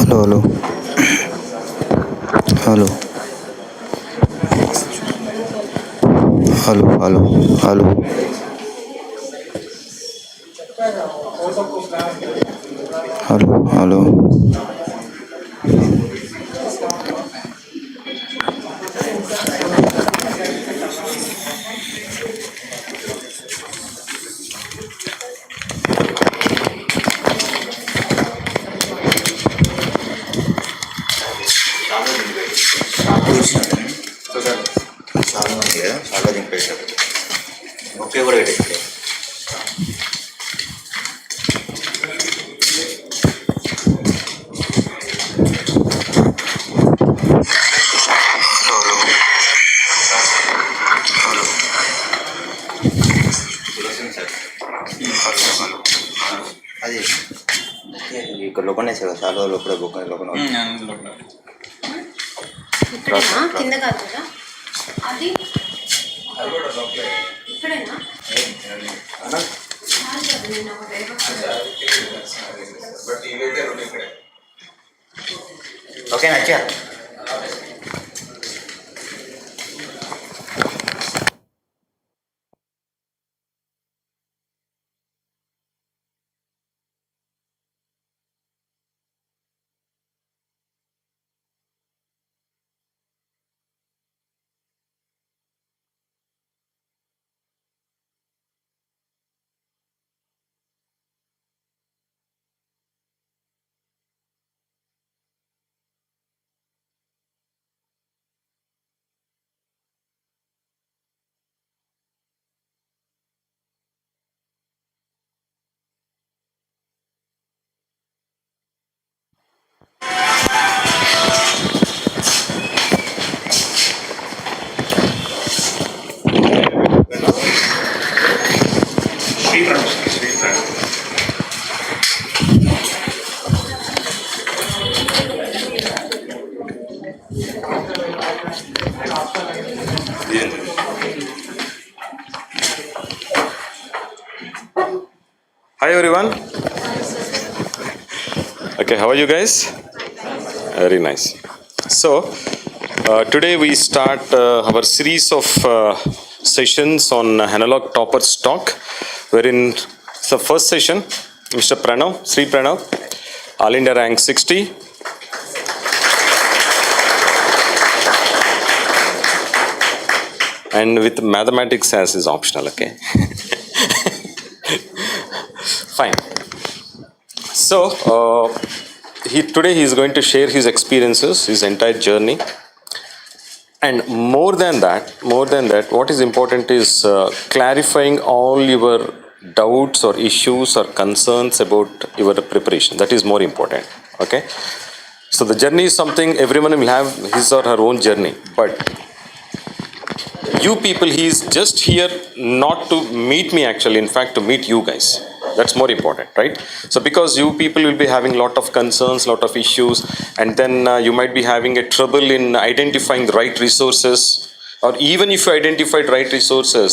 Hello, hello, hello, hello, hello, hello, hello. Okay, what it is? అది ఇక్కడ లోపలనే sir చాలా లోపల లోపల ఇక్కడేనా కింద కాదు కదా అది ఇక్కడేనా okay నచ్చా Hi everyone. Okay, how are you guys? Very nice. So today we start our series of sessions on analog toppers talk, wherein the first session, Mr. Pranav, Sri Pranav, All India rank 60. And with mathematics as is optional, okay? Fine. So today he is going to share his experiences, his entire journey, And more than that, what is important is clarifying all your doubts or issues or concerns about your preparation. That is more important. Okay. So the journey is something everyone will have his or her own journey, but you people, he is just here not to meet me actually, in fact to meet you guys. That's more important, right? So because you people will be having lot of concerns, lot of issues, and then you might be having a trouble in identifying the right resources, or even if you identified right resources,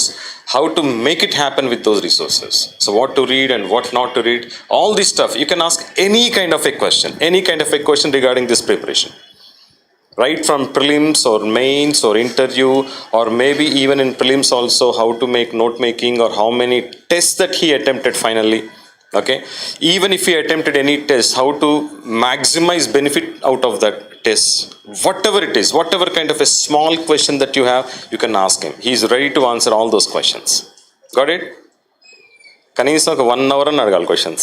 how to make it happen with those resources. So what to read and what not to read, all this stuff, you can ask any kind of a question regarding this preparation. Right from prelims or mains or interview, or maybe even in prelims also, how to make note making, or how many tests that he attempted finally. Okay, even if he attempted any test, how to maximize benefit out of that test. Whatever it is, whatever kind of a small question that you have, you can ask him. He is ready to answer all those questions. Got it? Kanisa 1 hour and adgal questions.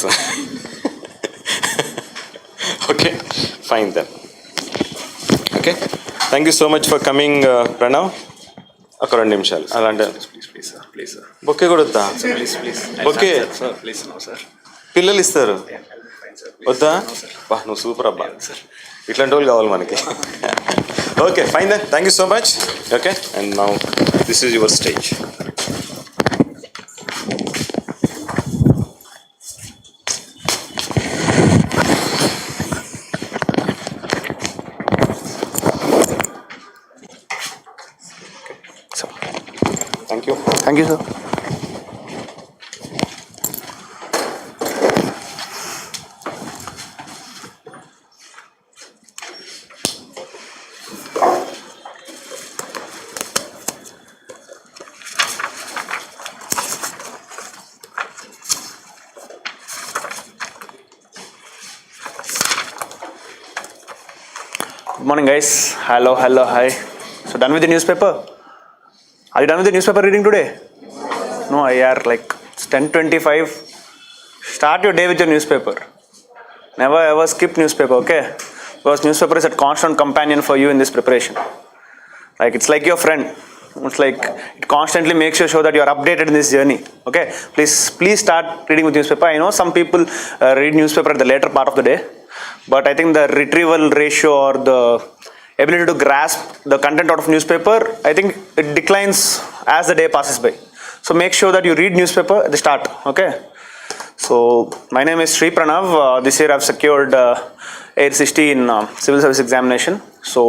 Okay, fine then. Okay, thank you so much for coming, Pranav. ఒక 2 నిమిషాలు అలాంటి bouquet కూడా వద్దా? Bouquet పిల్లలు ఇస్తారు వద్దా? బా నువ్వు సూపర్ అబ్బా, ఇట్లాంటి వాళ్ళు కావాలి మనకి. Okay fine then, thank you so much. Okay, and now this is your stage. Thank you, sir. Good morning, guys. Hello, hi. So done with the newspaper? Are you done with the newspaper reading today? No, like it's 10:25. Start your day with your newspaper. Never ever skip newspaper, okay? Because newspaper is a constant companion for you in this preparation. Like it's like your friend. It's like it constantly makes you sure that you are updated in this journey. Okay? Please start reading with newspaper. I know some people read newspaper at the later part of the day, but I think the retrieval ratio or the ability to grasp the content out of newspaper, I think it declines as the day passes by. So make sure that you read newspaper at the start. Okay. So my name is Pranav. This year I've secured 860 in civil service examination. So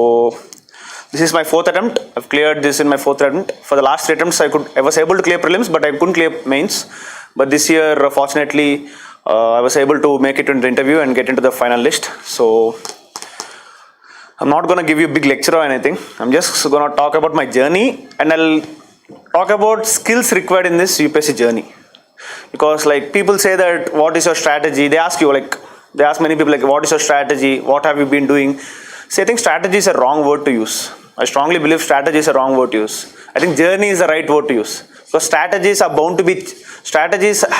this is my 4th attempt. I've cleared this in my 4th attempt. For the last 3 attempts, I was able to clear prelims, but I couldn't clear mains. But this year, fortunately, I was able to make it into the interview and get into the final list. So I'm not going to give you a big lecture or anything. I'm just going to talk about my journey, and I'll talk about skills required in this UPSC journey. Because like people say that what is your strategy? They ask many people like what is your strategy? What have you been doing? See, I think strategy is a wrong word to use. I strongly believe strategy is a wrong word to use. I think journey is the right word to use. Because strategies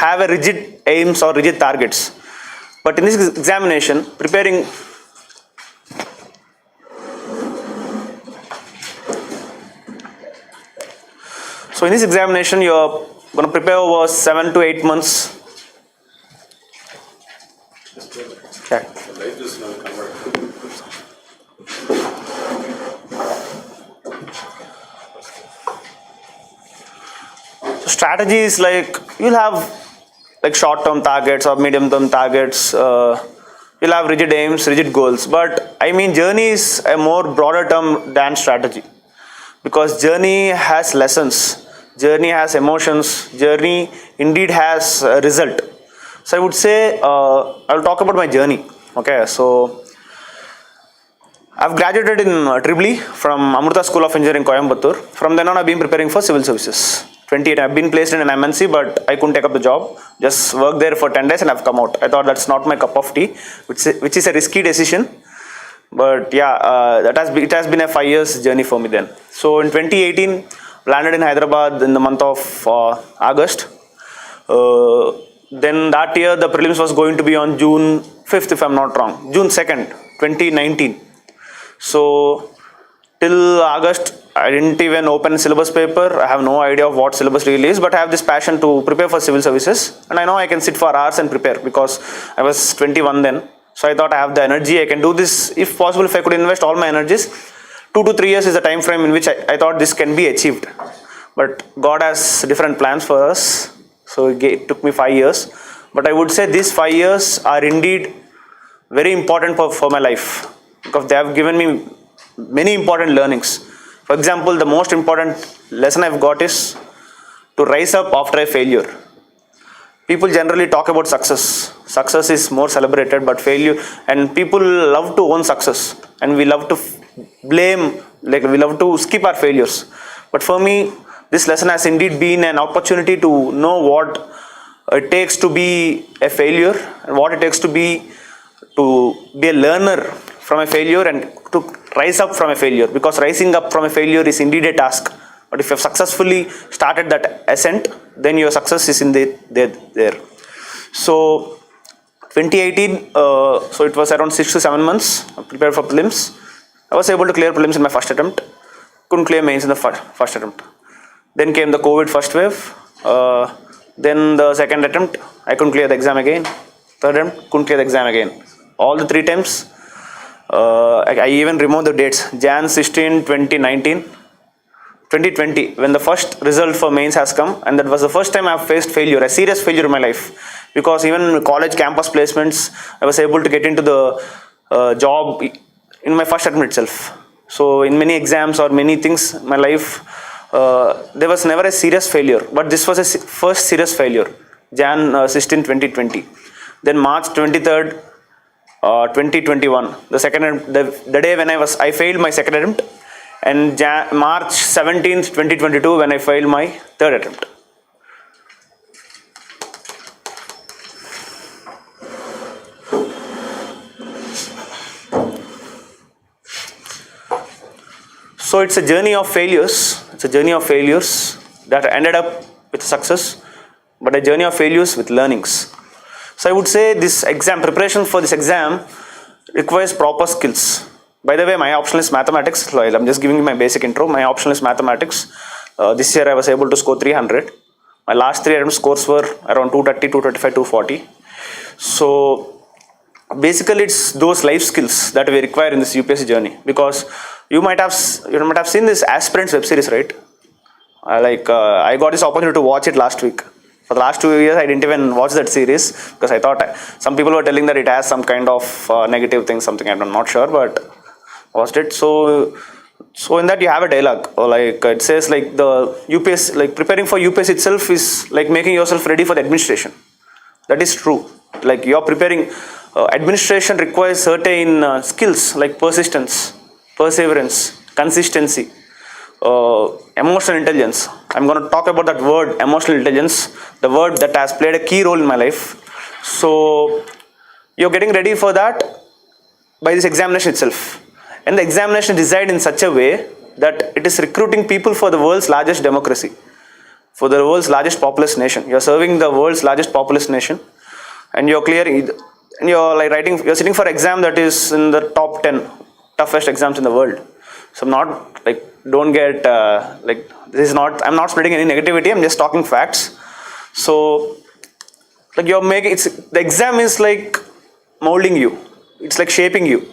have a rigid aims or rigid targets. But in this examination, preparing So in this examination, you're going to prepare over 7 to 8 months. Okay. So strategy is like you'll have like short-term targets or medium-term targets. You'll have rigid aims, rigid goals. But I mean, journey is a more broader term than strategy, because journey has lessons. Journey has emotions. Journey indeed has a result. So I would say I'll talk about my journey. Okay, so I've graduated in EEE from Amrita School of Engineering, Coimbatore. From then on, I've been preparing for civil services. 28. I've been placed in an MNC, but I couldn't take up the job. Just worked there for 10 days and I've come out. I thought that's not my cup of tea, which is a risky decision. But yeah, it has been a 5 years journey for me then. So in 2018. Landed in Hyderabad in the month of August. Then that year the prelims was going to be on June 5th if I'm not wrong. June 2nd, 2019. So till August I didn't even open syllabus paper. I have no idea of what syllabus really is, but I have this passion to prepare for civil services. And I know I can sit for hours and prepare because I was 21 then. So I thought I have the energy. I can do this. If possible, if I could invest all my energies, 2 to 3 years is the time frame in which I thought this can be achieved. But God has different plans for us. So it took me 5 years. But I would say these 5 years are indeed very important for my life because they have given me many important learnings. For example, the most important lesson I've got is to rise up after a failure. People generally talk about success. Success is more celebrated, but failure, and people love to own success, and we love to blame, like we love to skip our failures. But for me, this lesson has indeed been an opportunity to know what it takes to be a failure and what it takes to be a learner from a failure and to rise up from a failure, because rising up from a failure is indeed a task. But if you have successfully started that ascent, then your success is in there. So 2018, so it was around 6 to 7 months. I prepared for prelims. I was able to clear prelims in my first attempt. Couldn't clear mains in the first attempt. Then came the COVID first wave. Then the second attempt, I couldn't clear the exam again. Third attempt, couldn't clear the exam again. All the 3 times, I even removed the dates. Jan 16, 2019, 2020, when the first result for mains has come, and that was the first time I have faced failure, a serious failure in my life. Because even in college campus placements, I was able to get into the job in my first attempt itself. So in many exams or many things in my life, there was never a serious failure, but this was a first serious failure. Jan 16, 2020. Then March 23rd, 2021, the day when I failed my second attempt, and March 17th, 2022, when I failed my third attempt. So it's a journey of failures. It's a journey of failures that ended up with success, but a journey of failures with learnings. So I would say this exam, preparation for this exam requires proper skills. By the way, my optional is mathematics. So I'm just giving you my basic intro. My optional is mathematics. This year I was able to score 300. My last 3 attempt scores were around 230, 235, 240. So basically it's those life skills that we require in this UPSC journey, because you might have seen this Aspirants web series, right? I got this opportunity to watch it last week. For the last 2 years, I didn't even watch that series because I thought some people were telling that it has some kind of negative thing, something I'm not sure, but watched it. So in that you have a dialogue, or like it says like the UPSC, like preparing for UPSC itself is like making yourself ready for the administration. That is true. Like you're preparing, administration requires certain skills like persistence, perseverance, consistency, emotional intelligence. I'm going to talk about that word, emotional intelligence, the word that has played a key role in my life. So you're getting ready for that by this examination itself. And the examination is designed in such a way that it is recruiting people for the world's largest democracy, for the world's largest populous nation. You're serving the world's largest populous nation, and you're clearing, and you're like writing, you're sitting for exam that is in the top 10 toughest exams in the world. So I'm not like, don't get this is not, I'm not spreading any negativity, I'm just talking facts. So like you're making, the exam is like molding you, it's like shaping you.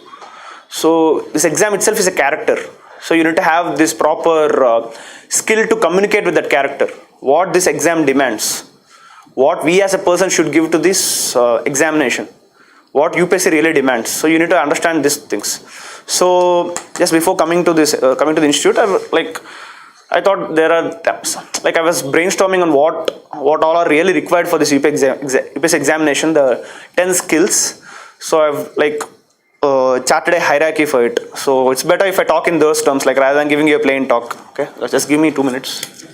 So this exam itself is a character. So you need to have this proper skill to communicate with that character, what this exam demands, what we as a person should give to this examination, what UPSC really demands. So you need to understand these things. So just before coming to the institute, I thought there are, like I was brainstorming on what all are really required for this UPSC examination, the 10 skills. So I've charted a hierarchy for it. So it's better if I talk in those terms, like rather than giving you a plain talk. Okay, just give me 2 minutes.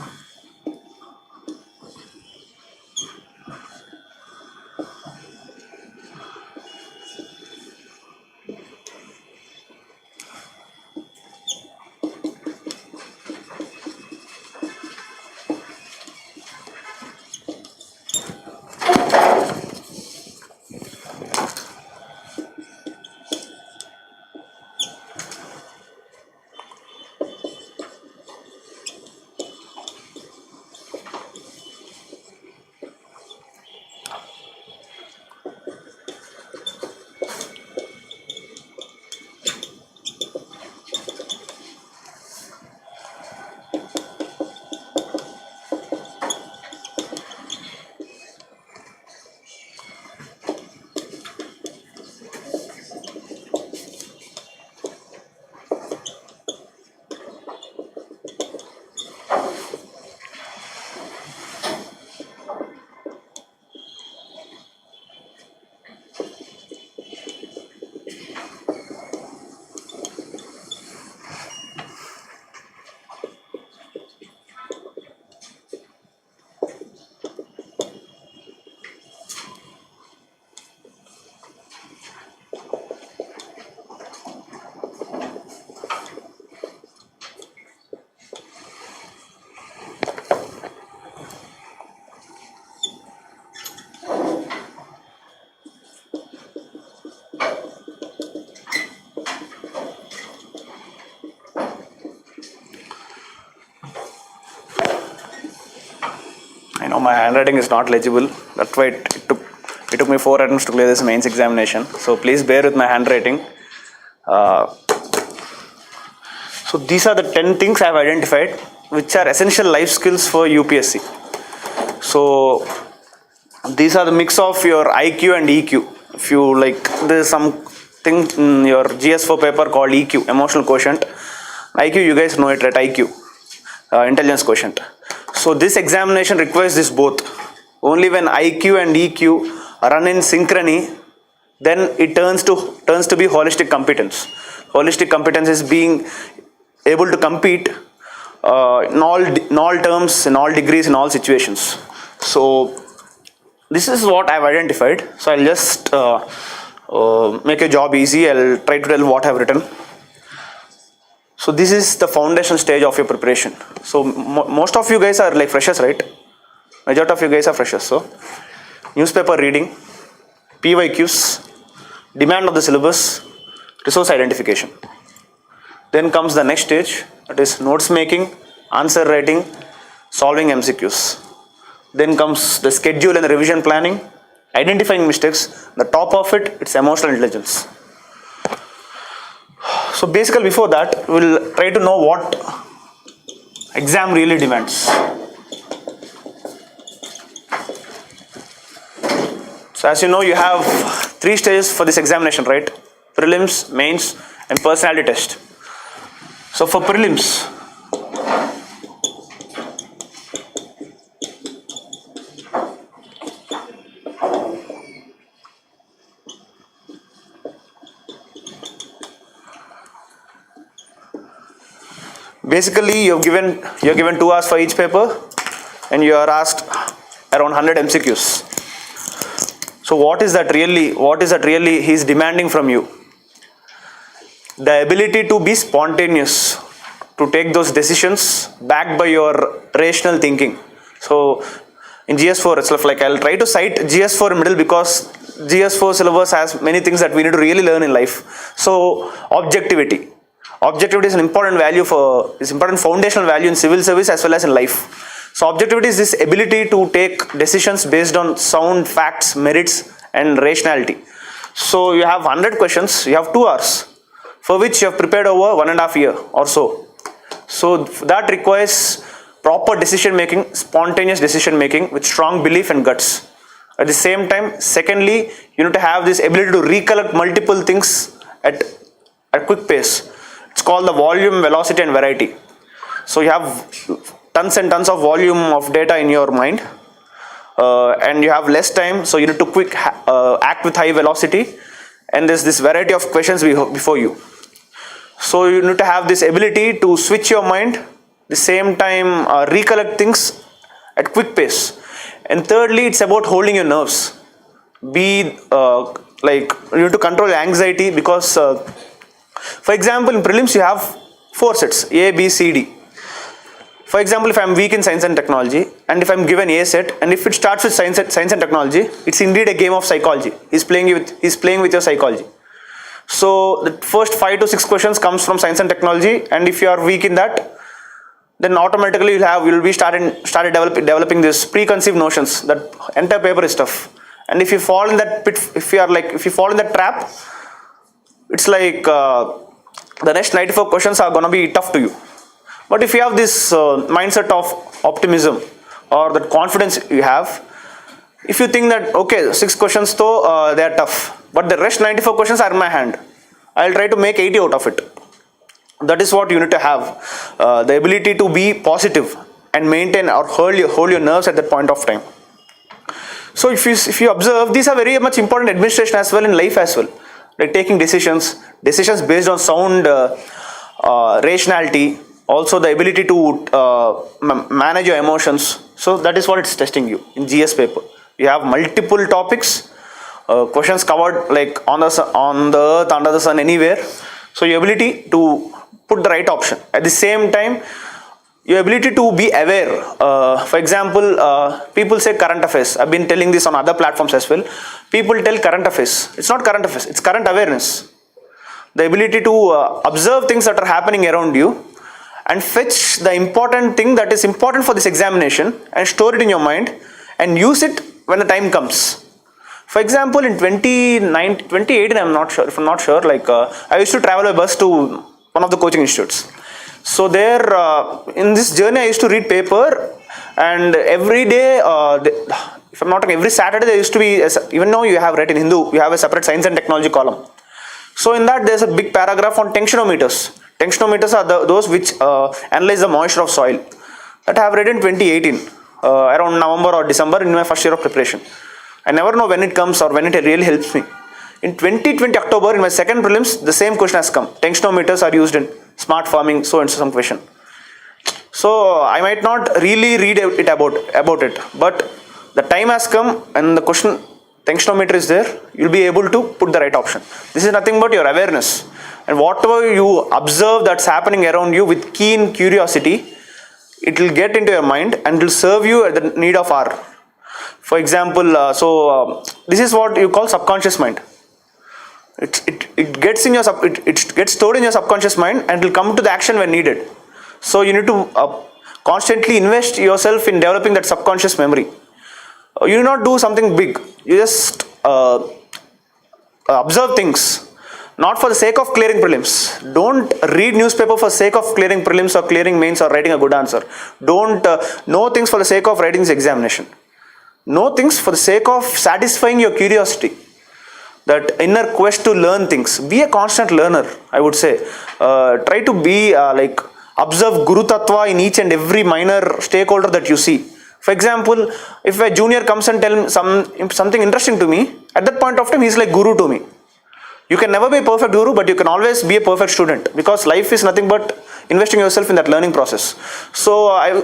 my handwriting is not legible. That's why it took me 4 attempts to clear this mains examination. So please bear with my handwriting. So these are the 10 things I have identified which are essential life skills for UPSC. So these are the mix of your IQ and EQ. If you like, there is something in your GS4 paper called EQ, emotional quotient. IQ, you guys know it, right? IQ, intelligence quotient. So this examination requires this both. Only when IQ and EQ run in synchrony, then it turns to be holistic competence. Holistic competence is being able to compete in all terms, in all degrees, in all situations. So this is what I've identified. So I'll just make your job easy. I'll try to tell what I've written. So this is the foundational stage of your preparation. So most of you guys are like freshers, right? Majority of you guys are freshers. So newspaper reading, PYQs, demand of the syllabus, resource identification. Then comes the next stage, that is notes making, answer writing, solving MCQs. Then comes the schedule and revision planning, identifying mistakes. The top of it, it's emotional intelligence. So basically before that, we'll try to know what exam really demands. So as you know, you have 3 stages for this examination, right? Prelims, mains, and personality test. So for prelims, basically you're given 2 hours for each paper and you are asked around 100 MCQs. So what is that really he's demanding from you? The ability to be spontaneous, to take those decisions backed by your rational thinking. So in GS4 itself, like I'll try to cite GS4 in middle because GS4 syllabus has many things that we need to really learn in life. So objectivity is an important important foundational value in civil service as well as in life. So objectivity is this ability to take decisions based on sound facts, merits, and rationality. So you have 100 questions, you have 2 hours, for which you have prepared over 1.5 years or so. So that requires proper decision making, spontaneous decision making with strong belief and guts. At the same time, secondly, you need to have this ability to recollect multiple things at a quick pace. It's called the volume, velocity, and variety. So you have tons and tons of volume of data in your mind, and you have less time, so you need to act with high velocity, and there's this variety of questions before you. So you need to have this ability to switch your mind, the same time recollect things at quick pace. And thirdly, it's about holding your nerves. You need to control your anxiety because, for example, in prelims you have 4 sets, A, B, C, D. For example, if I'm weak in science and technology, and if I'm given A set, and if it starts with science and technology, it's indeed a game of psychology. He's playing with your psychology. So the first 5 to 6 questions comes from science and technology, and if you are weak in that, then automatically you'll be started developing this preconceived notions that entire paper is tough. And if you fall in that pit, if you fall in that trap, it's like the next 94 questions are gonna be tough to you. But if you have this mindset of optimism or that confidence you have, if you think that okay, 6 questions though they are tough, but the rest 94 questions are in my hand, I'll try to make 80 out of it. That is what you need to have, the ability to be positive and maintain or hold your nerves at that point of time. So if you observe, these are very much important administration as well in life as well, like taking decisions based on sound rationality, also the ability to manage your emotions. So that is what it's testing you in GS paper. You have multiple topics, questions covered like on the earth, under the sun, anywhere. So your ability to put the right option. At the same time, your ability to be aware. For example, people say current affairs. I've been telling this on other platforms as well. People tell current affairs. It's not current affairs, it's current awareness. The ability to observe things that are happening around you and fetch the important thing that is important for this examination and store it in your mind and use it when the time comes. For example, in 2018, I'm not sure, like I used to travel by bus to one of the coaching institutes. So there, in this journey, I used to read paper, and every day, if I'm not wrong, every Saturday there used to be, even though you have read in Hindu, you have a separate science and technology column. So in that, there's a big paragraph on tensionometers. Tensionometers are those which analyze the moisture of soil. That I have read in 2018, around November or December in my first year of preparation. I never know when it comes or when it really helps me. In 2020 October, in my second prelims, the same question has come. Tensionometers are used in smart farming, so and so some question. So I might not really read it about it, but the time has come and the question tensionometer is there, you'll be able to put the right option. This is nothing but your awareness. And whatever you observe that's happening around you with keen curiosity, it will get into your mind and will serve you at the need of hour. For example, this is what you call subconscious mind. It gets in your it gets stored in your subconscious mind and will come to the action when needed. So you need to constantly invest yourself in developing that subconscious memory. You do not do something big. You just observe things, not for the sake of clearing prelims. Don't read newspaper for the sake of clearing prelims or clearing mains or writing a good answer. Don't know things for the sake of writing this examination. Know things for the sake of satisfying your curiosity. That inner quest to learn things. Be a constant learner, I would say. Try to be observe Guru Tattva in each and every minor stakeholder that you see. For example, if a junior comes and tells something interesting to me, at that point of time, he's like Guru to me. You can never be a perfect Guru, but you can always be a perfect student, because life is nothing but investing yourself in that learning process. So I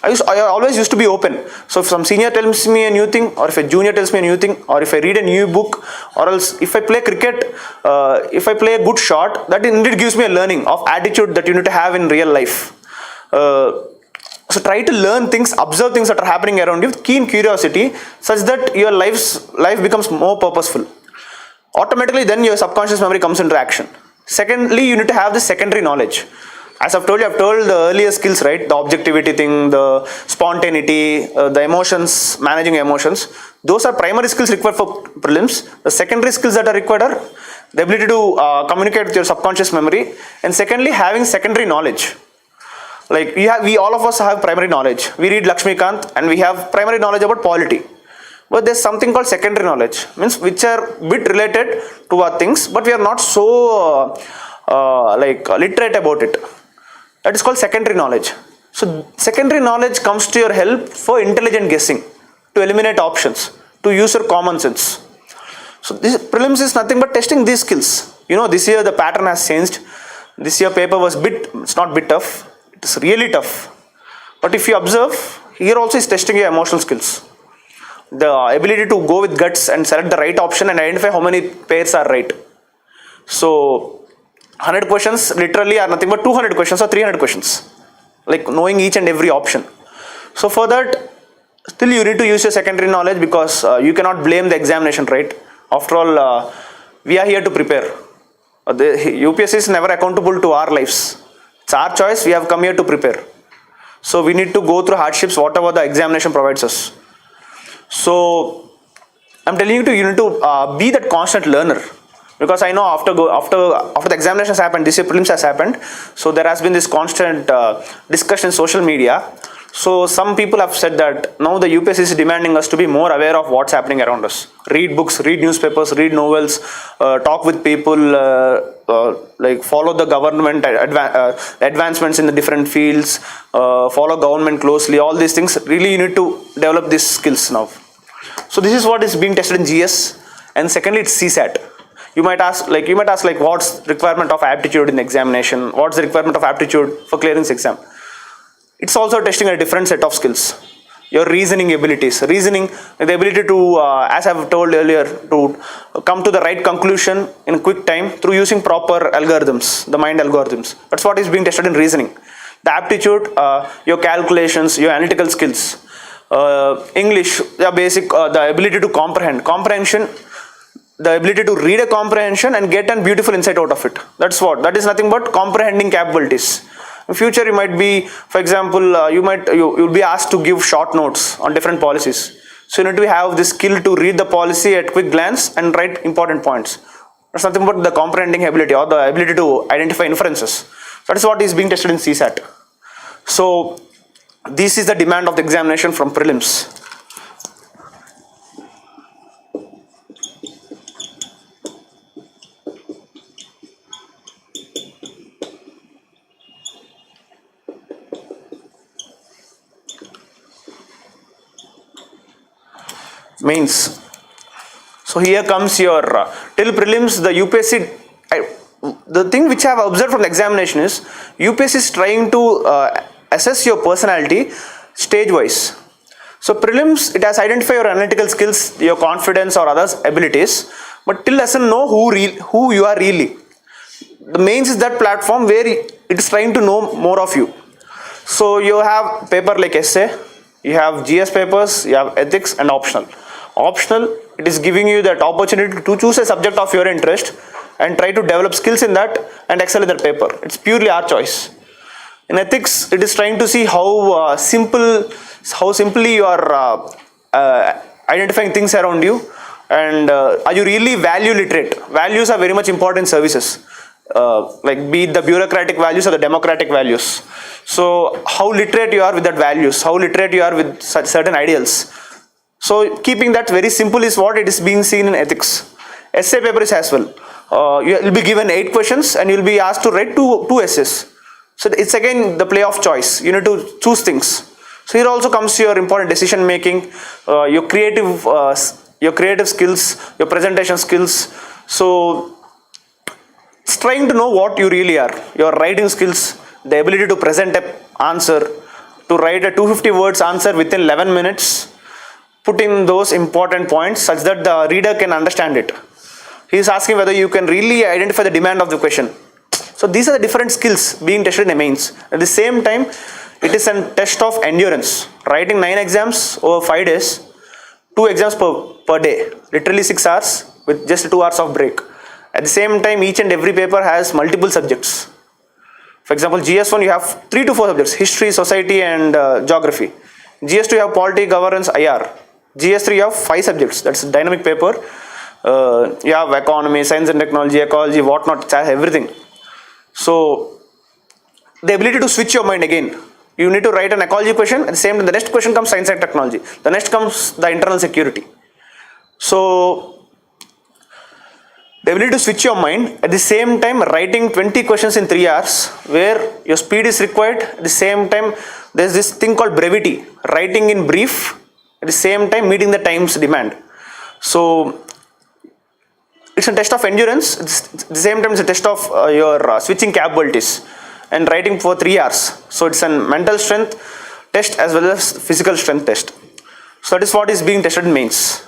always used to be open. So if some senior tells me a new thing, or if a junior tells me a new thing, or if I read a new book, or else if I play cricket, if I play a good shot, that indeed gives me a learning of attitude that you need to have in real life. So try to learn things, observe things that are happening around you with keen curiosity, such that your life becomes more purposeful. Automatically then your subconscious memory comes into action. Secondly, you need to have the secondary knowledge. As I've told you, I've told the earlier skills, right? The objectivity thing, the spontaneity, the emotions, managing emotions. Those are primary skills required for prelims. The secondary skills that are required are the ability to communicate with your subconscious memory, and secondly, having secondary knowledge. Like we all of us have primary knowledge. We read Lakshmikant and we have primary knowledge about polity. But there's something called secondary knowledge, means which are bit related to our things, but we are not so literate about it. That is called secondary knowledge. So secondary knowledge comes to your help for intelligent guessing, to eliminate options, to use your common sense. So this prelims is nothing but testing these skills. You know, this year the pattern has changed. This year paper was it's not bit tough. It's really tough. But if you observe, here also is testing your emotional skills. The ability to go with guts and select the right option and identify how many pairs are right. So 100 questions literally are nothing but 200 questions or 300 questions. Like knowing each and every option. So for that, still you need to use your secondary knowledge, because you cannot blame the examination, right? After all, we are here to prepare. The UPSC is never accountable to our lives. It's our choice. We have come here to prepare. So we need to go through hardships, whatever the examination provides us. So I'm telling you need to be that constant learner, because I know after the examination has happened, this year prelims has happened. So there has been this constant discussion in social media. So some people have said that now the UPSC is demanding us to be more aware of what's happening around us. Read books, read newspapers, read novels, talk with people, like follow the government advancements in the different fields, follow government closely. All these things, really you need to develop these skills now. So this is what is being tested in GS, and secondly it's CSAT. You might ask what's the requirement of aptitude in the examination? What's the requirement of aptitude for clearing this exam? It's also testing a different set of skills. Your reasoning abilities. Reasoning, the ability to, as I've told earlier, to come to the right conclusion in a quick time through using proper algorithms, the mind algorithms. That's what is being tested in reasoning. The aptitude, your calculations, your analytical skills. English, the basic, the ability to comprehend. Comprehension, the ability to read a comprehension and get a beautiful insight out of it. That is nothing but comprehending capabilities. In future, you might be, for example, you'll be asked to give short notes on different policies. So you need to have the skill to read the policy at quick glance and write important points. That's something about the comprehending ability or the ability to identify inferences. That is what is being tested in CSAT. So this is the demand of the examination from prelims. Mains. So here comes your till prelims. The UPSC, the thing which I have observed from the examination is UPSC is trying to assess your personality stage wise. So prelims, it has identified your analytical skills, your confidence or others abilities, but till doesn't know who you are really. The mains is that platform where it is trying to know more of you. So you have paper like essay, you have GS papers, you have ethics and optional. Optional, it is giving you that opportunity to choose a subject of your interest and try to develop skills in that and excel in that paper. It's purely our choice. In ethics, it is trying to see how simply you are identifying things around you, and are you really value literate. Values are very much important in services, like be it the bureaucratic values or the democratic values. So how literate you are with that values, how literate you are with such certain ideals. So keeping that very simple is what it is being seen in ethics. Essay paper is as well. You will be given 8 questions and you will be asked to write two essays. So it's again the play of choice. You need to choose things. So here also comes your important decision making, your creative skills, your presentation skills. So it's trying to know what you really are. Your writing skills, the ability to present an answer, to write a 250 words answer within 11 minutes, put in those important points such that the reader can understand it. He is asking whether you can really identify the demand of the question. So these are the different skills being tested in the mains. At the same time, it is a test of endurance. Writing 9 exams over 5 days, 2 exams per day, literally 6 hours with just 2 hours of break. At the same time, each and every paper has multiple subjects. For example, GS1 you have 3 to 4 subjects: history, society and geography. GS2 you have polity, governance, IR. GS3 you have 5 subjects. That's a dynamic paper. You have economy, science and technology, ecology, whatnot, everything. So the ability to switch your mind again. You need to write an ecology question, at the same time the next question comes science and technology. The next comes the internal security. So the ability to switch your mind, at the same time writing 20 questions in 3 hours where your speed is required. At the same time there is this thing called brevity, writing in brief, at the same time meeting the time's demand. So it's a test of endurance, at the same time it's a test of your switching capabilities and writing for 3 hours. So it's a mental strength test as well as physical strength test. So that is what is being tested in mains.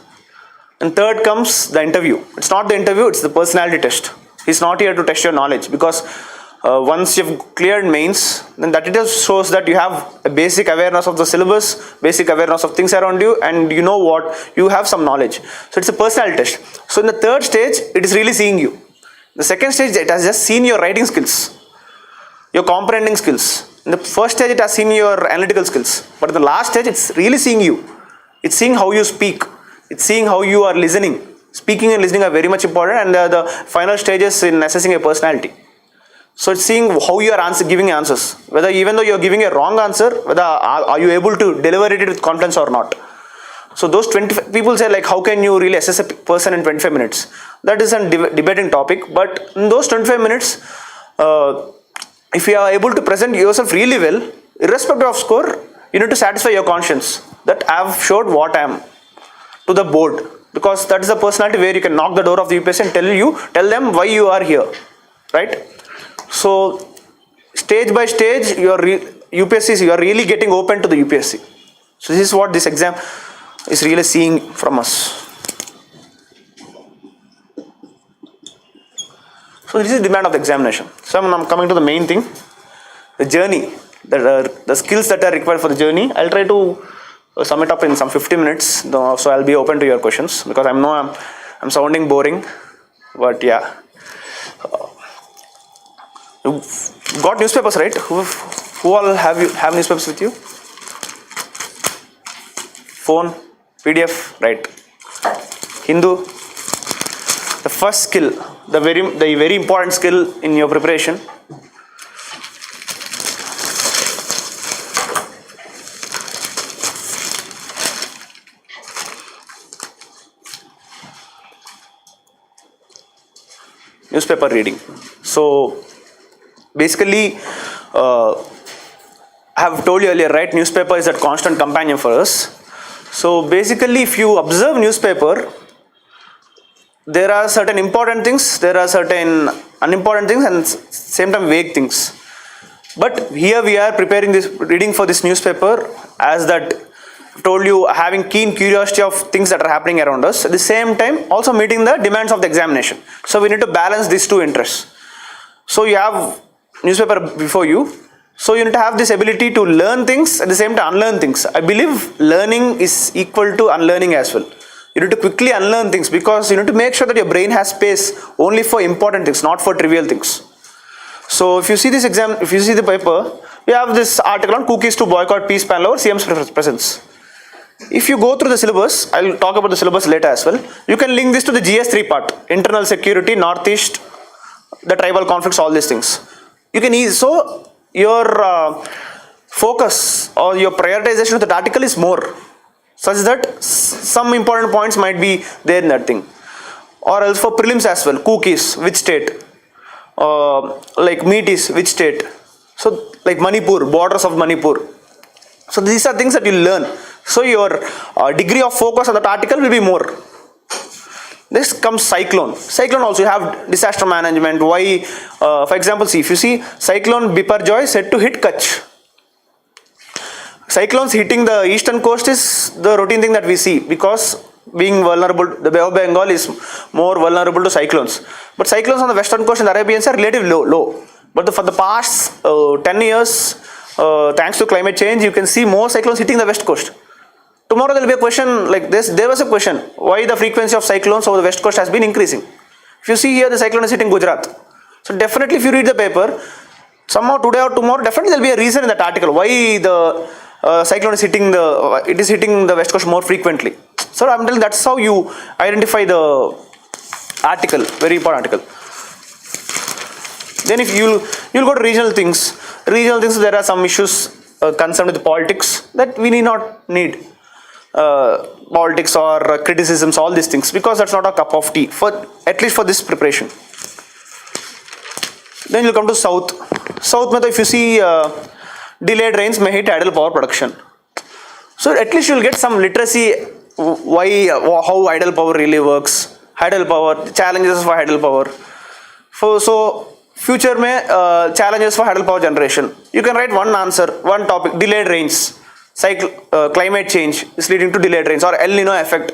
And third comes the interview. It's not the interview, it's the personality test. He's not here to test your knowledge, because once you've cleared mains, then that it just shows that you have a basic awareness of the syllabus, basic awareness of things around you, and you know what, you have some knowledge. So it's a personality test. So in the third stage, it is really seeing you. The second stage, it has just seen your writing skills, your comprehending skills. In the first stage, it has seen your analytical skills. But in the last stage, it's really seeing you. It's seeing how you speak. It's seeing how you are listening. Speaking and listening are very much important, and the final stages in assessing a personality. So it's seeing how you are giving answers. Whether even though you are giving a wrong answer, whether are you able to deliver it with confidence or not. So those 20 people say, like, how can you really assess a person in 25 minutes? That is a debating topic. But in those 25 minutes, if you are able to present yourself really well, irrespective of score, you need to satisfy your conscience that I have showed what I am to the board, because that is the personality where you can knock the door of the UPSC and tell them why you are here, right? So stage by stage, you are really getting open to the UPSC. So this is what this exam is really seeing from us. So this is the demand of the examination. So I'm coming to the main thing, the journey, the skills that are required for the journey. I'll try to sum it up in some 50 minutes. So I'll be open to your questions, because I know I'm sounding boring, but yeah. You got newspapers, right? Who all have newspapers with you? Phone, PDF, right. Hindu. The first skill, the very important skill in your preparation. Newspaper reading. So basically, I have told you earlier, right? Newspaper is a constant companion for us. So basically, if you observe newspaper, there are certain important things, there are certain unimportant things, and same time vague things. But here we are preparing this reading for this newspaper, as that I told you, having keen curiosity of things that are happening around us. At the same time, also meeting the demands of the examination. So we need to balance these two interests. So you have newspaper before you. So you need to have this ability to learn things, at the same time unlearn things. I believe learning is equal to unlearning as well. You need to quickly unlearn things, because you need to make sure that your brain has space only for important things, not for trivial things. So if you see this exam, if you see the paper, we have this article on cookies to boycott peace panel over CM's presence. If you go through the syllabus, I'll talk about the syllabus later as well. You can link this to the GS3 part, internal security, northeast, the tribal conflicts, all these things. You can ease. So your focus or your prioritization of the article is more, such that some important points might be there in that thing. Or else for prelims as well, cookies, which state? Like meat is which state? So like Manipur, borders of Manipur. So these are things that you learn. So your degree of focus on that article will be more. Next comes cyclone. Cyclone also you have disaster management. Why? For example, see, if you see cyclone Biparjoy said to hit Kutch. Cyclones hitting the eastern coast is the routine thing that we see, because being vulnerable, the Bay of Bengal is more vulnerable to cyclones. But cyclones on the western coast and the Arabian Sea are relatively low. But for the past 10 years, thanks to climate change, you can see more cyclones hitting the west coast. Tomorrow there will be a question like this. There was a question, why the frequency of cyclones over the west coast has been increasing. If you see here, the cyclone is hitting Gujarat. So definitely if you read the paper, somehow today or tomorrow, definitely there will be a reason in that article why the cyclone is hitting the west coast more frequently. So I'm telling that's how you identify the article, very important article. Then if you'll go to regional things. Regional things, there are some issues concerned with politics that we need politics or criticisms, all these things, because that's not a cup of tea, for at least for this preparation. Then you'll come to south. South method, if you see delayed rains may hit idle power production. So at least you'll get some literacy, how idle power really works, idle power, challenges for idle power. So future may challenges for idle power generation. You can write one answer, one topic, delayed rains. Climate change is leading to delayed rains, or El Nino effect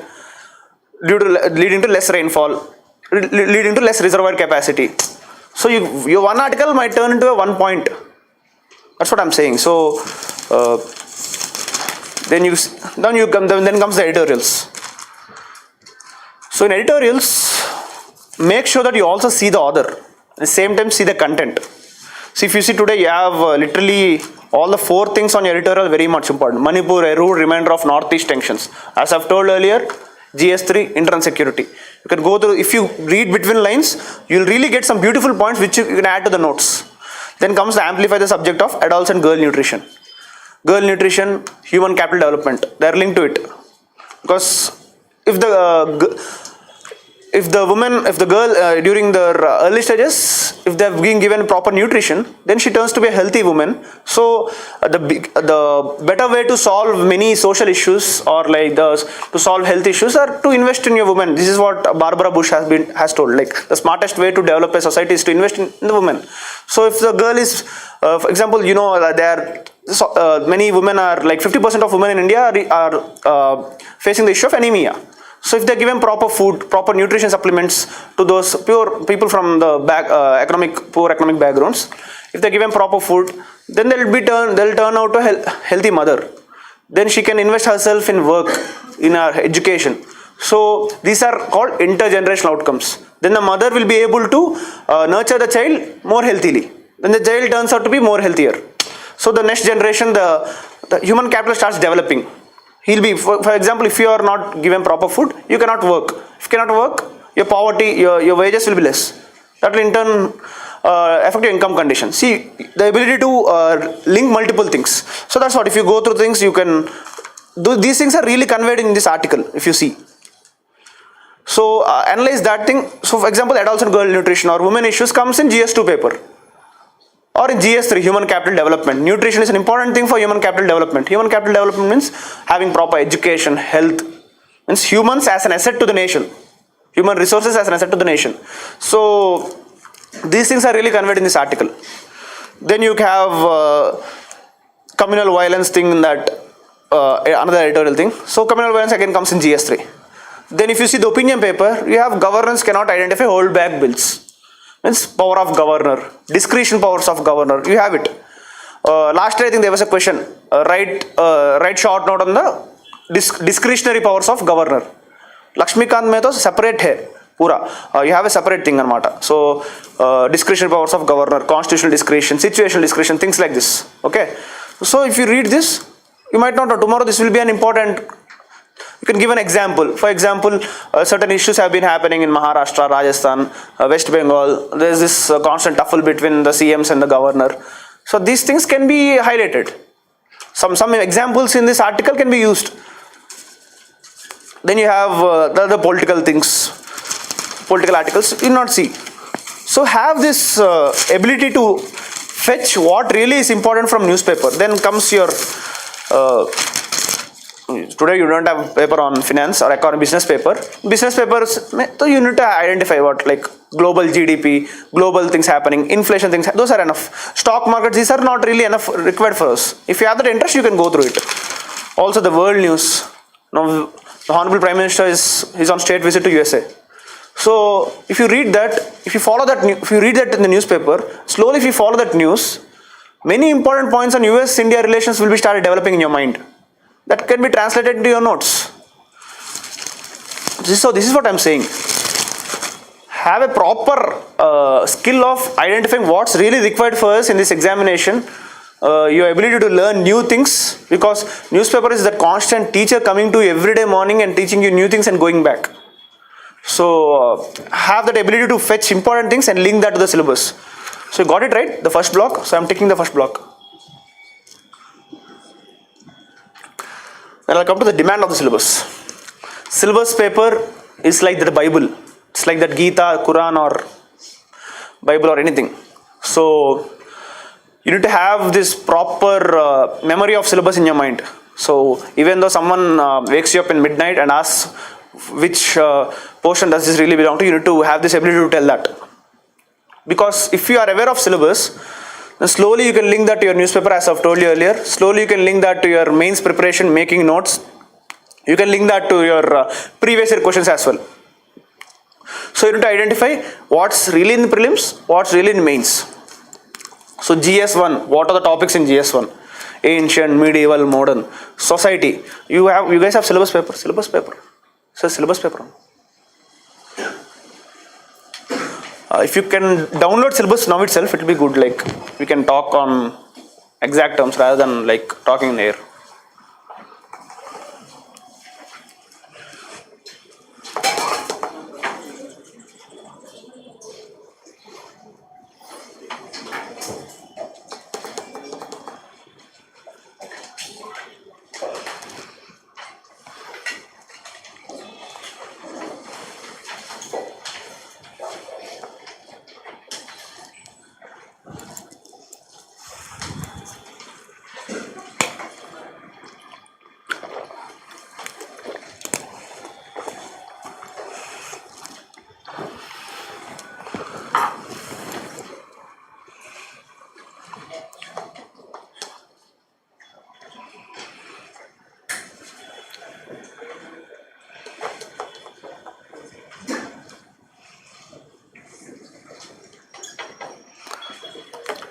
leading to less rainfall, leading to less reservoir capacity. So your one article might turn into a 1 point. That's what I'm saying. So then comes the editorials. So in editorials, make sure that you also see the author, at the same time see the content. See, if you see today, you have literally all the 4 things on your editorial very much important. Manipur, a rude reminder of northeast tensions. As I've told earlier, GS3, internal security. You can go through, if you read between lines, you'll really get some beautiful points which you can add to the notes. Then comes the amplify the subject of adults and girl nutrition. Girl nutrition, human capital development, they're linked to it. Because if the girl during their early stages, if they have been given proper nutrition, then she turns to be a healthy woman. So the better way to solve many social issues, or like to solve health issues, are to invest in your woman. This is what Barbara Bush has told. Like the smartest way to develop a society is to invest in the woman. So if the girl is, for example, there are many women are like 50% of women in India are facing the issue of anemia. So if they're given proper food, proper nutrition supplements to those poor people from the poor economic backgrounds, if they're given proper food, then they'll turn out to a healthy mother. Then she can invest herself in work, in her education. So these are called intergenerational outcomes. Then the mother will be able to nurture the child more healthily. Then the child turns out to be more healthier. So the next generation, the human capital starts developing. He'll be, for example, if you are not given proper food, you cannot work. If you cannot work, your poverty, your wages will be less. That will in turn affect your income condition. See, the ability to link multiple things. So that's what, if you go through things, you can do, these things are really conveyed in this article, if you see. So analyze that thing. So for example, adolescent girl nutrition or women issues comes in GS2 paper. Or in GS3, human capital development. Nutrition is an important thing for human capital development. Human capital development means having proper education, health, means humans as an asset to the nation. Human resources as an asset to the nation. So these things are really conveyed in this article. Then you have communal violence thing in that, another editorial thing. So communal violence again comes in GS3. Then if you see the opinion paper, you have governance cannot identify holdback bills. Means power of governor, discretion powers of governor, you have it. Last year I think there was a question, write short note on the discretionary powers of governor. Lakshmikant mein to separate hai, pura. You have a separate thing anamata. So discretionary powers of governor, constitutional discretion, situational discretion, things like this. Okay. So if you read this, you might not know, tomorrow this will be an important. You can give an example. For example, certain issues have been happening in Maharashtra, Rajasthan, West Bengal. There is this constant tussle between the CMs and the governor. So these things can be highlighted. Some examples in this article can be used. Then you have the political things, political articles, you will not see. So have this ability to fetch what really is important from newspaper. Then comes your today you don't have paper on finance or economy, business paper. Business papers, so you need to identify what, like global GDP, global things happening, inflation things, those are enough. Stock markets, these are not really enough required for us. If you have that interest, you can go through it. Also the world news. Now the Honorable Prime Minister is on state visit to USA. So if you read that, if you follow that, if you read that in the newspaper, slowly if you follow that news, many important points on US-India relations will be started developing in your mind. That can be translated into your notes. So this is what I am saying. Have a proper skill of identifying what's really required for us in this examination. Your ability to learn new things, because newspaper is that constant teacher coming to you every day morning and teaching you new things and going back. So have that ability to fetch important things and link that to the syllabus. So you got it right, the first block. So I am taking the first block. Then I'll come to the demand of the syllabus. Syllabus paper is like the Bible. It's like that Gita, Quran or Bible or anything. So you need to have this proper memory of syllabus in your mind. So even though someone wakes you up in midnight and asks which portion does this really belong to, you need to have this ability to tell that. Because if you are aware of syllabus, then slowly you can link that to your newspaper, as I've told you earlier. Slowly you can link that to your mains preparation, making notes. You can link that to your previous year questions as well. So you need to identify what's really in the prelims, what's really in mains. So GS1, what are the topics in GS1? Ancient, medieval, modern, society. You guys have syllabus paper. So syllabus paper. If you can download syllabus now itself, it will be good. Like we can talk on exact terms rather than like talking in the air.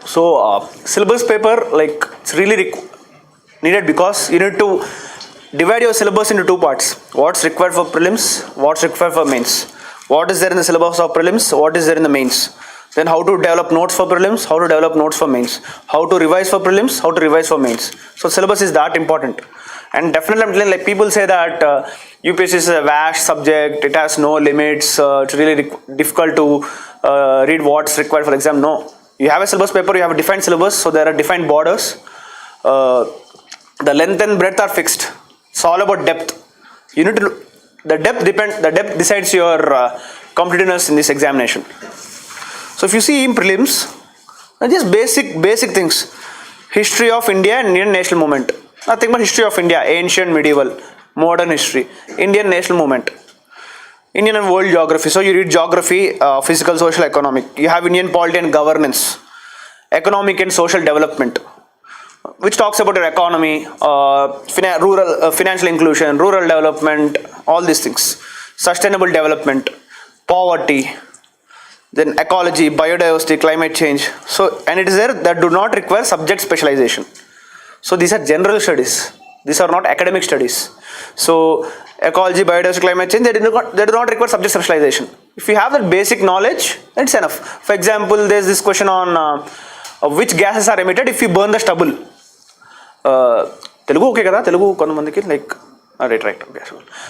So syllabus paper, like it's really needed because you need to divide your syllabus into two parts. What's required for prelims, what's required for mains. What is there in the syllabus of prelims, what is there in the mains. Then how to develop notes for prelims, how to develop notes for mains. How to revise for prelims, how to revise for mains. So syllabus is that important. And definitely, I'm telling, like, people say that UPSC is a vast subject, it has no limits, it's really difficult to read what's required for the exam. No. You have a syllabus paper, you have a defined syllabus, so there are defined borders. The length and breadth are fixed. It's all about depth. You need to the depth decides your competitiveness in this examination. So if you see in prelims, just basic things. History of India and Indian national movement. Nothing but history of India, ancient, medieval, modern history, Indian national movement, Indian and world geography. So you read geography, physical, social, economic. You have Indian polity and governance, economic and social development, which talks about your economy, financial inclusion, rural development, all these things, sustainable development, poverty, then ecology, biodiversity, climate change. So, and it is there that do not require subject specialization. So these are general studies. These are not academic studies. So ecology, biodiversity, climate change, they do not require subject specialization. If you have that basic knowledge, it's enough. For example, there's this question on which gases are emitted if you burn the stubble. Telugu okay kada? Telugu kontamandiki like right. Okay.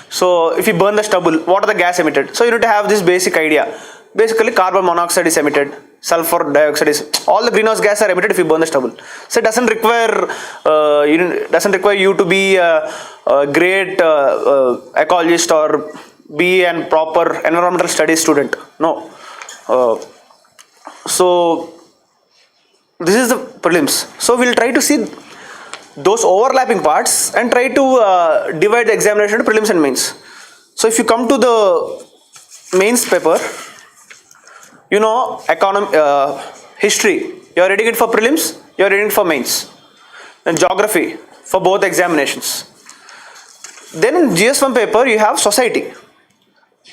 So if you burn the stubble, what are the gas emitted? So you need to have this basic idea. Basically, carbon monoxide is emitted, sulfur dioxide is, all the greenhouse gases are emitted if you burn the stubble. So it doesn't require you to be a great ecologist or be a proper environmental studies student. No. So this is the prelims. So we'll try to see those overlapping parts and try to divide the examination into prelims and mains. So if you come to the mains paper, you know, history, you are reading it for prelims, you are reading it for mains. And geography for both examinations. Then in GS1 paper, you have society.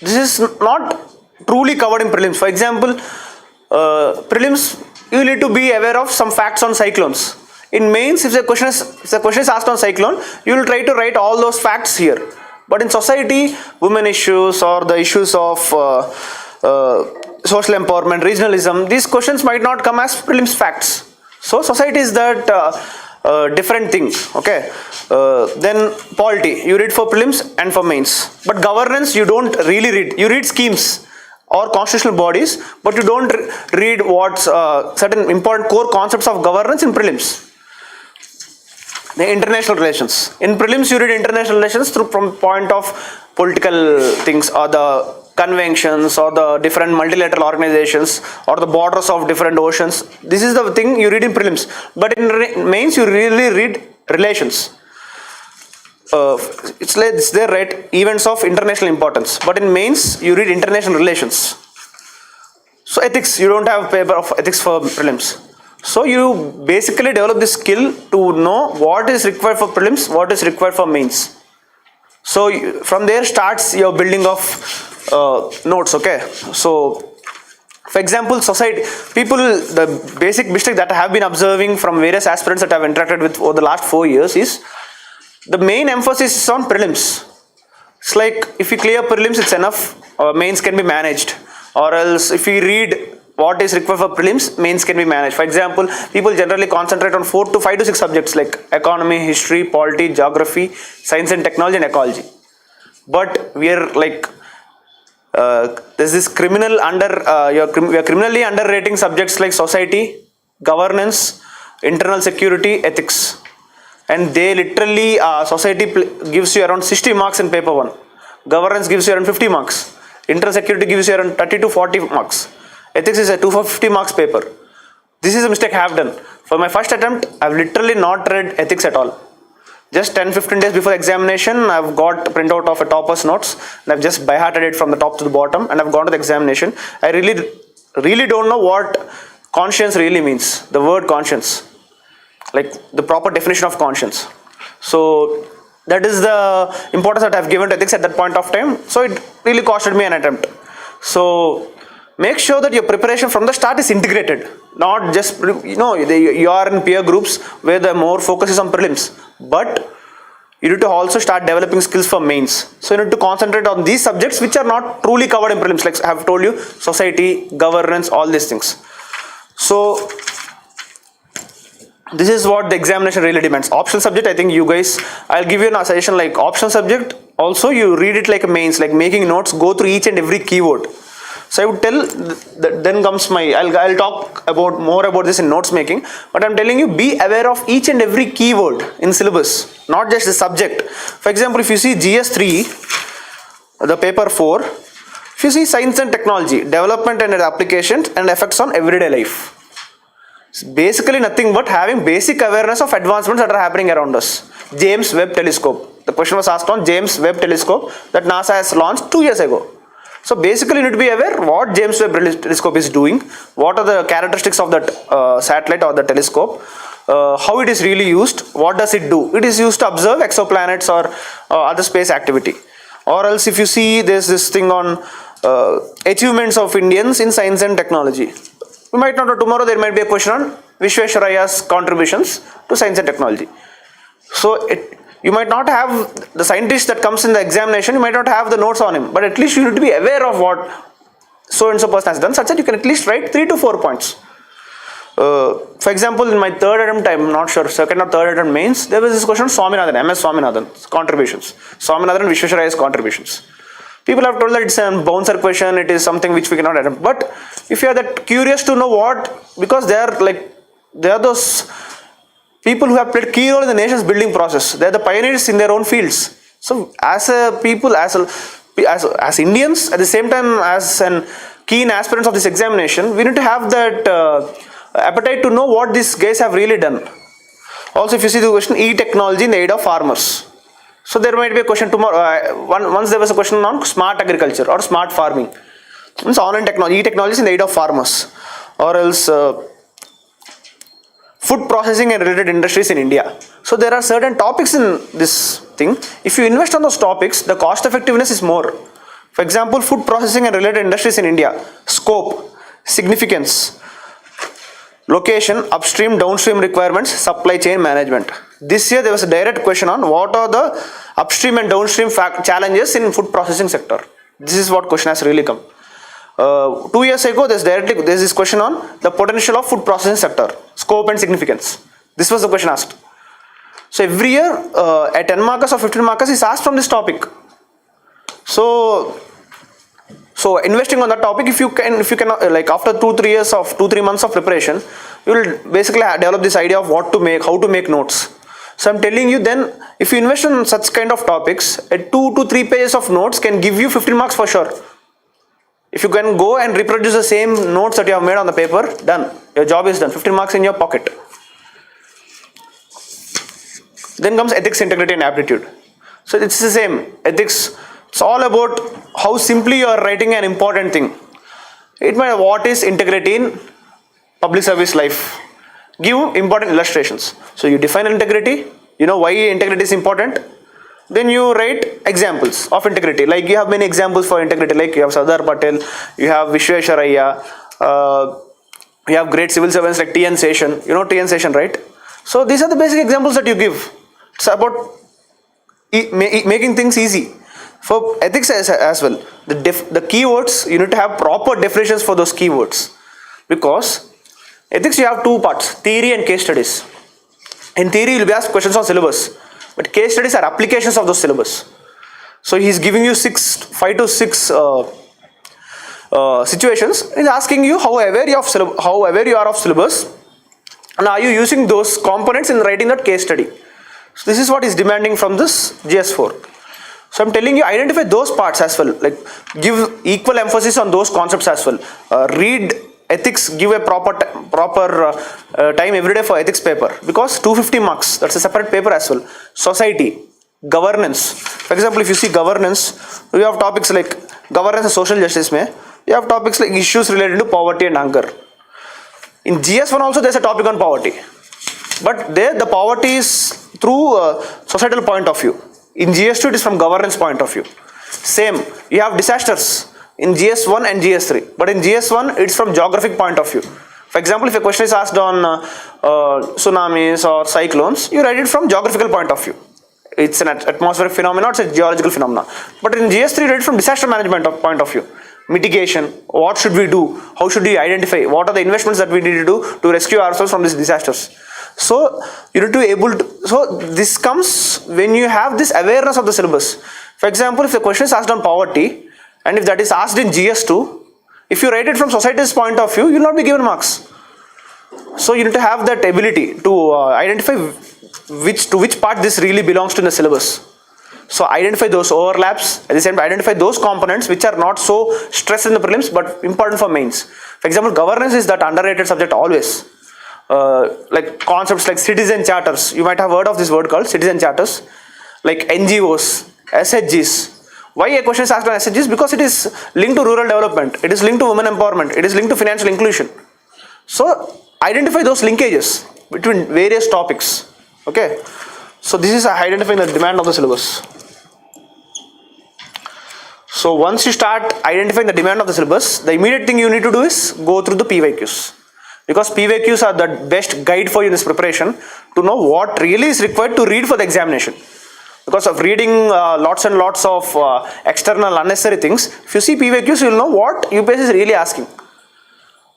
This is not truly covered in prelims. For example, prelims, you need to be aware of some facts on cyclones. In mains, if the question is asked on cyclone, you will try to write all those facts here. But in society, women issues or the issues of social empowerment, regionalism, these questions might not come as prelims facts. So society is that different thing. Okay. Then polity, you read for prelims and for mains. But governance, you don't really read. You read schemes or constitutional bodies, but you don't read what's certain important core concepts of governance in prelims. The international relations. In prelims, you read international relations from point of political things or the conventions or the different multilateral organizations or the borders of different oceans. This is the thing you read in prelims. But in mains, you really read relations. It's there, right? Events of international importance. But in mains, you read international relations. So ethics, you don't have a paper of ethics for prelims. So you basically develop this skill to know what is required for prelims, what is required for mains. So from there starts your building of notes. Okay. So for example, society, people, the basic mistake that I have been observing from various aspirants that I have interacted with over the last 4 years is the main emphasis is on prelims. It's like if you clear prelims, it's enough, mains can be managed. Or else if you read what is required for prelims, mains can be managed. For example, people generally concentrate on 5 to 6 subjects like economy, history, polity, geography, science and technology, and ecology. But we are like, there's this we are criminally underrating subjects like society, governance, internal security, ethics. And they literally, society gives you around 60 marks in paper 1. Governance gives you around 50 marks. Internal security gives you around 30 to 40 marks. Ethics is a 250 marks paper. This is a mistake I have done. For my first attempt, I have literally not read ethics at all. Just 10-15 days before examination, I've got a printout of a topper's notes and I've just by-hearted it from the top to the bottom and I've gone to the examination. I really don't know what conscience really means. The word conscience. Like the proper definition of conscience. So that is the importance that I've given to ethics at that point of time. So it really costed me an attempt. So make sure that your preparation from the start is integrated. Not just, you are in peer groups where the more focus is on prelims. But you need to also start developing skills for mains. So you need to concentrate on these subjects which are not truly covered in prelims. Like I have told you, society, governance, all these things. So this is what the examination really demands. Optional subject, I think you guys, I'll give you a suggestion like optional subject. Also, you read it like a mains, like making notes, go through each and every keyword. So I would tell that then comes my, I'll talk about more about this in notes making, but I'm telling you, be aware of each and every keyword in syllabus, not just the subject. For example, if you see GS3, the paper 4, if you see science and technology, development and applications and effects on everyday life. It's basically nothing but having basic awareness of advancements that are happening around us. James Webb Telescope. The question was asked on James Webb Telescope that NASA has launched 2 years ago. So basically you need to be aware what James Webb Telescope is doing, what are the characteristics of that satellite or the telescope, how it is really used, what does it do. It is used to observe exoplanets or other space activity. Or else if you see there's this thing on achievements of Indians in science and technology. We might not know, tomorrow there might be a question on Vishwesvarayya's contributions to science and technology. So you might not have the scientist that comes in the examination, you might not have the notes on him, but at least you need to be aware of what so and so person has done, such that you can at least write 3 to 4 points. For example, in my third attempt, I'm not sure, second or third attempt mains, there was this question on Swaminathan, MS Swaminathan's contributions. Swaminathan and Vishwesvarayya's contributions. People have told that it's a bouncer question, it is something which we cannot attempt. But if you are that curious to know what, because they are those people who have played a key role in the nation's building process. They are the pioneers in their own fields. So as a people, as Indians, at the same time as an keen aspirants of this examination, we need to have that appetite to know what these guys have really done. Also, if you see the question, e-technology in the aid of farmers. So there might be a question tomorrow, once there was a question on smart agriculture or smart farming. It's online technology, e-technology in the aid of farmers. Or else food processing and related industries in India. So there are certain topics in this thing. If you invest on those topics, the cost effectiveness is more. For example, food processing and related industries in India. Scope, significance, location, upstream, downstream requirements, supply chain management. This year there was a direct question on what are the upstream and downstream challenges in food processing sector. This is what question has really come. 2 years ago there's this question on the potential of food processing sector, scope and significance. This was the question asked. So every year at 10 markers or 15 markers is asked from this topic. So investing on that topic, if you can like after 2-3 months of preparation, you will basically develop this idea of what to make, how to make notes. So I'm telling you, then if you invest in such kind of topics, 2 to 3 pages of notes can give you 15 marks for sure. If you can go and reproduce the same notes that you have made on the paper, done. Your job is done. 15 marks in your pocket. Then comes ethics, integrity and aptitude. So it's the same. Ethics, it's all about how simply you are writing an important thing. It might what is integrity in public service life. Give important illustrations. So you define integrity, you know why integrity is important. Then you write examples of integrity. Like you have many examples for integrity, like you have Sardar Patel, you have Vishwesvarayya, you have great civil servants like T.N. Seshan. You know T.N. Seshan, right? So these are the basic examples that you give. It's about making things easy. For ethics as well, the keywords, you need to have proper definitions for those keywords. Because ethics you have 2 parts, theory and case studies. In theory you will be asked questions on syllabus, but case studies are applications of those syllabus. So he is giving you 5 to 6 situations. He is asking you how aware you are of syllabus and are you using those components in writing that case study. So this is what is demanding from this GS4. So I'm telling you, identify those parts as well, like give equal emphasis on those concepts as well. Read ethics, give a proper time every day for ethics paper, because 250 marks, that's a separate paper as well. Society, governance. For example, if you see governance, we have topics like governance and social justice. You have topics like issues related to poverty and hunger. In GS1 also there's a topic on poverty, but there the poverty is through a societal point of view. In GS2 it is from governance point of view. Same, you have disasters in GS1 and GS3, but in GS1 it's from geographic point of view. For example, if a question is asked on tsunamis or cyclones, you write it from geographical point of view. It's an atmospheric phenomenon, it's a geological phenomenon. But in GS3 you write it from disaster management point of view. Mitigation, what should we do, how should we identify, what are the investments that we need to do to rescue ourselves from these disasters. So you need to be able to, so this comes when you have this awareness of the syllabus. For example, if the question is asked on poverty, and if that is asked in GS2, if you write it from society's point of view, you will not be given marks. So you need to have that ability to identify which part this really belongs to in the syllabus. So identify those overlaps, at the same time identify those components which are not so stressed in the prelims but important for mains. For example, governance is that underrated subject always. Like concepts like citizen charters, you might have heard of this word called citizen charters, like NGOs, SHGs. Why a question is asked on SHGs? Because it is linked to rural development, it is linked to women empowerment, it is linked to financial inclusion. So identify those linkages between various topics. Okay, so this is identifying the demand of the syllabus. So once you start identifying the demand of the syllabus, the immediate thing you need to do is go through the PYQs, because PYQs are the best guide for you in this preparation to know what really is required to read for the examination. Because of reading lots and lots of external unnecessary things, if you see PYQs, you will know what UPSC is really asking.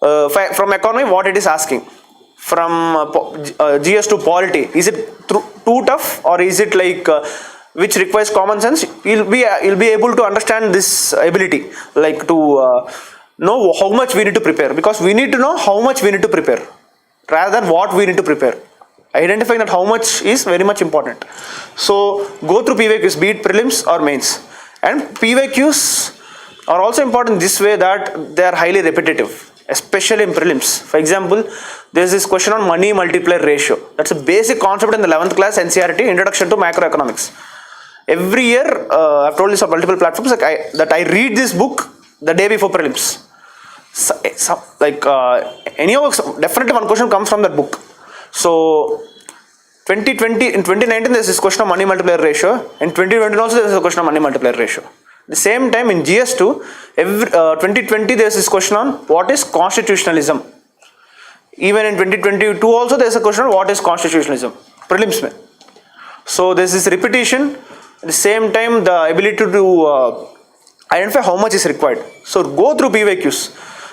From economy, what it is asking. From GS to polity, is it too tough, or is it like which requires common sense? You'll be able to understand this ability, like to know how much we need to prepare, because we need to know how much we need to prepare rather than what we need to prepare. Identifying that how much is very much important. So go through PYQs, be it prelims or mains. And PYQs are also important this way that they are highly repetitive, especially in prelims. For example, there is this question on money multiplier ratio. That's a basic concept in the 11th class NCERT, Introduction to Macroeconomics. Every year, I've told this on multiple platforms, that I read this book the day before prelims. Definitely one question comes from that book. So 2020, in 2019 there is this question of money multiplier ratio, in 2020 also there is a question of money multiplier ratio. At the same time in GS2, 2020 there is this question on what is constitutionalism. Even in 2022 also there is a question on what is constitutionalism, prelims mein. So there is this repetition, at the same time the ability to identify how much is required. So go through PYQs.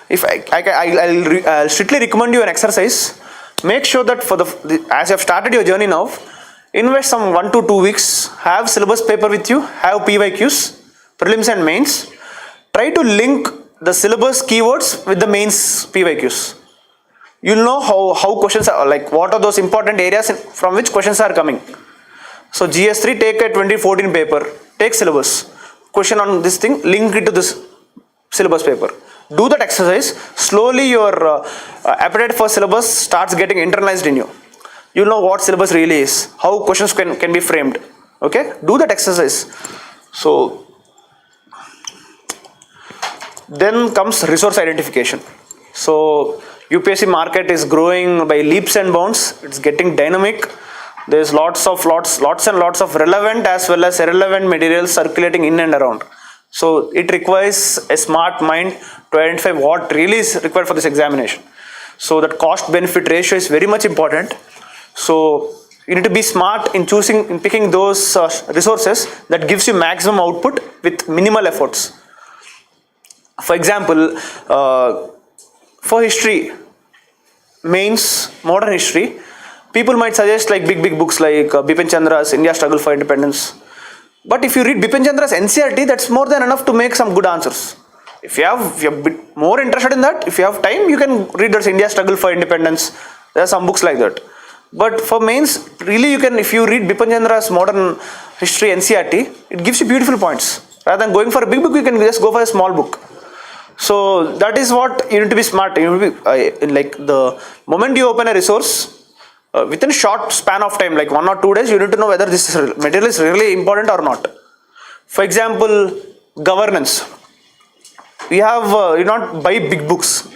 If I'll strictly recommend you an exercise. Make sure that as you have started your journey now, invest some 1 to 2 weeks, have syllabus paper with you, have PYQs, prelims and mains. Try to link the syllabus keywords with the mains PYQs. You'll know how questions are, like what are those important areas from which questions are coming. So GS3, take a 2014 paper, take syllabus, question on this thing, link it to this syllabus paper. Do that exercise, slowly your appetite for syllabus starts getting internalized in you. You'll know what syllabus really is, how questions can be framed. Okay, do that exercise. So then comes resource identification. So UPSC market is growing by leaps and bounds, it's getting dynamic. There's lots and lots of relevant as well as irrelevant materials circulating in and around. So it requires a smart mind to identify what really is required for this examination. So that cost benefit ratio is very much important. So you need to be smart in picking those resources that gives you maximum output with minimal efforts. For example, for history, mains, modern history, people might suggest like big books like Bipin Chandra's India Struggle for Independence. But if you read Bipin Chandra's NCERT, that's more than enough to make some good answers. If you're a bit more interested in that, if you have time, you can read that India Struggle for Independence. There are some books like that. But for mains, really if you read Bipin Chandra's Modern History NCERT, it gives you beautiful points. Rather than going for a big book, you can just go for a small book. So that is what you need to be smart. You need to be like the moment you open a resource, within a short span of time, like 1 or 2 days, you need to know whether this material is really important or not. For example, governance. You not buy big books.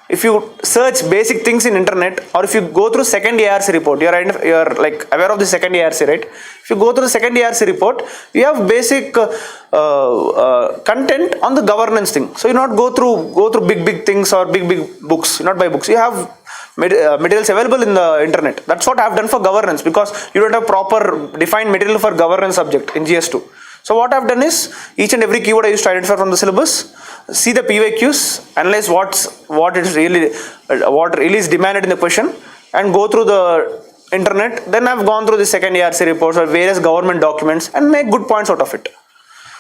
If you search basic things in internet, or if you go through second ARC report, you are like aware of the second ARC, right? If you go through the second ARC report, you have basic content on the governance thing. So you not go through big things or big books. You not buy books. You have materials available in the internet. That's what I have done for governance, because you don't have proper defined material for governance subject in GS2. So what I have done is, each and every keyword I used to identify from the syllabus, see the PYQs, analyze what really is demanded in the question, and go through the internet, then I've gone through the second ERC reports or various government documents and make good points out of it.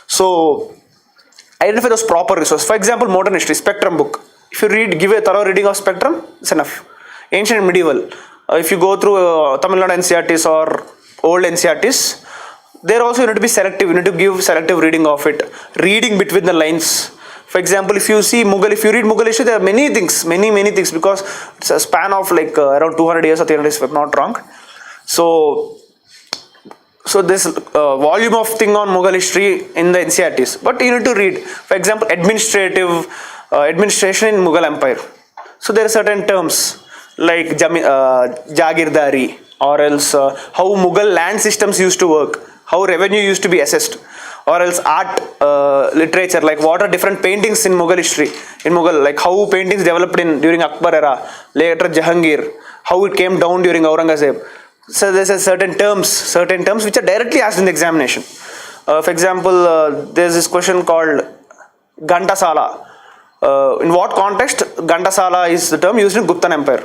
So identify those proper resources. For example, modern history, Spectrum book. If you give a thorough reading of Spectrum, it's enough. Ancient and medieval. If you go through Tamil Nadu NCRTs or old NCRTs, there also you need to be selective. You need to give selective reading of it. Reading between the lines. For example, if you see Mughal, if you read Mughal history, there are many things, many things, because it's a span of like around 200 years or 300 years, if I'm not wrong. So this volume of thing on Mughal history in the NCRTs, but you need to read. For example, administration in Mughal Empire. So there are certain terms like Jagirdari, or else how Mughal land systems used to work, how revenue used to be assessed, or else art, literature, like what are different paintings in Mughal history, in Mughal, like how paintings developed during Akbar era, later Jahangir, how it came down during Aurangzeb. So there's a certain terms which are directly asked in the examination. For example, there's this question called Ghantasala. In what context Ghantasala is the term used in Guptan Empire?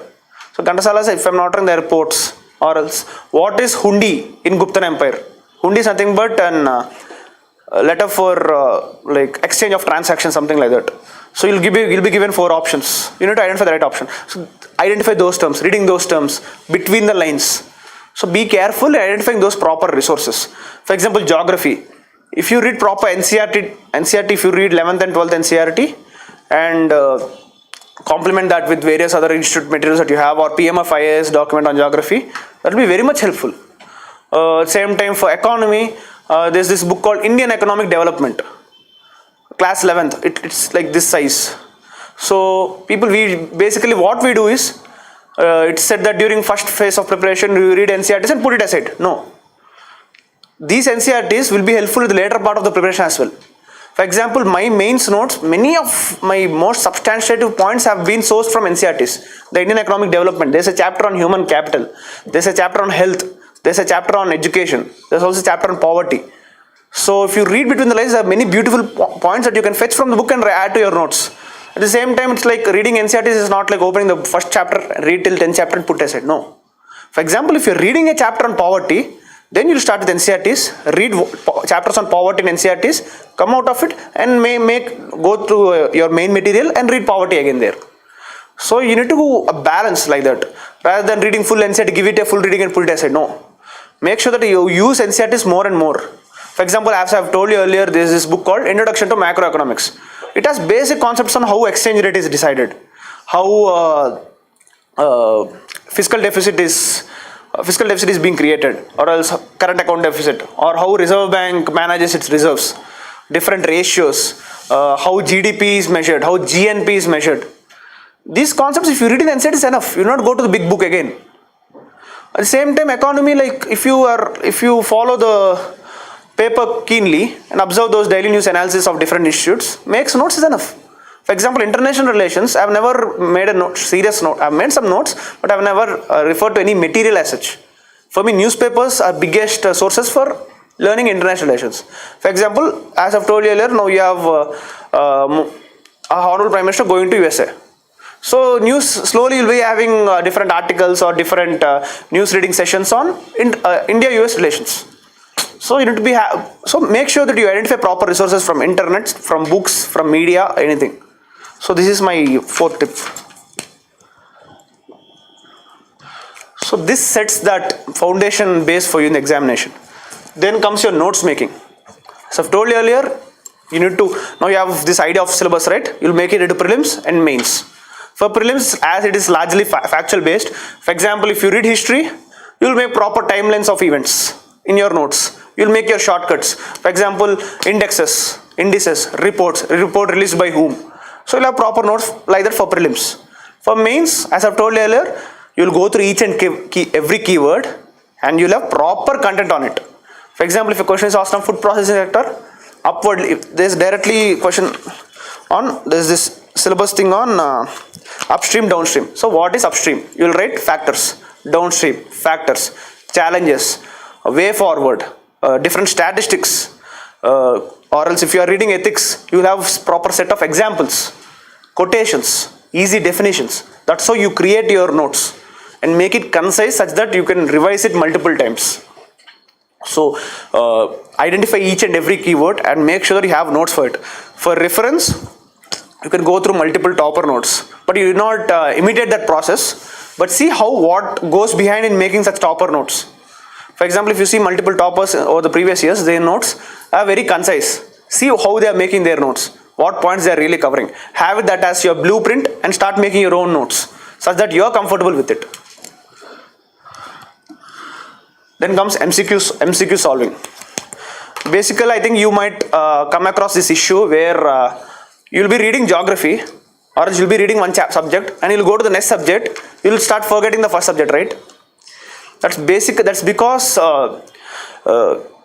So Ghantasala is, if I'm not wrong, the reports. Or else, what is Hundi in Guptan Empire? Hundi is nothing but an letter for like exchange of transactions, something like that. So you'll be given 4 options. You need to identify the right option. So identify those terms, reading those terms between the lines. So be careful in identifying those proper resources. For example, geography. If you read proper NCRT, if you read 11th and 12th NCRT and complement that with various other institute materials that you have, or PMF IAS document on geography, that will be very much helpful. Same time for economy, there's this book called Indian Economic Development, class 11th. It's like this size. So basically what we do is, it's said that during first phase of preparation you read NCRTs and put it aside. No. These NCRTs will be helpful in the later part of the preparation as well. For example, my mains notes, many of my most substantive points have been sourced from NCRTs. The Indian Economic Development, there's a chapter on human capital, there's a chapter on health, there's a chapter on education, there's also a chapter on poverty. So if you read between the lines, there are many beautiful points that you can fetch from the book and add to your notes. At the same time, it's like reading NCRTs is not like opening the first chapter, read till 10th chapter and put aside. No. For example, if you're reading a chapter on poverty, then you'll start with NCRTs, read chapters on poverty in NCRTs, come out of it and go through your main material and read poverty again there. So you need to do a balance like that. Rather than reading full NCRT, give it a full reading and put it aside. No. Make sure that you use NCRTs more and more. For example, as I've told you earlier, there is this book called Introduction to Macroeconomics. It has basic concepts on how exchange rate is decided, how fiscal deficit is being created, or else current account deficit, or how Reserve Bank manages its reserves, different ratios, how GDP is measured, how GNP is measured. These concepts, if you read in NCERT, is enough. You do not go to the big book again. At the same time, economy, like if you follow the paper keenly and observe those daily news analysis of different institutes, makes notes is enough. For example, international relations, I have never made a serious note. I have made some notes, but I have never referred to any material as such. For me, newspapers are biggest sources for learning international relations. For example, as I have told you earlier, now you have a Honorable Prime Minister going to USA. So news, slowly you will be having different articles or different news reading sessions on India-US relations. So you need to so make sure that you identify proper resources from internet, from books, from media, anything. So this is my 4th tip. So this sets that foundation base for you in the examination. Then comes your notes making. So I've told you earlier, now you have this idea of syllabus, right? You'll make it into prelims and mains. For prelims, as it is largely factual based, for example, if you read history, you'll make proper timelines of events in your notes. You'll make your shortcuts. For example, indices, report released by whom. So you'll have proper notes like that for prelims. For mains, as I've told you earlier, you'll go through each and every keyword and you'll have proper content on it. For example, if a question is asked on food processing sector, there's directly question on, there's this syllabus thing on upstream, downstream. So what is upstream? You'll write factors, downstream, factors, challenges, way forward, different statistics, or else if you are reading ethics, you will have proper set of examples, quotations, easy definitions. That's how you create your notes. and make it concise such that you can revise it multiple times. So identify each and every keyword and make sure that you have notes for it. For reference, you can go through multiple topper notes, but you do not imitate that process, but see what goes behind in making such topper notes. For example, if you see multiple toppers over the previous years, their notes are very concise. See how they are making their notes, what points they are really covering. Have that as your blueprint and start making your own notes such that you are comfortable with it. Then comes MCQ solving. Basically, I think you might come across this issue where you'll be reading geography, or you'll be reading one subject and you'll go to the next subject, you'll start forgetting the first subject, right? That's basic. That's because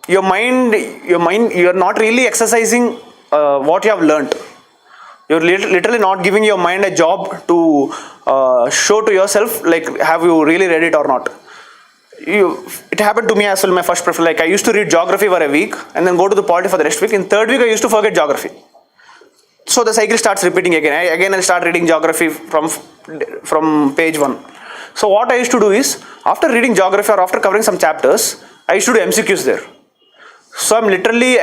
your mind, you're not really exercising what you have learnt. You're literally not giving your mind a job to show to yourself, like, have you really read it or not. It happened to me as well. My first preference, like, I used to read geography for a week and then go to the polity for the next week. In third week, I used to forget geography. So the cycle starts repeating again. I'll start reading geography from page 1. So what I used to do is, after reading geography or after covering some chapters, I used to do MCQs there. So I'm literally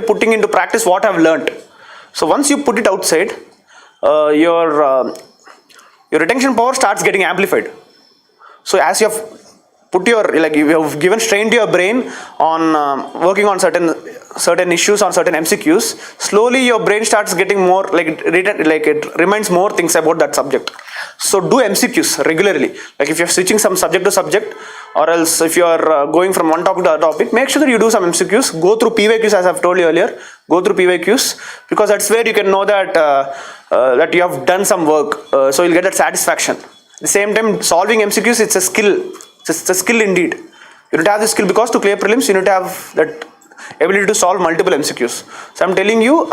putting into practice what I've learned. So once you put it outside, your retention power starts getting amplified. So as you have put you have given strain to your brain on working on certain issues, on certain MCQs, slowly your brain starts getting more it reminds more things about that subject. So do MCQs regularly. Like if you're switching some subject to subject, or else if you're going from one topic to other topic, make sure that you do some MCQs. Go through PYQs, as I've told you earlier. Go through PYQs, because that's where you can know that that you have done some work. So you'll get that satisfaction. At the same time, solving MCQs, it's a skill. It's a skill indeed. You don't have the skill because to clear prelims, you need to have that ability to solve multiple MCQs. So I'm telling you,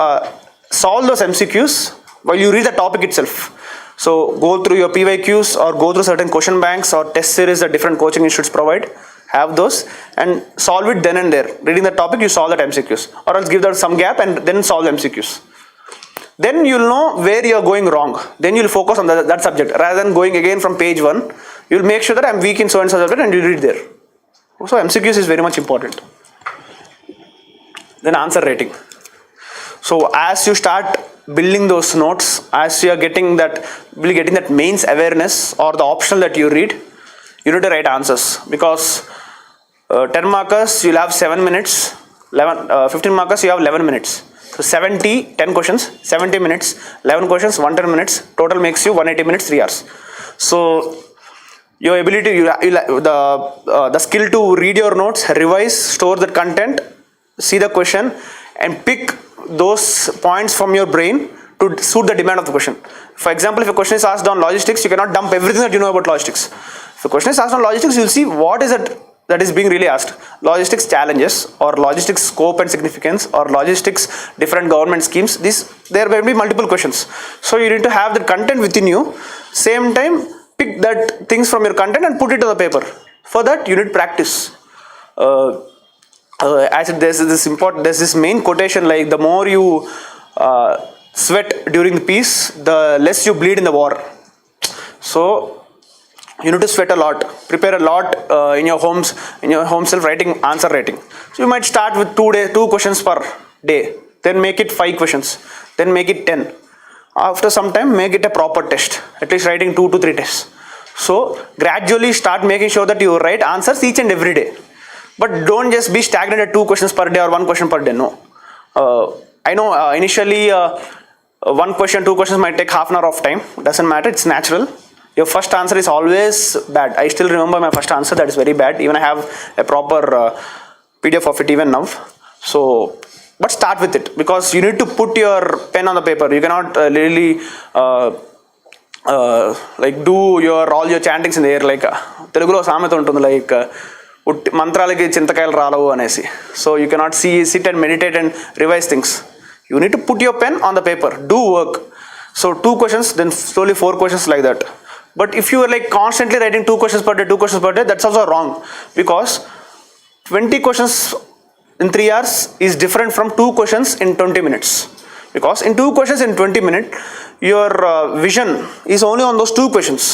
solve those MCQs while you read the topic itself. So go through your PYQs or go through certain question banks or test series that different coaching institutes provide. Have those and solve it then and there. Reading the topic, you solve that MCQs, or else give that some gap and then solve MCQs. Then you'll know where you're going wrong. Then you'll focus on that subject rather than going again from page 1. You'll make sure that I'm weak in so and so subject and you read there. So MCQs is very much important. Then answer rating. So as you start building those notes, as you are getting that mains awareness or the optional that you read, you need to write answers, because 10 markers you'll have 7 minutes, 15 markers you have 11 minutes. So 10 questions, 70 minutes, 11 questions, 110 minutes, total makes you 180 minutes, 3 hours. So your ability, the skill to read your notes, revise, store the content, see the question and pick those points from your brain to suit the demand of the question. For example, if a question is asked on logistics, you cannot dump everything that you know about logistics. If a question is asked on logistics, you'll see what is it that is being really asked. Logistics challenges, or logistics scope and significance, or logistics different government schemes. There will be multiple questions. So you need to have the content within you. Same time, pick that things from your content and put it to the paper. For that, you need practice. There's this main quotation, like, the more you sweat during the peace, the less you bleed in the war. So you need to sweat a lot, prepare a lot in your home self, writing answer rating. So you might start with 2 questions per day, then make it 5 questions, then make it 10. After some time, make it a proper test, at least writing 2 to 3 tests. So gradually start making sure that you write answers each and every day. But don't just be stagnant at 2 questions per day or 1 question per day. No. I know initially 1 question, 2 questions might take half an hour of time. Doesn't matter. It's natural. Your first answer is always bad. I still remember my first answer. That is very bad. Even I have a proper PDF of it even now. So, but start with it, because you need to put your pen on the paper. You cannot really do all your chantings in the air. Like Telugulo saamata untundi, like మంత్రాలకి చింతకాయలు రాలవు అనేసి. So you cannot sit and meditate and revise things. You need to put your pen on the paper, do work. So 2 questions, then slowly 4 questions, like that. But if you are like constantly writing 2 questions per day, that's also wrong, because 20 questions in 3 hours is different from 2 questions in 20 minutes. Because in 2 questions in 20 minutes, your vision is only on those 2 questions.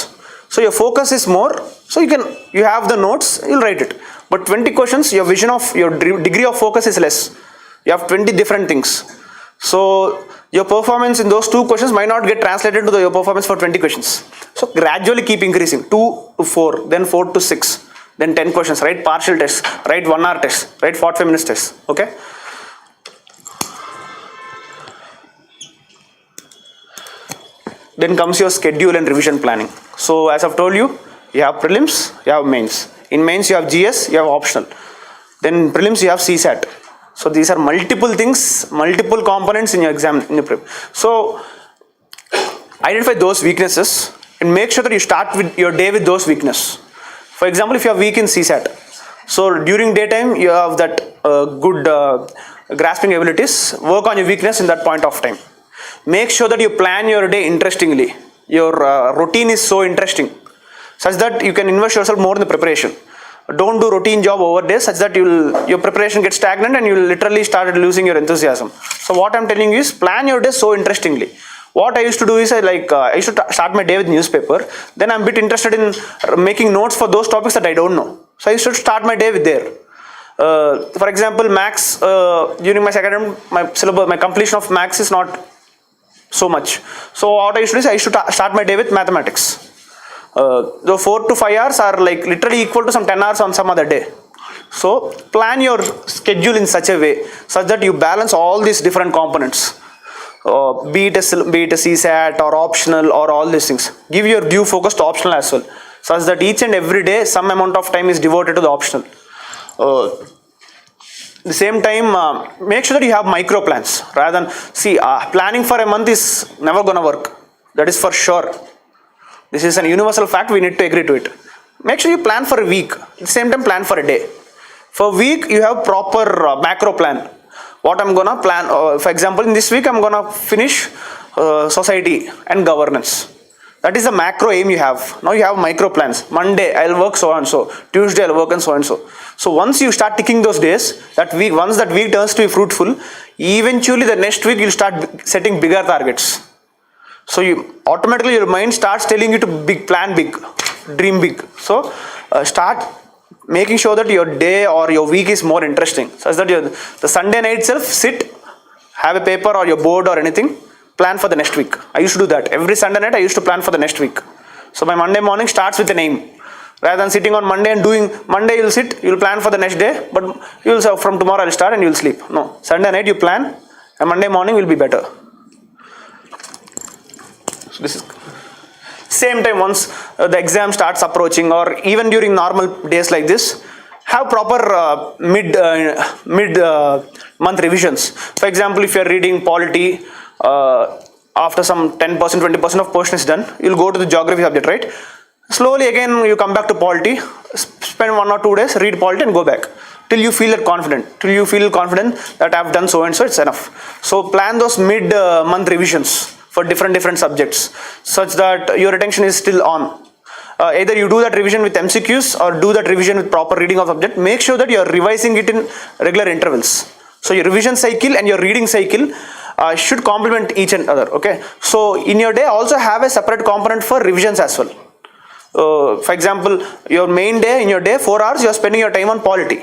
So your focus is more, so you have the notes, you'll write it. But 20 questions, your vision of your degree of focus is less. You have 20 different things. So your performance in those 2 questions might not get translated to your performance for 20 questions. So gradually keep increasing, 2 to 4, then 4 to 6, then 10 questions, write partial tests, write 1 hour tests, write 45 minutes tests, okay? Then comes your schedule and revision planning. So as I've told you, you have prelims, you have mains. In mains you have GS, you have optional. Then prelims you have CSAT. So these are multiple things, multiple components in your exam, in your prep. So identify those weaknesses and make sure that you start with your day with those weaknesses. For example, if you are weak in CSAT, so during daytime you have that good grasping abilities, work on your weakness in that point of time. Make sure that you plan your day interestingly. Your routine is so interesting, such that you can invest yourself more in the preparation. Don't do routine job over days such that your preparation gets stagnant and you will literally start losing your enthusiasm. So what I'm telling you is plan your day so interestingly. What I used to do is I used to start my day with newspaper. Then I'm a bit interested in making notes for those topics that I don't know. So I used to start my day with there. For example, maths, during my second attempt, my syllabus, my completion of maths is not so much. So what I used to do is I used to start my day with mathematics. The 4 to 5 hours are like literally equal to some 10 hours on some other day. So plan your schedule in such a way such that you balance all these different components. Be it a CSAT or optional or all these things. Give your due focus to optional as well, such that each and every day some amount of time is devoted to the optional. At the same time, make sure that you have micro plans rather than planning for a month is never gonna work. That is for sure. This is an universal fact, we need to agree to it. Make sure you plan for a week, at the same time plan for a day. For a week, you have proper macro plan. What I'm gonna plan, for example, in this week I'm gonna finish society and governance. That is the macro aim you have. Now you have micro plans. Monday I'll work so and so. Tuesday I'll work and so and so. So once you start ticking those days, once that week turns to be fruitful, eventually the next week you'll start setting bigger targets. So automatically your mind starts telling you to plan big, dream big. So start making sure that your day or your week is more interesting, such that the Sunday night itself sit, have a paper or your board or anything, plan for the next week. I used to do that. Every Sunday night I used to plan for the next week. So my Monday morning starts with an aim. Rather than sitting on Monday and doing, Monday you'll sit, you'll plan for the next day, but you'll say from tomorrow I'll start and you'll sleep. No, Sunday night you plan and Monday morning will be better. So this is same time once the exam starts approaching or even during normal days like this, have proper mid month revisions. For example, if you are reading polity, after some 10%, 20% of portion is done, you'll go to the geography subject, right? Slowly again you come back to polity, spend 1 or 2 days, read polity and go back. Till you feel confident that I've done so and so, it's enough. So plan those mid month revisions for different subjects such that your attention is still on. Either you do that revision with MCQs or do that revision with proper reading of subject. Make sure that you are revising it in regular intervals. So your revision cycle and your reading cycle should complement each and other. Okay. So in your day also have a separate component for revisions as well. For example, your main day, in your day 4 hours you are spending your time on polity.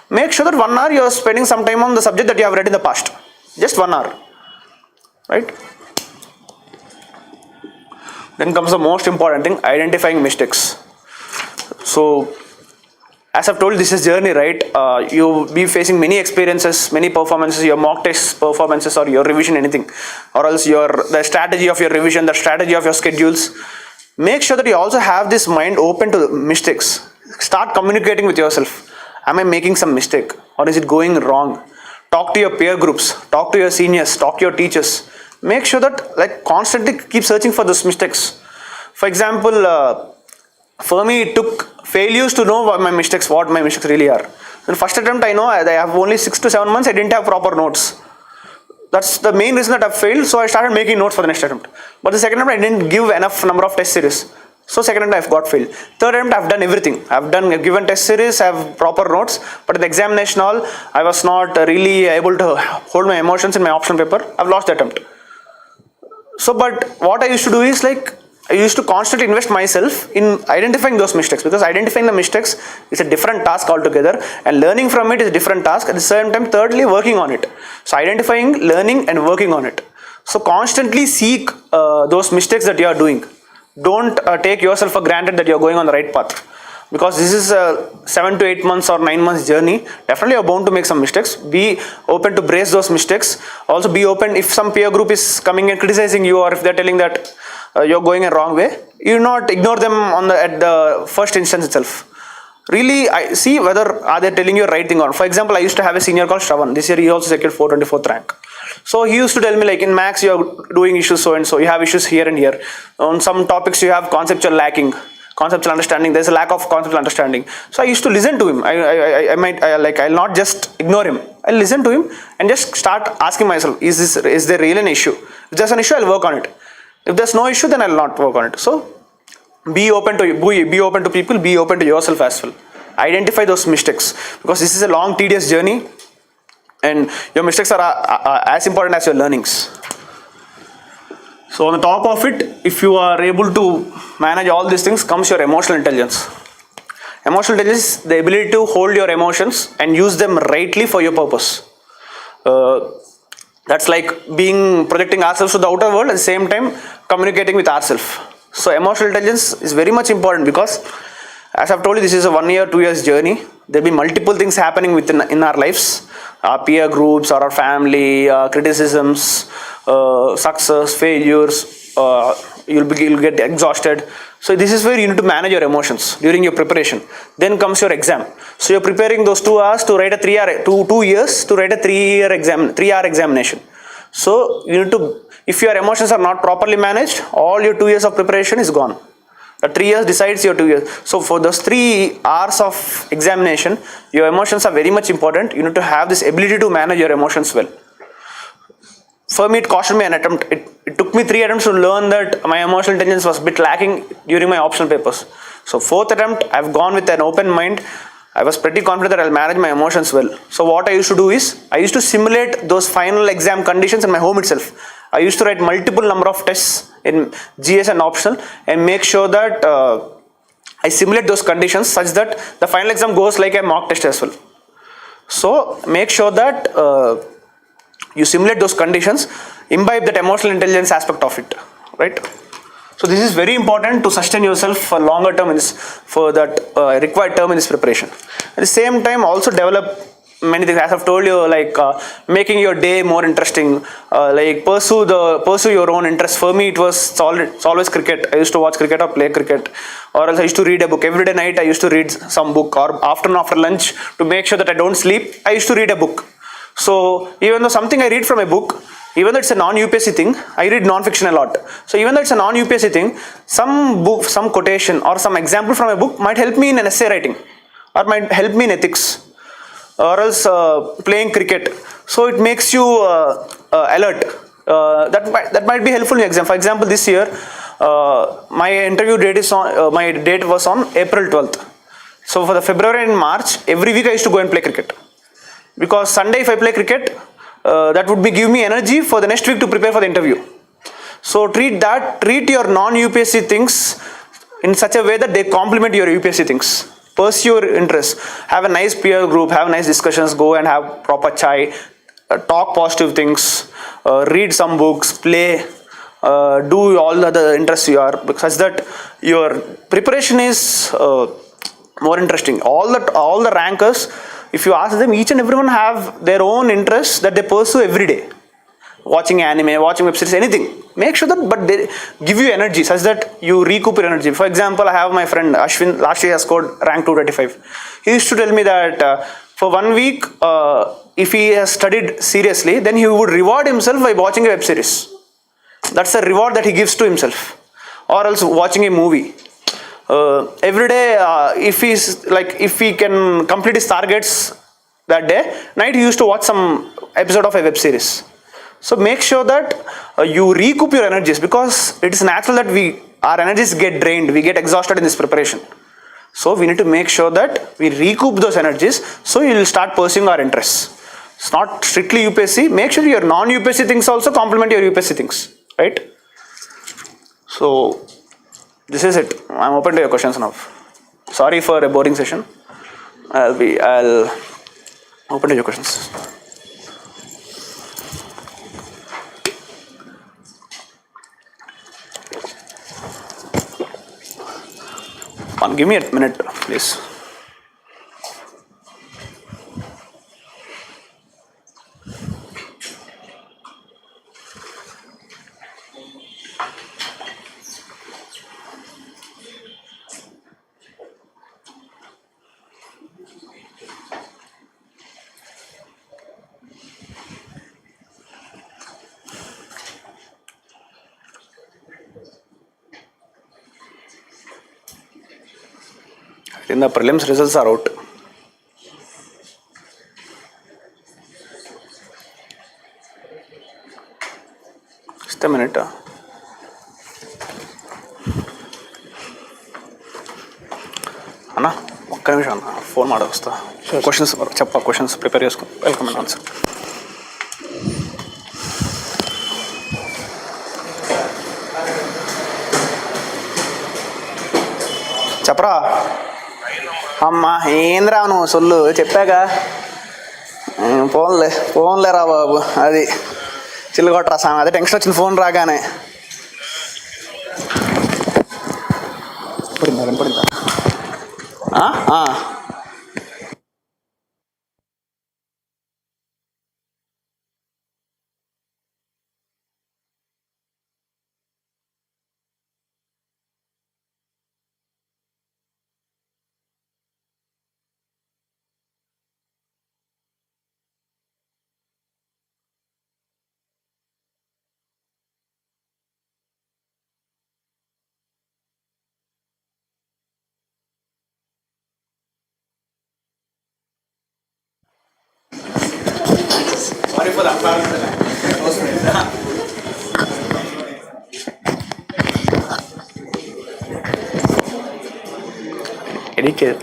Make sure that 1 hour you are spending some time on the subject that you have read in the past. Just 1 hour. Right. Then comes the most important thing, identifying mistakes. So as I've told, this is journey, right? You'll be facing many experiences, many performances, your mock test performances or your revision, anything, or else the strategy of your revision, the strategy of your schedules. Make sure that you also have this mind open to mistakes. Start communicating with yourself. Am I making some mistake or is it going wrong? Talk to your peer groups, talk to your seniors, talk to your teachers. Make sure that constantly keep searching for those mistakes. For example, for me it took failures to know what my mistakes really are. In the first attempt I know I have only 6 to 7 months I didn't have proper notes. That's the main reason that I failed, so I started making notes for the next attempt. But the second attempt I didn't give enough number of test series. So second attempt I've got failed. Third attempt I've done everything. I've given test series, I have proper notes, but in the examination hall I was not really able to hold my emotions in my optional paper. I've lost the attempt. So but what I used to do is I used to constantly invest myself in identifying those mistakes, because identifying the mistakes is a different task altogether, and learning from it is a different task. At the same time, thirdly, working on it. So identifying, learning, and working on it. So constantly seek those mistakes that you are doing. Don't take yourself for granted that you are going on the right path, because this is a 7 to 8 months or 9 months journey. Definitely, you're bound to make some mistakes. Be open to brace those mistakes. Also, be open if some peer group is coming and criticizing you, or if they're telling that you're going a wrong way, you not ignore them at the first instance itself. Really, I see whether are they telling you a right thing or not. For example, I used to have a senior called Shravan. This year he also secured 424th rank. So he used to tell me, like, in maths you are doing issues so and so, you have issues here and here. On some topics you have conceptual lacking, conceptual understanding. There's a lack of conceptual understanding. So I used to listen to him. I'll not just ignore him. I'll listen to him and just start asking myself, is there really an issue? If there's an issue, I'll work on it. If there's no issue, then I'll not work on it. So be open to people, be open to yourself as well. Identify those mistakes, because this is a long, tedious journey, and your mistakes are as important as your learnings. So on the top of it, if you are able to manage all these things, comes your emotional intelligence. Emotional intelligence is the ability to hold your emotions and use them rightly for your purpose. That's like projecting ourselves to the outer world, at the same time communicating with ourselves. So emotional intelligence is very much important, because as I've told you, this is a 1 year, 2 years journey. There'll be multiple things happening in our lives, our peer groups or our family, criticisms, success, failures. You'll get exhausted. So this is where you need to manage your emotions during your preparation. Then comes your exam. So you're preparing those 2 hours to write a 2 years to write a 3-hour examination. So you need to, if your emotions are not properly managed, all your 2 years of preparation is gone. The 3 years decides your 2 years. So for those 3 hours of examination, your emotions are very much important. You need to have this ability to manage your emotions well. For me, it costed me an attempt. It took me 3 attempts to learn that my emotional intelligence was a bit lacking during my optional papers. So 4th attempt, I've gone with an open mind. I was pretty confident that I'll manage my emotions well. So what I used to do is, I used to simulate those final exam conditions in my home itself. I used to write multiple number of tests in GS and optional, and make sure that I simulate those conditions such that the final exam goes like a mock test as well. So make sure that you simulate those conditions, imbibe that emotional intelligence aspect of it, right? So this is very important to sustain yourself for longer term for that required term in this preparation. At the same time, also develop many things, as I've told you, like making your day more interesting, like pursue your own interests. For me, it's always cricket. I used to watch cricket or play cricket, or else I used to read a book. Every day night I used to read some book, or after lunch, to make sure that I don't sleep, I used to read a book. So even though something I read from a book, even though it's a non-UPSC thing, I read non-fiction a lot. So even though it's a non-UPSC thing, some book, some quotation or some example from a book might help me in an essay writing, or might help me in ethics, or else playing cricket. So it makes you alert. That might be helpful in exam. For example, this year my interview date my date was on April 12th. So for the February and March, every week I used to go and play cricket, because Sunday if I play cricket, that would give me energy for the next week to prepare for the interview. So treat your non-UPSC things in such a way that they complement your UPSC things. Pursue your interests. Have a nice peer group, have nice discussions, go and have proper chai, talk positive things, read some books, play, do all the other interests you are, such that your preparation is more interesting. All the rankers, if you ask them, each and everyone have their own interests that they pursue every day. Watching anime, watching web series, anything. Make sure that, but they give you energy such that you recoup your energy. For example, I have my friend Ashwin, last year has scored rank 235. He used to tell me that for 1 week, if he has studied seriously, then he would reward himself by watching a web series. That's the reward that he gives to himself. Or else watching a movie. Every day, if he can complete his targets that day, night he used to watch some episode of a web series. So make sure that you recoup your energies, because it is natural that our energies get drained, we get exhausted in this preparation. So we need to make sure that we recoup those energies, so you will start pursuing our interests. It's not strictly UPSC. Make sure your non-UPSC things also complement your UPSC things, right? So This is it. I'm open to your questions now. Sorry for a boring session. I'll open to your questions. Give me a minute, please. In the prelims results are out. Just a minute. Anna, ఒక్క నిమిషం అన్న phone మాట వస్తా questions చెప్ప questions prepare చేసుకో welcome and answer చెప్పరా అమ్మా ఏంద్రా నువ్వు సొల్లు చెప్పాక ఫోన్లేరా బాబు అది చిల్లుకొట్టరా సామె అదే టెన్షన్ వచ్చింది ఫోన్ రాగానే పడిందా Sorry for the educated.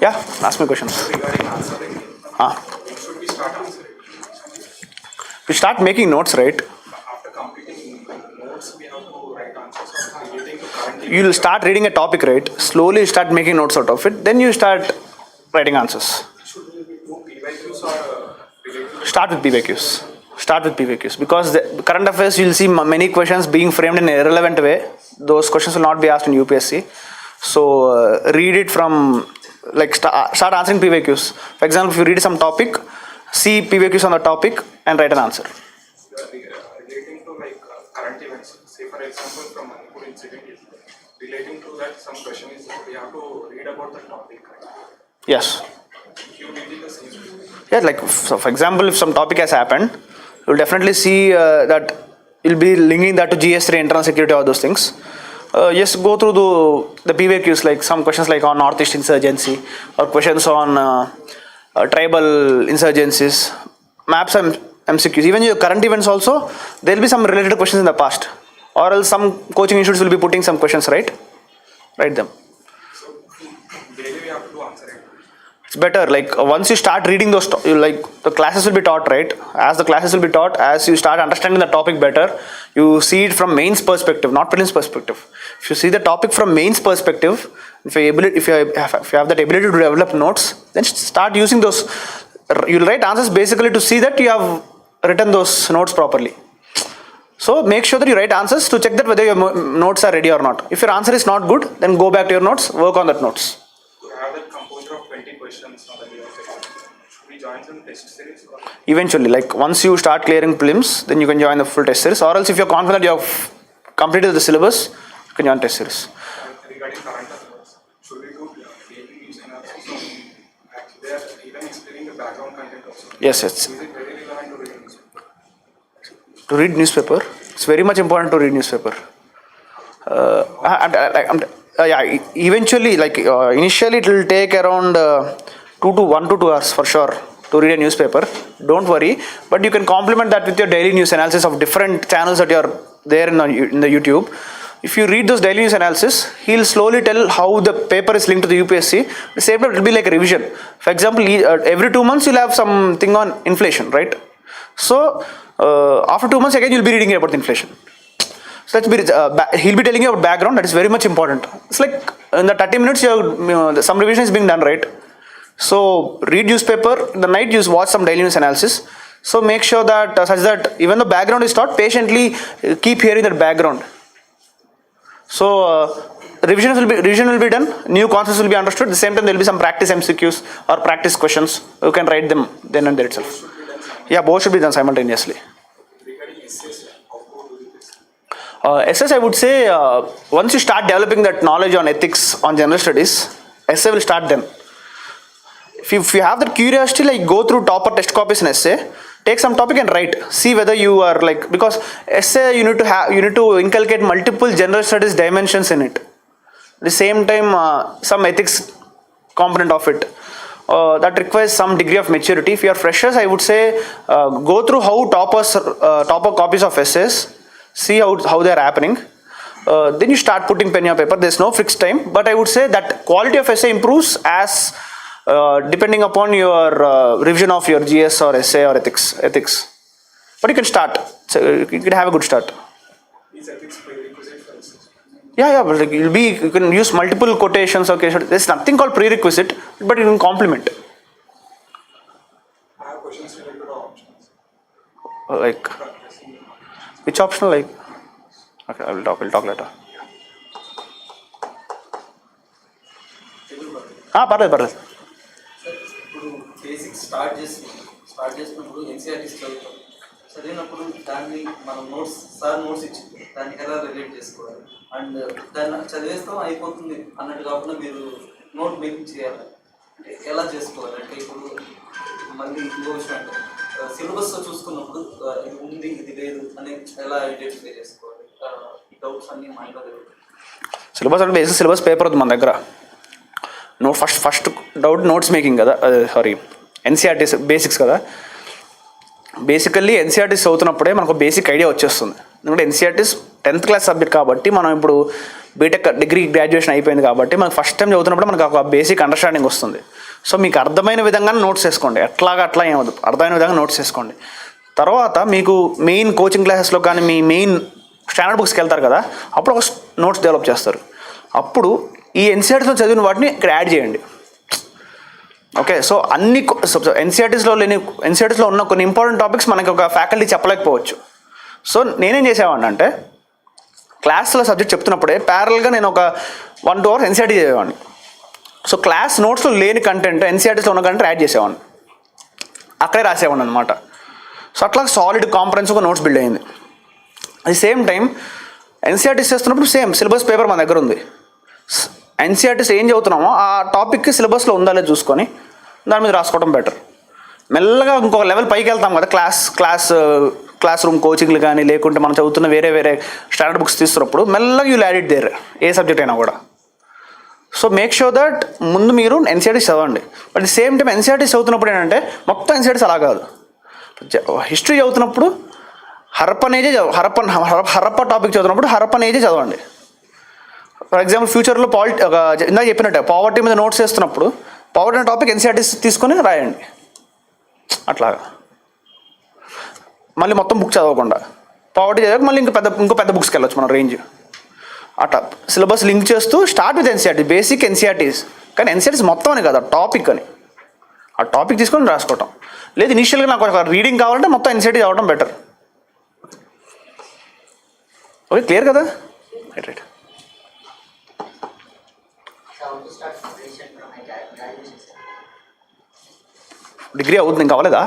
Yeah, ask me questions. We start making notes, right? After completing notes, we have to write answers relating to current. You'll start reading a topic, right? Slowly start making notes out of it. Then you start writing answers. Should we do PYQs or related? Start with PYQs. Start with PYQs because the current affairs you'll see many questions being framed in an irrelevant way. Those questions will not be asked in UPSC. So read it from like start answering PYQs. For example, if you read some topic, see PYQs on the topic and write an answer. Relating to like current events. Say for example, from Manipur incident, relating to that, some question is we have to read about the topic. Yes. You did the same. Yeah, like so for example, if some topic has happened, you'll definitely see that you'll be linking that to GS3, internal security, all those things. Just go through the PYQs, like some questions like on Northeast insurgency or questions on tribal insurgencies, maps and MCQs. Even your current events also, there will be some related questions in the past. Or else some coaching institutes will be putting some questions, right? Write them. So daily we have to do answer it. It's better, like once you start reading those, like the classes will be taught, right? As the classes will be taught, as you start understanding the topic better, you see it from mains perspective, not prelims perspective. If you see the topic from mains perspective, if you have that ability to develop notes, then start using those. You'll write answers basically to see that you have written those notes properly. So make sure that you write answers to check that whether your notes are ready or not. If your answer is not good, then go back to your notes, work on that notes. We have that composure of 20 questions on the day of exam. Should we join some test series? Or? Eventually, like once you start clearing prelims, then you can join the full test series. Or else if you're confident you have completed the syllabus, you can join test series. Regarding current affairs, should we do daily news analysis? Actually, they are even explaining the background content also. Yes, yes. Is it very relevant to reading? To read newspaper, it's very much important to read newspaper. Eventually, like initially it will take around 1 to 2 hours for sure to read a newspaper. Don't worry, but you can complement that with your daily news analysis of different channels that are there in the YouTube. If you read those daily news analysis, he'll slowly tell how the paper is linked to the UPSC. The same time, it will be like a revision. For example, every 2 months you'll have something on inflation, right? So after 2 months again you'll be reading about inflation. So he'll be telling you about background. That is very much important. It's like in the 30 minutes some revision is being done, right? So read newspaper. The night you watch some daily news analysis. So make sure that such that even the background is taught, patiently keep hearing that background. So revision will be done. New concepts will be understood. At the same time, there will be some practice MCQs or practice questions. You can write them then and there itself. Yeah, both should be done simultaneously. Essays, I would say, once you start developing that knowledge on ethics, on general studies, essay will start then. If you have that curiosity, like go through topper test copies in essay, take some topic and write. See whether you are like, because essay you need to inculcate multiple general studies dimensions in it. At the same time, some ethics component of it. That requires some degree of maturity. If you are freshers, I would say go through how topper copies of essays. See how they are happening. Then you start putting pen on paper. There's no fixed time, but I would say that quality of essay improves as depending upon your revision of your GS or essay or ethics. But you can start. So you can have a good start. Is ethics prerequisite for essay? Yeah, but like you can use multiple quotations. Okay, so there's nothing called prerequisite, but you can complement. I have questions related to options. Like which optional? Like okay, I will talk later. పర్లేదు ఇప్పుడు basic start చేసినప్పుడు NCERTs చదువుతాం. చదివినప్పుడు దాన్ని మనం notes ఇచ్చి దాన్ని ఎలా రిలేట్ చేసుకోవాలి అండ్ దాన్ని చదివేస్తాం అయిపోతుంది అన్నట్టు కాకుండా మీరు నోట్ మేకింగ్ చేయాలి. అంటే ఎలా చేసుకోవాలి అంటే ఇప్పుడు మళ్ళీ ఇంకో విషయం అంటే సిలబస్ చూసుకున్నప్పుడు ఇది ఉంది ఇది లేదు అని ఎలా ఐడెంటిఫై చేసుకోవాలి. ఈ డౌట్స్ అన్నీ మైండ్లో జరుగుతాయి. సిలబస్ అంటే బేసిక్ సిలబస్ పేపర్ ఉంది మన దగ్గర. ఫస్ట్ డౌట్ నోట్స్ మేకింగ్ కదా, సారీ ఎన్సీఆర్టీస్ బేసిక్స్ కదా. బేసికల్లీ ఎన్సీఆర్టీస్ చదువుతున్నప్పుడే మనకు బేసిక్ ఐడియా వచ్చేస్తుంది. ఎందుకంటే ఎన్సీఆర్టీస్ 10th క్లాస్ సబ్జెక్ట్ కాబట్టి మనం ఇప్పుడు బీటెక్ డిగ్రీ గ్రాడ్యుయేషన్ అయిపోయింది కాబట్టి మనకు ఫస్ట్ టైం చదువుతున్నప్పుడు మనకు ఒక బేసిక్ అండర్స్టాండింగ్ వస్తుంది. సో మీకు అర్థమైన విధంగా నోట్స్ వేసుకోండి. అట్లా ఏమవుతుంది, అర్థమైన విధంగా నోట్స్ వేసుకోండి. తర్వాత మీకు మెయిన్ కోచింగ్ క్లాసెస్లో కానీ మీ మెయిన్ స్టాండర్డ్ బుక్స్కి వెళ్తారు కదా, అప్పుడు ఒక నోట్స్ డెవలప్ చేస్తారు. అప్పుడు ఈ ఎన్సీఆర్టీస్లో చదివిన వాటిని ఇక్కడ యాడ్ చేయండి. ఓకే, సో అన్ని ఎన్సీఆర్టీస్లో ఉన్న కొన్ని ఇంపార్టెంట్ టాపిక్స్ మనకి ఒక ఫ్యాకల్టీ చెప్పలేకపోవచ్చు. సో నేనేం చేసేవాడిని అంటే క్లాస్లో సబ్జెక్ట్ చెప్తున్నప్పుడే ప్యారల్గా నేను ఒక 1-2 hours ఎన్సీఆర్టీ చదివేవాడిని. సో క్లాస్ నోట్స్లో లేని కంటెంట్ ఎన్సీఆర్టీస్లో ఉన్న కంటెంట్ యాడ్ చేసేవాడిని, అక్కడే రాసేవాడిని అనమాట. సో అట్లా సాలిడ్ కాంప్రహెన్సివ్గా నోట్స్ బిల్డ్ అయింది. At the same time NCERTs చేస్తున్నప్పుడు సేమ్ సిలబస్ పేపర్ మన దగ్గర ఉంది. ఎన్సీఆర్టీస్ ఏం చదువుతున్నామో ఆ టాపిక్కి సిలబస్లో ఉందా లేదో చూసుకొని దాని మీద రాసుకోవడం బెటర్. మెల్లగా ఇంకొక లెవెల్ పైకి వెళ్తాం కదా, క్లాస్ రూమ్ కోచింగ్లు కానీ లేకుంటే మనం చదువుతున్న వేరే స్టాండర్డ్ బుక్స్ తీస్తున్నప్పుడు మెల్లగా యూ యాడ్ ఇట్ దేర్, ఏ సబ్జెక్ట్ అయినా కూడా. సో మేక్ షూర్ దట్ ముందు మీరు ఎన్సీఆర్టీస్ చదవండి. But the same time NCERTs చదువుతున్నప్పుడు ఏంటంటే మొత్తం ఎన్సీఆర్టీస్ అలా కాదు. హిస్టరీ చదువుతున్నప్పుడు హరప్ప టాపిక్ చదువుతున్నప్పుడు హరప్పన్ ఏజే చదవండి. ఫర్ ఎగ్జాంపుల్ ఫ్యూచర్లో ఇందాక చెప్పినట్టే పావర్టీ మీద నోట్స్ వేస్తున్నప్పుడు పావర్టీ అనే టాపిక్ ఎన్సీఆర్టీస్ తీసుకొని రాయండి. అట్లాగా మళ్ళీ మొత్తం బుక్ చదవకుండా పావర్టీ చదివాక మళ్ళీ ఇంకో పెద్ద బుక్స్కి వెళ్ళొచ్చు మన రేంజ్. అట్లా సిలబస్ లింక్ చేస్తూ start with NCERT, basic NCERTs. కానీ ఎన్సీఆర్టీస్ మొత్తం అని కదా, టాపిక్ అని. ఆ టాపిక్ తీసుకొని రాసుకోవటం. లేదు ఇనీషియల్గా నాకు ఒక రీడింగ్ కావాలంటే మొత్తం ఎన్సీఆర్టీ చదవడం బెటర్. ఓకే, క్లియర్ కదా? రైట్. డిగ్రీ అవుతుంది, ఇంకా అవ్వలేదా?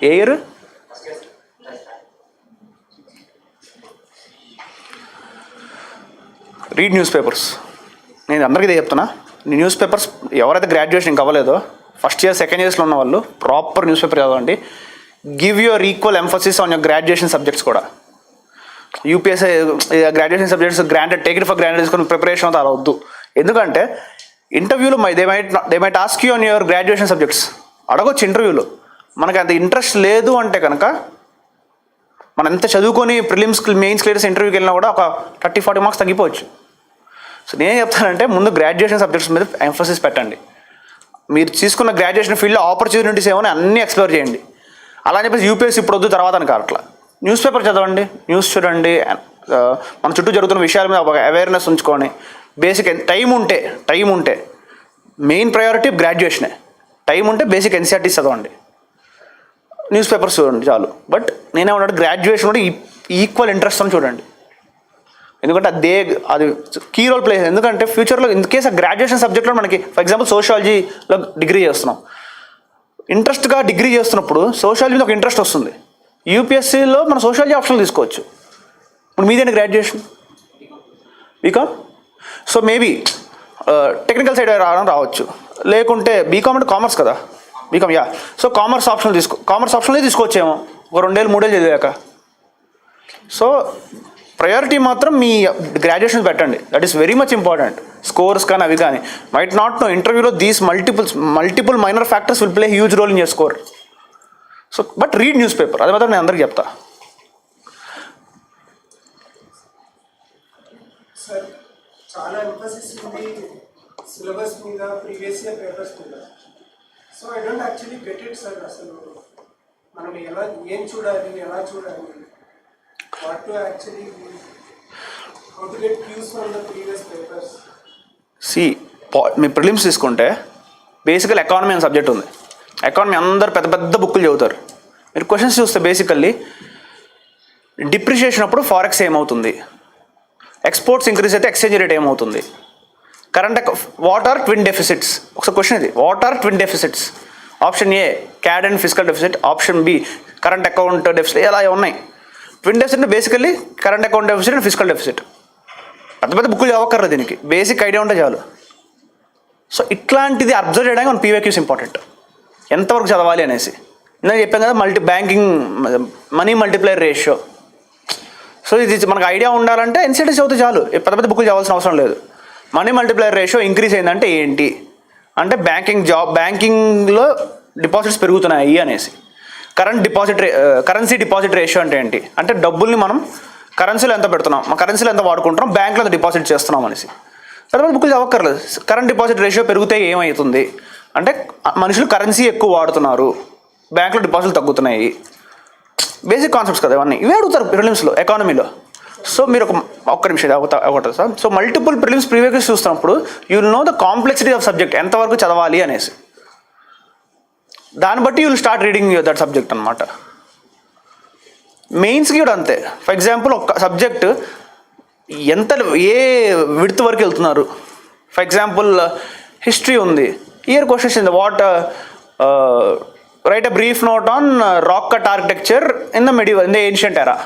ఏ ఇయర్? Read news papers. నేను అందరికీ ఇదే చెప్తున్నా, న్యూస్ పేపర్స్ ఎవరైతే గ్రాడ్యుయేషన్ ఇంకా అవ్వలేదో ఫస్ట్ ఇయర్ సెకండ్ ఇయర్స్లో ఉన్న వాళ్ళు ప్రాపర్ న్యూస్ పేపర్ చదవండి. Give your equal emphasis on your graduation subjects కూడా. UPSC graduation subjects granted, take it for granted తీసుకొని ప్రిపరేషన్ అవుతా అలా వద్దు. ఎందుకంటే ఇంటర్వ్యూలో they might ask you on your graduation subjects. అడగొచ్చు ఇంటర్వ్యూలో, మనకి అంత ఇంట్రెస్ట్ లేదు అంటే కనుక మనం ఎంత చదువుకొని ప్రిలిమ్స్ మెయిన్స్ క్లియర్స్ ఇంటర్వ్యూకి వెళ్ళినా కూడా ఒక 30-40 మార్క్స్ తగ్గిపోవచ్చు. సో నేను చెప్తానంటే ముందు గ్రాడ్యుయేషన్ సబ్జెక్ట్స్ మీద ఎంఫోసిస్ పెట్టండి. మీరు తీసుకున్న గ్రాడ్యుయేషన్ ఫీల్డ్లో ఆపర్చునిటీస్ ఏమైనా అన్నీ ఎక్స్ప్లోర్ చేయండి. అలా అని చెప్పేసి యూపీఎస్సీ ఇప్పుడు వద్దు తర్వాత అని కాదు. అట్లా న్యూస్ పేపర్ చదవండి, న్యూస్ చూడండి, మన చుట్టూ జరుగుతున్న విషయాల మీద ఒక అవేర్నెస్ ఉంచుకొని బేసిక్ టైం ఉంటే మెయిన్ ప్రయారిటీ గ్రాడ్యుయేషనే. టైం ఉంటే బేసిక్ ఎన్సీఆర్టీస్ చదవండి, న్యూస్ పేపర్స్ చూడండి చాలు. బట్ నేనేమన్నా గ్రాడ్యుయేషన్ కూడా ఈక్వల్ ఇంట్రెస్ట్తో చూడండి. ఎందుకంటే అది కీ రోల్ ప్లే. ఎందుకంటే ఫ్యూచర్లో ఇన్ కేస్ ఆ గ్రాడ్యుయేషన్ సబ్జెక్ట్లో మనకి ఫర్ ఎగ్జాంపుల్ సోషాలజీలో డిగ్రీ చేస్తున్నాం, ఇంట్రెస్ట్గా డిగ్రీ చేస్తున్నప్పుడు సోషాలజీ మీద ఒక ఇంట్రెస్ట్ వస్తుంది. యూపీఎస్సీలో మన సోషాలజీ ఆప్షన్లు తీసుకోవచ్చు. ఇప్పుడు మీదేంటి graduation? BCom. So maybe technical side రావచ్చు, లేకుంటే బీకామ్ అంటే కామర్స్ కదా, బీకామ్ సో కామర్స్ ఆప్షన్లే తీసుకోవచ్చేమో ఒక 2 ఏళ్ళు 3 ఏళ్ళు చదివాక. సో ప్రయారిటీ మాత్రం మీ గ్రాడ్యుయేషన్ పెట్టండి. That is very much important. Scores కానీ అవి కానీ మైట్ నాట్ నో, ఇంటర్వ్యూలో these multiple minor factors will play huge role in your score. So but read news paper, అది మాత్రం నేను అందరికీ చెప్తా. సార్ చాలా ఎంఫసిస్ ఉంది సిలబస్ మీద, ప్రీవియస్ ఇయర్ పేపర్స్ మీద. So I don't actually get it sir. అసలు మనం ఏం చూడాలి, ఎలా చూడాలి, what to actually how to get cues from the previous papers. మీ ప్రిలిమ్స్ తీసుకుంటే బేసికల్ ఎకానమీ అనే సబ్జెక్ట్ ఉంది. ఎకానమీ అందరు పెద్ద పెద్ద బుక్కులు చదువుతారు. మీరు క్వశ్చన్స్ చూస్తే బేసికల్లీ డిప్రిషియేషన్ అప్పుడు ఫారెక్స్ ఏమవుతుంది, ఎక్స్పోర్ట్స్ ఇంక్రీజ్ అయితే ఎక్స్చేంజ్ రేట్ ఏమవుతుంది, వాట్ ఆర్ ట్విన్ డెఫిసిట్స్. ఒకసారి క్వశ్చన్ ఇది, what are twin deficits? Option A CAD and fiscal deficit, option B current account deficit. ఇలా ఉన్నాయి. Twin deficit basically current account deficit and fiscal deficit. పెద్ద పెద్ద బుక్కులు చదవక్కర్లేదు దీనికి, basic idea ఉంటే చాలు. సో ఇట్లాంటిది అబ్జర్వ్ చేయడానికి మన పీవైక్యూస్ ఇంపార్టెంట్, ఎంతవరకు చదవాలి అనేసి. నేను చెప్పాను కదా, banking money multiplier ratio. So ఇది మనకు ఐడియా ఉండాలంటే ఎన్సీటీస్ చదివితే చాలు, పెద్ద పెద్ద బుక్కులు చదవాల్సిన అవసరం లేదు. మనీ మల్టిప్లైర్ రేషియో ఇంక్రీజ్ అయిందంటే ఏంటి అంటే బ్యాంకింగ్లో డిపాజిట్స్ పెరుగుతున్నాయి అనేసి. కరెన్సీ డిపాజిట్ రేషియో అంటే ఏంటి అంటే డబ్బుల్ని మనం కరెన్సీలో ఎంత పెడుతున్నాం, మా కరెన్సీలో ఎంత వాడుకుంటున్నాం, బ్యాంకులో ఎంత డిపాజిట్ చేస్తున్నాం అనేసి. తర్వాత బుక్కులు చదవక్కర్లేదు. కరెంట్ డిపాజిట్ రేషియో పెరిగితే ఏమవుతుంది అంటే మనుషులు కరెన్సీ ఎక్కువ వాడుతున్నారు, బ్యాంకులో డిపాజిట్లు తగ్గుతున్నాయి. బేసిక్ కాన్సెప్ట్స్ కదా ఇవన్నీ, ఇవే అడుగుతారు ప్రిలిమ్స్లో, ఎకానమీలో. సో మీరు ఒక్క నిమిషం అవుతుంది sir. So multiple prelims previous చూస్తున్నప్పుడు you will know the complexity of subject, ఎంతవరకు చదవాలి అనేసి. దాన్ని బట్టి you will start reading that subject అనమాట. మెయిన్స్కి కూడా అంతే. ఫర్ ఎగ్జాంపుల్ ఒక సబ్జెక్ట్ ఏ విడ్త్ వరకు వెళ్తున్నారు. ఫర్ ఎగ్జాంపుల్ హిస్టరీ ఉంది, year questions in write a brief note on rock cut architecture in the ancient era.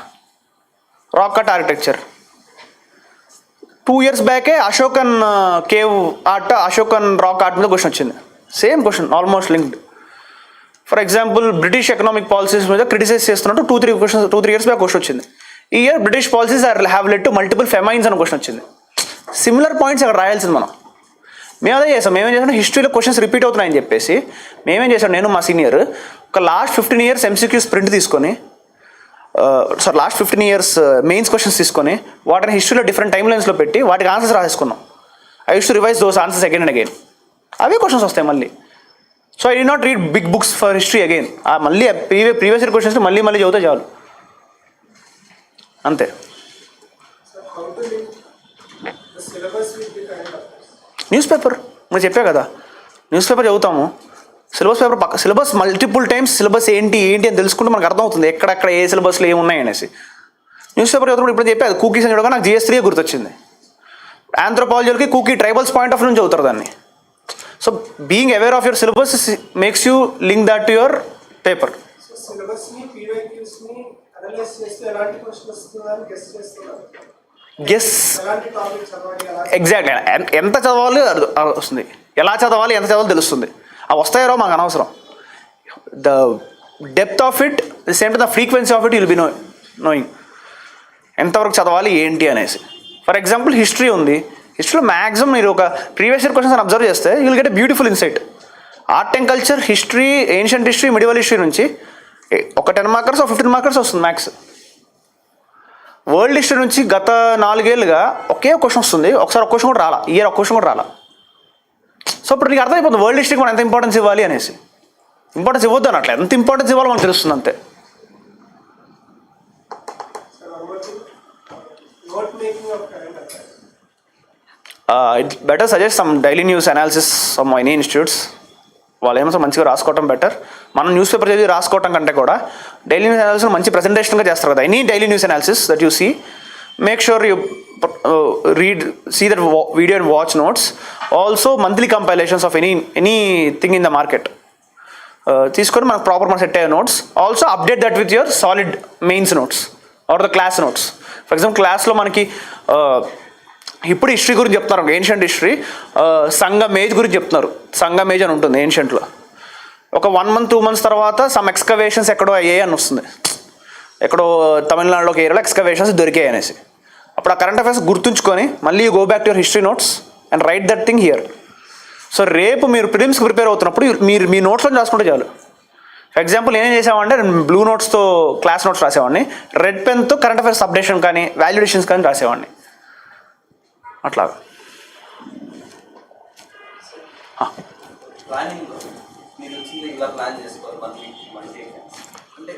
Rock cut architecture 2 years బ్యాకే Ashokan cave art, Ashokan rock art మీద క్వశ్చన్ వచ్చింది. Same question, almost linked. For example British economic policies మీద criticise చేస్తున్నట్టు 2-3 years back question వచ్చింది. ఈ year British policies have led to multiple famines అని question వచ్చింది. Similar points అక్కడ రాయాల్సింది మనం. మేము అదే చేసాం. మేమేం చేసాం, హిస్టరీలో క్వశ్చన్స్ రిపీట్ అవుతున్నాయని చెప్పేసి మేమేం చేసాం, నేను మా సీనియర్ ఒక లాస్ట్ 15 years ఎంసీక్యూస్ ప్రింట్ తీసుకొని, లాస్ట్ 15 years మెయిన్స్ క్వశ్చన్స్ తీసుకొని వాటిని హిస్టరీలో డిఫరెంట్ టైమ్ లైన్స్లో పెట్టి వాటికి ఆన్సర్స్ రాసేసుకున్నాం. I use to revise those answers again and again. అవే క్వశ్చన్స్ వస్తాయి మళ్ళీ. So I did not read big books for history again. మళ్ళీ ప్రీవియస్ ఇయర్ క్వశ్చన్స్ మళ్ళీ చదివితే చాలు, అంతే. న్యూస్ పేపర్ మీరు చెప్పా కదా, న్యూస్ పేపర్ చదువుతాము, సిలబస్ మల్టిపుల్ టైమ్స్ సిలబస్ ఏంటి అని తెలుసుకుంటే మనకు అర్థమవుతుంది ఎక్కడెక్కడ ఏ సిలబస్లో ఏమున్నాయి అనేసి. న్యూస్ పేపర్ చదువుతున్నప్పుడు ఇప్పుడు చెప్పాను కుకీస్ అని చూడగా నాకు GS3 గుర్తొచ్చింది. ఆంథ్రోపాలజీకి Kuki tribals point of view నుంచి చదువుతారు దాన్ని. So being aware of your syllabus makes you link that to your paper. Guess exactly ఎంత చదవాలి వస్తుంది, ఎలా చదవాలి ఎంత చదవాలి తెలుస్తుంది. అవి వస్తాయో మాకు అనవసరం. The depth of it, the same to the frequency of it will be knowing ఎంతవరకు చదవాలి ఏంటి అనేసి. ఫర్ ఎగ్జాంపుల్ హిస్టరీ ఉంది, హిస్టరీలో మ్యాక్సిమం మీరు ఒక ప్రీవియస్ ఇయర్ క్వశ్చన్స్ అబ్జర్వ్ చేస్తే you will get a beautiful insight. Art and culture, history, ancient history, medieval history నుంచి ఒక 10 మార్కర్స్ 15 మార్కర్స్ వస్తుంది మ్యాథ్స్. వరల్డ్ హిస్టరీ నుంచి గత 4 ఏళ్ళుగా ఒకే క్వశ్చన్ వస్తుంది, ఒకసారి ఒక క్వశ్చన్ కూడా రాలా, ఇయర్ ఒక క్వశ్చన్ కూడా రాలా. సో ఇప్పుడు నీకు అర్థమైపోతుంది వరల్డ్ హిస్టరీకి మనం ఎంత ఇంపార్టెన్స్ ఇవ్వాలి అనేసి. ఇంపార్టెన్స్ ఇవ్వద్దు అనట్లే, ఎంత ఇంపార్టెన్స్ ఇవ్వాలో మనకు తెలుస్తుంది అంతే. Note making of current affairs. It better suggest some daily news analysis from any institutes. వాళ్ళు ఏమో మంచిగా రాసుకోవటం బెటర్. మనం న్యూస్ పేపర్ చదివి రాసుకోవటం కంటే కూడా డైలీ న్యూస్ అనాలిసిస్ మంచి ప్రెజెంటేషన్గా చేస్తారు కదా. Any daily news analysis that you see, make sure you see that video and watch notes. Also monthly compilations of anything in the market తీసుకొని మనకు ప్రాపర్ మన సెట్ అయ్యే notes. Also update that with your solid mains notes or the class notes. For example క్లాస్లో మనకి ఇప్పుడు history గురించి చెప్తున్నారు, ancient history, సంగమేజ్ గురించి చెప్తున్నారు. సంగమేజ్ అని ఉంటుంది ఏన్షియంట్లో. ఒక 1 month 2 months తర్వాత సమ్ ఎక్స్కవేషన్స్ ఎక్కడో అయ్యాయి అని వస్తుంది, ఎక్కడో తమిళనాడులో ఒక ఏరియాలో ఎక్స్కవేషన్స్ దొరికాయి అనేసి. అప్పుడు ఆ కరెంట్ అఫైర్స్ గుర్తుంచుకొని మళ్ళీ go back to your history notes and right that thing here. So రేపు మీరు ప్రిలిమ్స్కి ప్రిపేర్ అవుతున్నప్పుడు మీరు మీ నోట్స్లో రాసుకుంటే చాలు. ఫర్ ఎగ్జాంపుల్ నేనేం చేసామంటే బ్లూ నోట్స్తో క్లాస్ నోట్స్ రాసేవాడిని, రెడ్ పెన్తో కరెంట్ అఫైర్స్ అప్డేషన్ కానీ వాల్యుడేషన్స్ కానీ రాసేవాడిని. అట్లా ప్లానింగ్ మీరు వచ్చింది ఇలా ప్లాన్ చేసుకోవాలి 1 week 1 day అంటే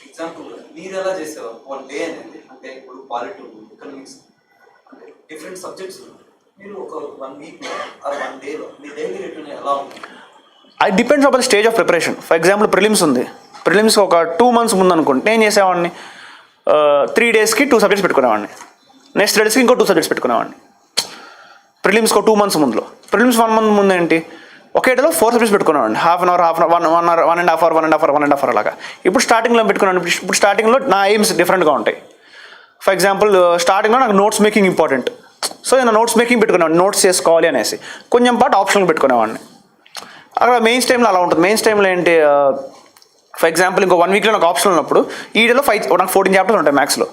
ఎగ్జాంపుల్ మీరు ఎలా చేసేవారు 1 day అనేది. అంటే ఇప్పుడు పాలిటీ ఎకనామిక్స్ అంటే డిఫరెంట్ సబ్జెక్ట్స్ మీరు ఒక 1 week ఆర్ 1 dayలో మీ డైలీ రొటీన్ ఎలా ఉంటుంది? అది depends on the stage of preparation. For example prelims ఉంది, ప్రిలిమ్స్కి ఒక 2 months ముందు అనుకోండి, నేను చేసేవాడిని 3 daysకి 2 subjects పెట్టుకునేవాడిని, నెక్స్ట్ 3 daysకి ఇంకో 2 subjects పెట్టుకునేవాడిని. ప్రిలిమ్స్కి 2 months ముందులో, ప్రిలిమ్స్ 1 month ముందు ఏంటి ఒకే డేలో 4 subjects పెట్టుకునేవాడిని, హాఫ్ అన్ అవర్ 1.5 hour అలాగా. ఇప్పుడు స్టార్టింగ్లో పెట్టుకున్నాను. ఇప్పుడు స్టార్టింగ్లో నా ఎయిమ్స్ డిఫరెంట్గా ఉంటాయి. ఫర్ ఎగ్జాంపుల్ స్టార్టింగ్లో నాకు నోట్స్ మేకింగ్ ఇంపార్టెంట్, సో నేను నోట్స్ మేకింగ్ పెట్టుకునేవాడిని, నోట్స్ చేసుకోవాలి అనేసి. కొంచెం పాటు ఆప్షన్లు పెట్టుకునేవాడిని. అక్కడ మెయిన్స్ టైంలో అలా ఉంటుంది. మెయిన్స్ టైంలో ఏంటి, ఫర్ ఎగ్జాంపుల్ ఇంకో 1 weekలో నాకు ఆప్షన్ ఉన్నప్పుడు ఈ డేలో నాకు 14 chapters ఉంటాయి మ్యాథ్స్లో.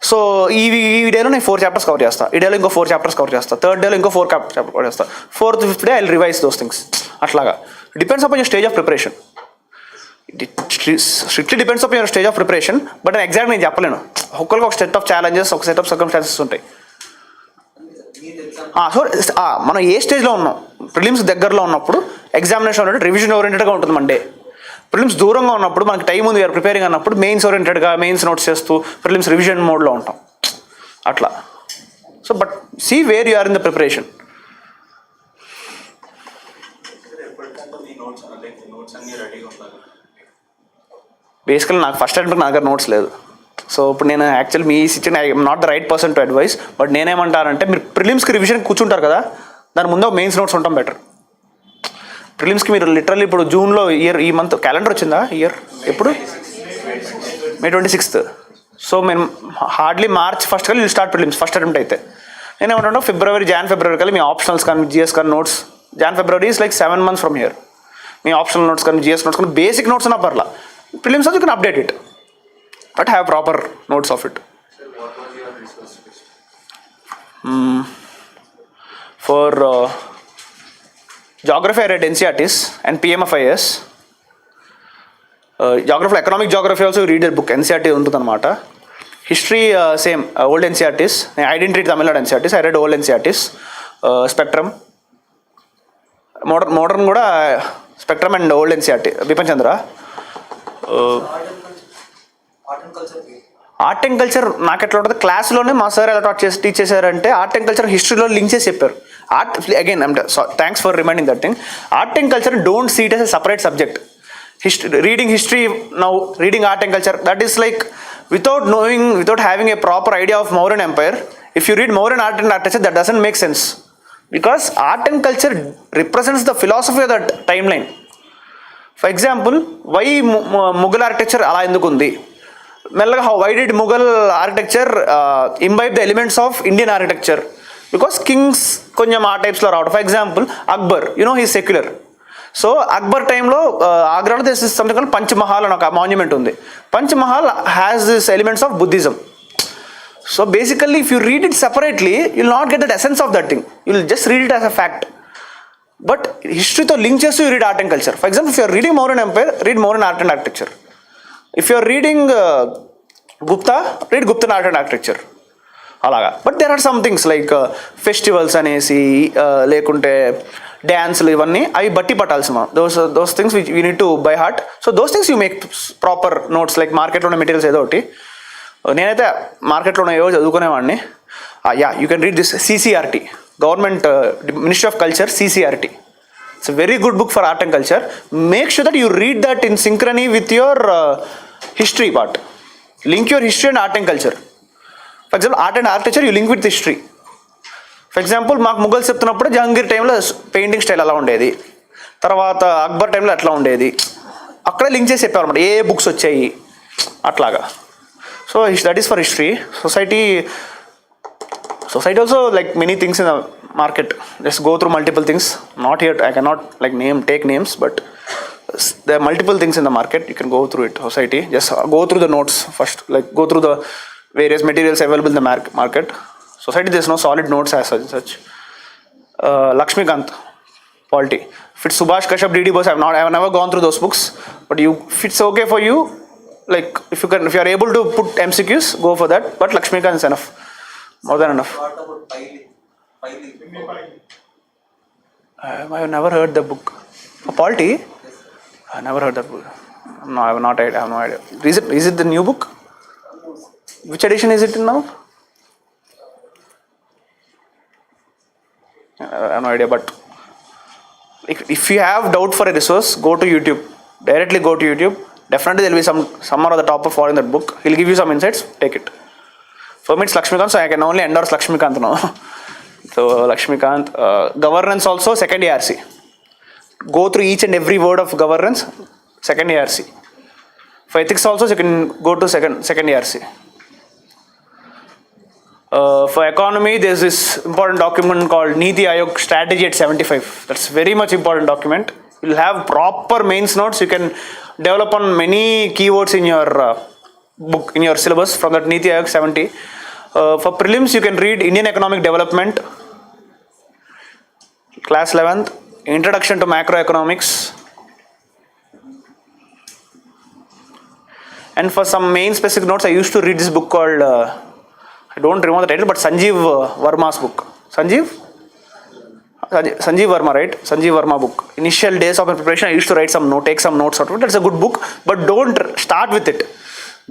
సో ఈ డేలో నేను 4 chapters కవర్ చేస్తాను, ఈ డేలో ఇంకో 4 chapters కవర్ చేస్తాను, థర్డ్ డేలో ఇంకో 4 chapters కవర్ చేస్తాను, 4th 5th day I will revise those things. అట్లాగా depends upon your stage of preparation. Strictly depends upon your stage of preparation. But నేను ఎగ్జాక్ట్ నేను చెప్పలేను, ఒక్కరికి ఒక సెట్ ఆఫ్ ఛాలెంజెస్, ఒక సెట్ ఆఫ్ సర్కమ్స్టాన్సెస్ ఉంటాయి. So మనం ఏ స్టేజ్లో ఉన్నాం, ప్రిలిమ్స్ దగ్గరలో ఉన్నప్పుడు ఎగ్జామినేషన్ ఓరియంటెడ్ రివిజన్ ఓరియంటెడ్గా ఉంటుంది మన డే. ప్రిలిమ్స్ దూరంగా ఉన్నప్పుడు మనకి టైం ఉంది ప్రిపేరింగ్ అన్నప్పుడు మెయిన్స్ ఓరియంటెడ్గా మెయిన్స్ నోట్స్ చేస్తూ ప్రిలిమ్స్ రివిజన్ మోడ్లో ఉంటాం అట్లా. So but see where you are in the preparation. Basically నాకు ఫస్ట్ అటెంప్ట్ నా దగ్గర నోట్స్ లేదు. సో ఇప్పుడు నేను యాక్చువల్లీ మీ situation I'm not the right person to advise. But నేనేమంటానంటే మీరు ప్రిలిమ్స్కి రివిజన్ కూర్చుంటారు కదా, దాని ముందు మెయిన్స్ నోట్స్ ఉండటం బెటర్. ప్రిలిమ్స్కి మీరు లిటరల్లీ ఇప్పుడు జూన్లో ఈ మంత్ క్యాలెండర్ వచ్చిందా, ఇయర్ ఎప్పుడు May 26th. సో మేము హార్డ్లీ March 1st కల్లా స్టార్ట్ ప్రిలిమ్స్ ఫస్ట్ అటెంప్ట్ అయితే. నేనేమంటాను February కల్లా మీ ఆప్షనల్స్ కానీ జిఎస్ కానీ notes, February is like 7 months from here. Me optional notes కానీ జిఎస్ నోట్స్ కానీ బేసిక్ నోట్స్ అన్న పర్లా, prelims you can update it but have proper notes of it. For geography I read NCERTs and PMFIS. Geography, economic geography also read a book, NCERT ఉంటుంది అనమాట. History same old NCERTs. I didn't read Tamil Nadu NCERTs, I read old NCERTs. Spectrum, modern కూడా Spectrum and old NCERT. Bipin Chandra. Art and culture నాకు ఎట్లా ఉంటుంది, క్లాస్లోనే మా sir ఎలా teach చేశారంటే ఆర్ట్ అండ్ కల్చర్ హిస్టరీలో లింక్ చేసి చెప్పారు. Art again thanks for reminding that thing. Art and culture don't see it as a separate subject. Reading history now, reading art and culture, that is like without having a proper idea of Mauryan Empire, if you read Mauryan art and architecture, that doesn't make sense, because art and culture represents the philosophy of that timeline. For example, why Mughal architecture ala enduku undi, mellaga why did Mughal architecture imbibe the elements of Indian architecture, because kings konjam ఆ types లో రావడం. For example, Akbar, he is secular. So Akbar టైంలో ఆగ్రాలో this is something called Panch Mahal అని ఒక monument ఉంది. Panch Mahal has this elements of Buddhism. So basically if you read it separately you will not get that essence of that thing, you will just read it as a fact. But హిస్టరీతో link చేస్తూ you read art and culture. For example if you're reading Mauryan empire, read Mauryan art and architecture. If you're reading Gupta, read Guptan art and architecture. అలాగా. But there are some things like festivals అనేసి లేకుంటే డ్యాన్స్లు ఇవన్నీ అవి బట్టి పట్టాల్సి మనం. Those things which you need to by heart. So those things you make proper notes. Like మార్కెట్లో ఉన్న మెటీరియల్స్ ఏదో ఒకటి, నేనైతే మార్కెట్లో ఉన్న ఏవో చదువుకునేవాడిని. Yeah, you can read this CCRT, government ministry of culture, CCRT. It's a very good book for art and culture. Make sure that you read that in synchrony with your history part. Link your history and art and culture. For example, art and architecture you link with history. For example, మాకు Mughals చెప్తున్నప్పుడు జహంగీర్ టైంలో painting style అలా ఉండేది, తర్వాత అక్బర్ టైంలో అట్లా ఉండేది, అక్కడే లింక్ చేసి చెప్పారన్నమాట ఏ బుక్స్ వచ్చాయి అట్లాగా. So that is for history. Society also like many things in the market. Just go through multiple things. Not here, I cannot like take names, but there are multiple things in the market. You can go through it. Society, just go through the notes first. Like go through the various materials available in the market. Society, there's no solid notes as such. Lakshmikant, polity. If it's Subhash Kashyap, DD Bose, I have never gone through those books. But if it's okay for you, like if you are able to put MCQs, go for that. But Lakshmikant is enough, more than enough. What about Piley? I have never heard the book. Polity? I never heard that book. No, I have no idea. Is it the new book? Which edition is it in now? I have no idea, but if you have doubt for a resource, go to YouTube. Directly go to YouTube. Definitely there will be some or the topper for in that book. He'll give you some insights. Take it. For me, it's Lakshmikant, so I can only endorse Lakshmikant now. So Lakshmikant, governance also second ARC. Go through each and every word of governance, second ARC. For ethics also you can go to second ARC. For economy, there's this important document called Niti Aayog Strategy at 75. That's very much important document. You'll have proper mains notes. You can develop on many keywords in your book, in your syllabus from that Niti Aayog 70. For prelims, you can read Indian Economic Development, Class 11th, Introduction to Macroeconomics. And for some main specific notes, I used to read this book called, I don't remember the title, but Sanjeev Verma's book. Sanjeev Verma, right? Sanjeev Verma book. Initial days of my preparation, I used to take some notes out of it. That's a good book, but don't start with it.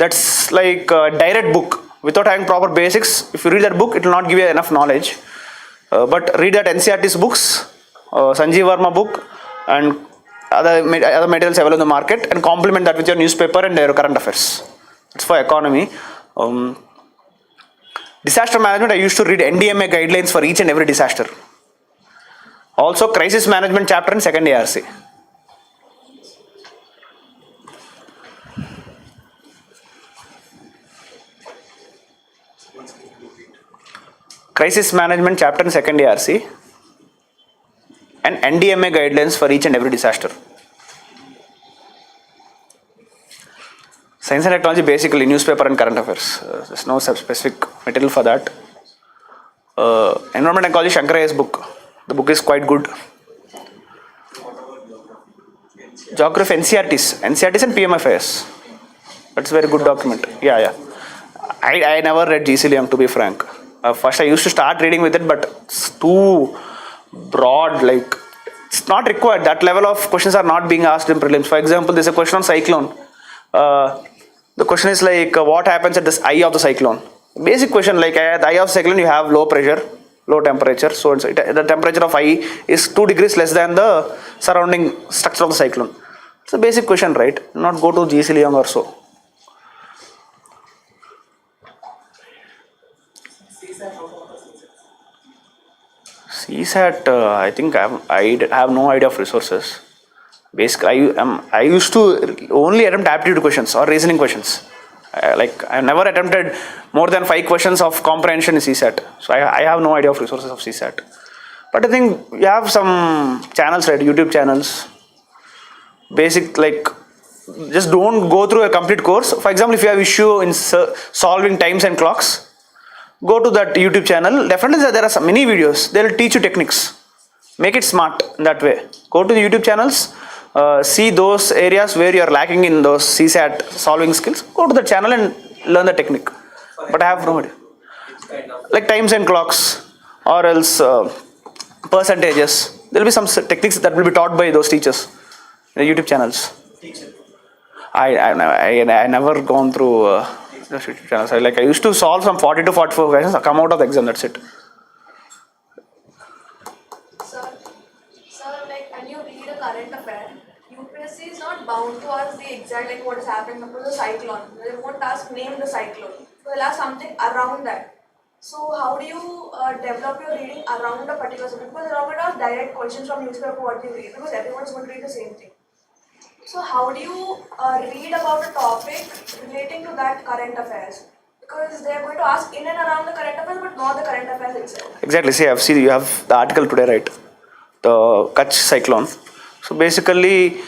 That's like a direct book. Without having proper basics, if you read that book, it will not give you enough knowledge. But read that NCERT's books, Sanjeev Verma book, and other materials available in the market, and complement that with your newspaper and your current affairs. It's for economy. Disaster management, I used to read NDMA guidelines for each and every disaster. Also, crisis management chapter in second ARC. Crisis management chapter in second ARC and NDMA guidelines for each and every disaster. Science and technology, basically newspaper and current affairs. There's no specific material for that. Environment ecology, Shankarayya's book. The book is quite good. Geography, NCERTs and PMFIS. That's a very good document. Yeah. I never read GC Liang, to be frank. First I used to start reading with it, but it's too broad, like it's not required. That level of questions are not being asked in prelims. For example, there's a question on cyclone. The question is like, what happens at the eye of the cyclone? Basic question, like at the eye of the cyclone you have low pressure, low temperature, so the temperature of eye is 2 degrees less than the surrounding structure of the cyclone. It's a basic question, right? Not go to GC Liang or so. CSAT, I think I have no idea of resources. Basically, I used to only attempt aptitude questions or reasoning questions. I never attempted more than 5 questions of comprehension in CSAT. So I have no idea of resources of CSAT. But I think you have some channels, right? YouTube channels. Basic, like, just don't go through a complete course. For example, if you have issue in solving times and clocks, go to that YouTube channel. Definitely there are some many videos. They will teach you techniques. Make it smart in that way. Go to the YouTube channels, see those areas where you are lacking in those CSAT solving skills. Go to the channel and learn the technique. But I have no idea. It's kind of Like times and clocks, or else percentages. There will be some techniques that will be taught by those teachers in the YouTube channels. teacher. I never gone through those YouTube channels. I used to solve some 40 to 44 questions, come out of the exam, that's it. Sir, like when you read a current affair, UPSC is not bound to ask the exact like what is happening. Suppose a cyclone, they won't ask name the cyclone. So they'll ask something around that. So how do you develop your reading around a particular subject? Because they're not going to ask direct questions from newspaper what you read, because everyone's going to read the same thing. So how do you read about a topic relating to that current affairs? Because they are going to ask in and around the current affairs, but not the current affairs itself. Exactly. See, I've seen you have the article today, right? The Kutch cyclone. So basically,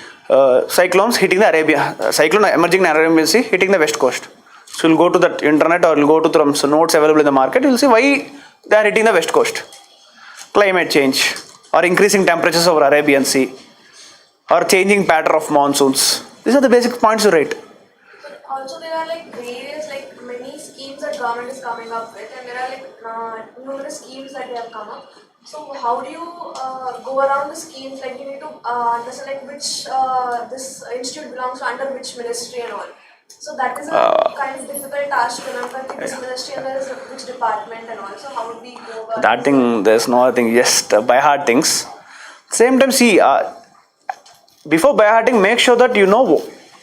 cyclones hitting the cyclone emerging in Arabian Sea, hitting the west coast. So you'll go to that internet or you'll go to some notes available in the market. You'll see why they are hitting the west coast. Climate change, or increasing temperatures over Arabian Sea, or changing pattern of monsoons. These are the basic points to write. But also there are like various like many schemes that government is coming up with, and there are like numerous schemes that they have come up. So how do you go around the schemes? Like you need to understand like which this institute belongs to under which ministry and all. So that is a kind of difficult task to remember this ministry and there is which department and all. So how would we go about That thing, there's no other thing, just by heart things. Same time, see, before by hearting, make sure that you know,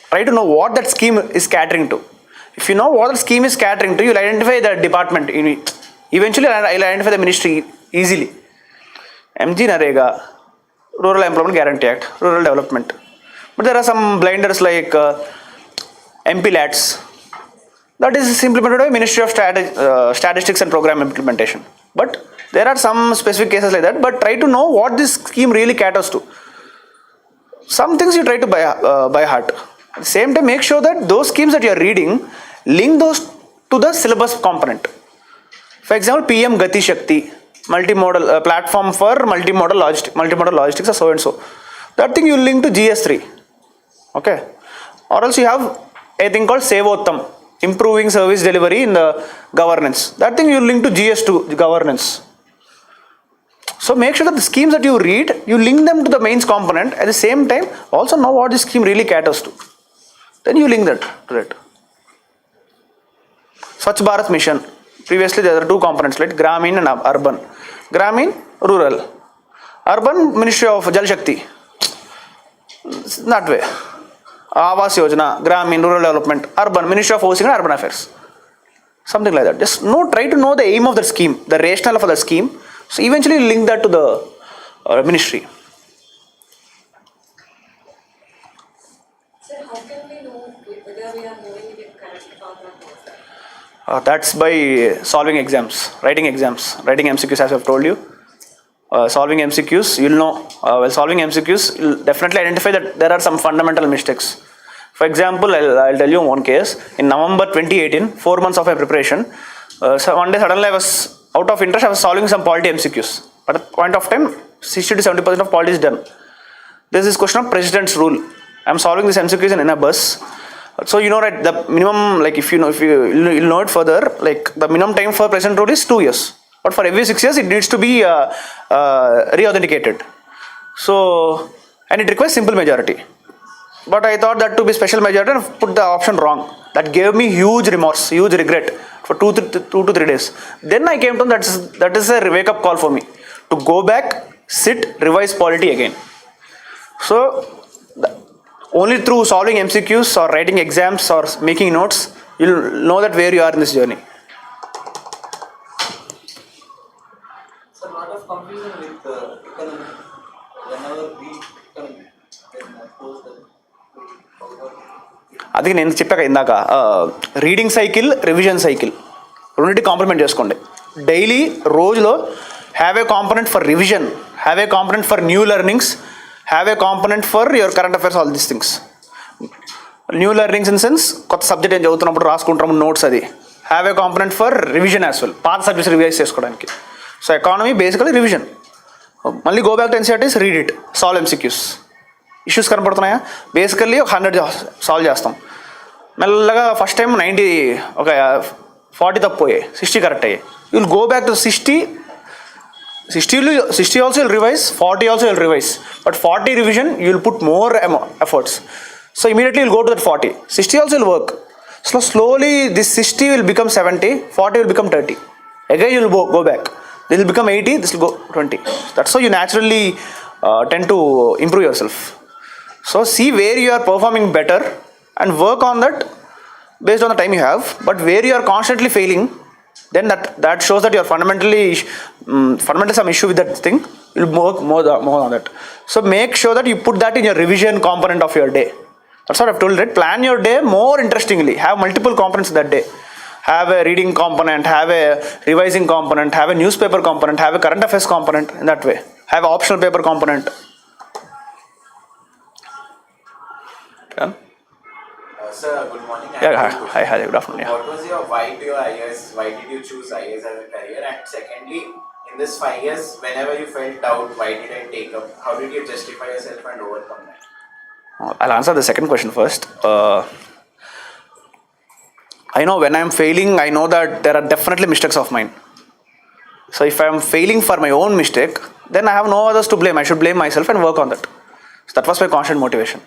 try to know what that scheme is catering to. If you know what the scheme is catering to, you'll identify the department. Eventually, I'll identify the ministry easily. MG Narega, Rural Employment Guarantee Act, Rural Development. But there are some blinders like MP LATs. That is implemented by Ministry of Statistics and Program Implementation. But there are some specific cases like that. But try to know what this scheme really caters to. Some things you try to by heart. At the same time, make sure that those schemes that you are reading, link those to the syllabus component. For example, PM Gati Shakti, multimodal platform for multimodal logistics or so and so. That thing you link to GS3. Okay. Or else you have a thing called Sevottam, improving service delivery in the governance. That thing you link to GS2, governance. So make sure that the schemes that you read, you link them to the mains component. At the same time, also know what this scheme really caters to. Then you link that to it. Swachh Bharat Mission. Previously there are two components, like Gramin and Urban. Gramin, rural. Urban, Ministry of Jal Shakti. That way. Awas Yojana, Gramin, Rural Development. Urban, Ministry of Housing and Urban Affairs. Something like that. Just try to know the aim of the scheme, the rationale for the scheme. So eventually link that to the ministry. Sir, how can we know whether we are moving in correct path or not? That's by solving exams, writing MCQs as I've told you. Solving MCQs, you'll know. While solving MCQs, you'll definitely identify that there are some fundamental mistakes. For example, I'll tell you one case. In November 2018, 4 months of my preparation, so one day suddenly I was out of interest, I was solving some polity MCQs. But at the point of time, 60 to 70% of polity is done. There's this question of President's rule. I'm solving this MCQs in a bus. So you know, right, the minimum, like if you'll know it further, like the minimum time for President rule is 2 years. But for every 6 years, it needs to be re-authenticated. So, and it requires simple majority. But I thought that to be special majority and put the option wrong. That gave me huge remorse, huge regret for 2 to 3 days. Then I came to know that is a wake-up call for me to go back, sit, revise polity again. So only through solving MCQs or writing exams or making notes, you'll know that where you are in this journey. So a lot of confusion with economy. Whenever we economy, then post that. అది నేను చెప్పాక ఇందాక reading cycle, revision cycle రెండింటి complement చేసుకోండి. Daily రోజులో have a component for revision, have a component for new learnings, have a component for your current affairs, all these things. New learnings in sense కొత్త subject ఏం చదువుతున్నప్పుడు రాసుకుంటాము notes, అది have a component for revision as well, పాత subjects revise చేసుకోవడానికి. So economy basically revision. మళ్ళీ go back to NCERTs, read it, solve MCQs. Issues కనపడుతున్నాయా? Basically ఒక 100 solve చేస్తాం. మెల్లగా ఫస్ట్ టైం 90, ఒక 40 తప్పిపోయాయి, 60 కరెక్ట్ అయ్యాయి. You will go back to 60 also you'll revise, 40 also you'll revise. But 40 revision, you'll put more efforts. So immediately you'll go to that 40. 60 also will work. So slowly this 60 will become 70, 40 will become 30. Again you'll go back. This will become 80, this will go 20. That's how you naturally tend to improve yourself. So see where you are performing better and work on that based on the time you have. But where you are constantly failing, then that shows that you are fundamentally some issue with that thing. You'll work more on that. So make sure that you put that in your revision component of your day. That's what I've told, right? Plan your day more interestingly. Have multiple components that day. Have a reading component, have a revising component, have a newspaper component, have a current affairs component in that way. Have an optional paper component. Done? Sir, good morning. Hi, good afternoon. Yeah. What was your why to your IAS? Why did you choose IAS as a career? And secondly, in this 5 years, whenever you felt doubt, why did I take up? How did you justify yourself and overcome that? I'll answer the second question first. I know when I'm failing, I know that there are definitely mistakes of mine. So if I'm failing for my own mistake, then I have no others to blame. I should blame myself and work on that. So that was my constant motivation.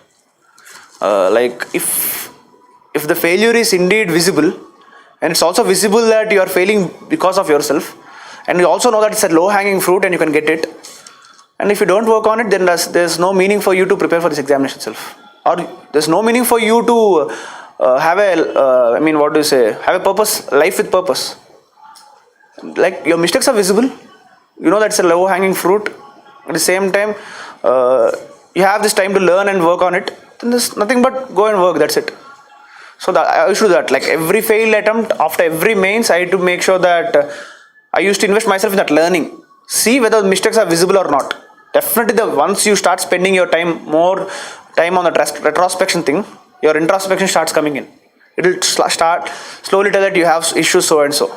Like if the failure is indeed visible, and it's also visible that you are failing because of yourself, and you also know that it's a low-hanging fruit and you can get it, and if you don't work on it, then there's no meaning for you to prepare for this examination itself, or there's no meaning for you to have a purpose, life with purpose. Like your mistakes are visible, you know that's a low-hanging fruit. At the same time, you have this time to learn and work on it. Then there's nothing but go and work. That's it. So I used to do that. Like every failed attempt, after every mains, I had to make sure that I used to invest myself in that learning. See whether the mistakes are visible or not. Definitely, once you start spending your more time on the retrospection thing, your introspection starts coming in. It will start slowly tell that you have issues so and so.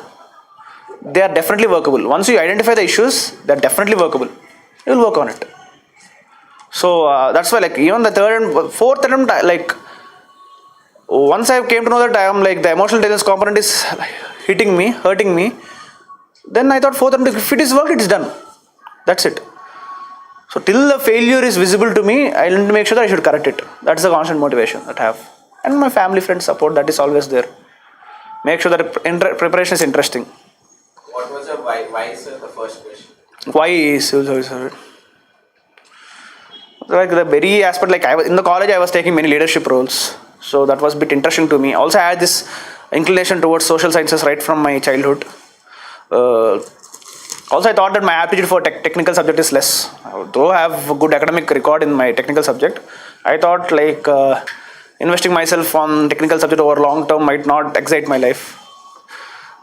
They are definitely workable. Once you identify the issues, they are definitely workable. You will work on it. So that's why, like even the third and fourth attempt, like once I came to know that I am like the emotional intelligence component is hurting me, then I thought fourth attempt, if it is worked, it is done. That's it. So till the failure is visible to me, I need to make sure that I should correct it. That's the constant motivation that I have. And my family, friends support, that is always there. Make sure that preparation is interesting. What was your why, sir, the first question? Why civil service? Like the very aspect, like in the college I was taking many leadership roles, so that was a bit interesting to me. Also I had this inclination towards social sciences right from my childhood. Also I thought that my aptitude for technical subject is less. Though I have a good academic record in my technical subject, I thought like investing myself on technical subject over long term might not excite my life.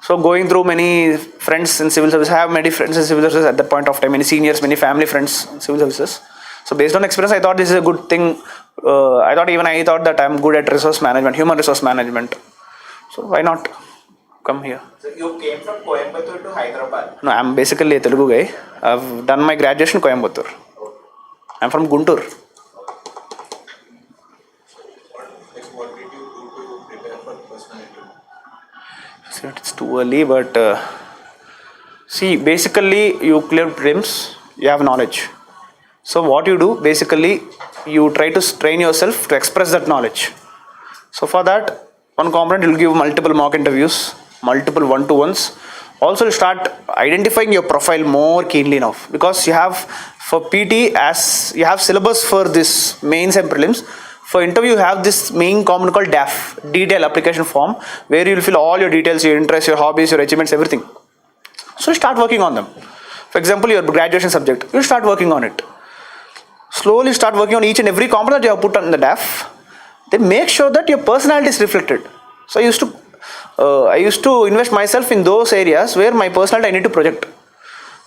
So going through many friends in civil service, I have many friends in civil services at that point of time, many seniors, many family friends in civil services. So based on experience, I thought this is a good thing. I thought that I'm good at resource management, human resource management. So why not come here? So you came from Coimbatore to Hyderabad. No, I'm basically a Telugu guy. I've done my graduation in Coimbatore. I'm from Guntur. What did you do to prepare for personal interview? So it's too early, but see, basically you clear prelims, you have knowledge. So what you do, basically, you try to train yourself to express that knowledge. So for that, one component will give multiple mock interviews, multiple one-to-ones. Also, you start identifying your profile more keenly now, because you have for PT, as you have syllabus for this mains and prelims. For interview, you have this main component called DAF, detail application form, where you will fill all your details, your interests, your hobbies, your achievements, everything. So you start working on them. For example, your graduation subject, you start working on it. Slowly start working on each and every component you have put on the DAF. Then make sure that your personality is reflected. So I used to invest myself in those areas where my personality I need to project.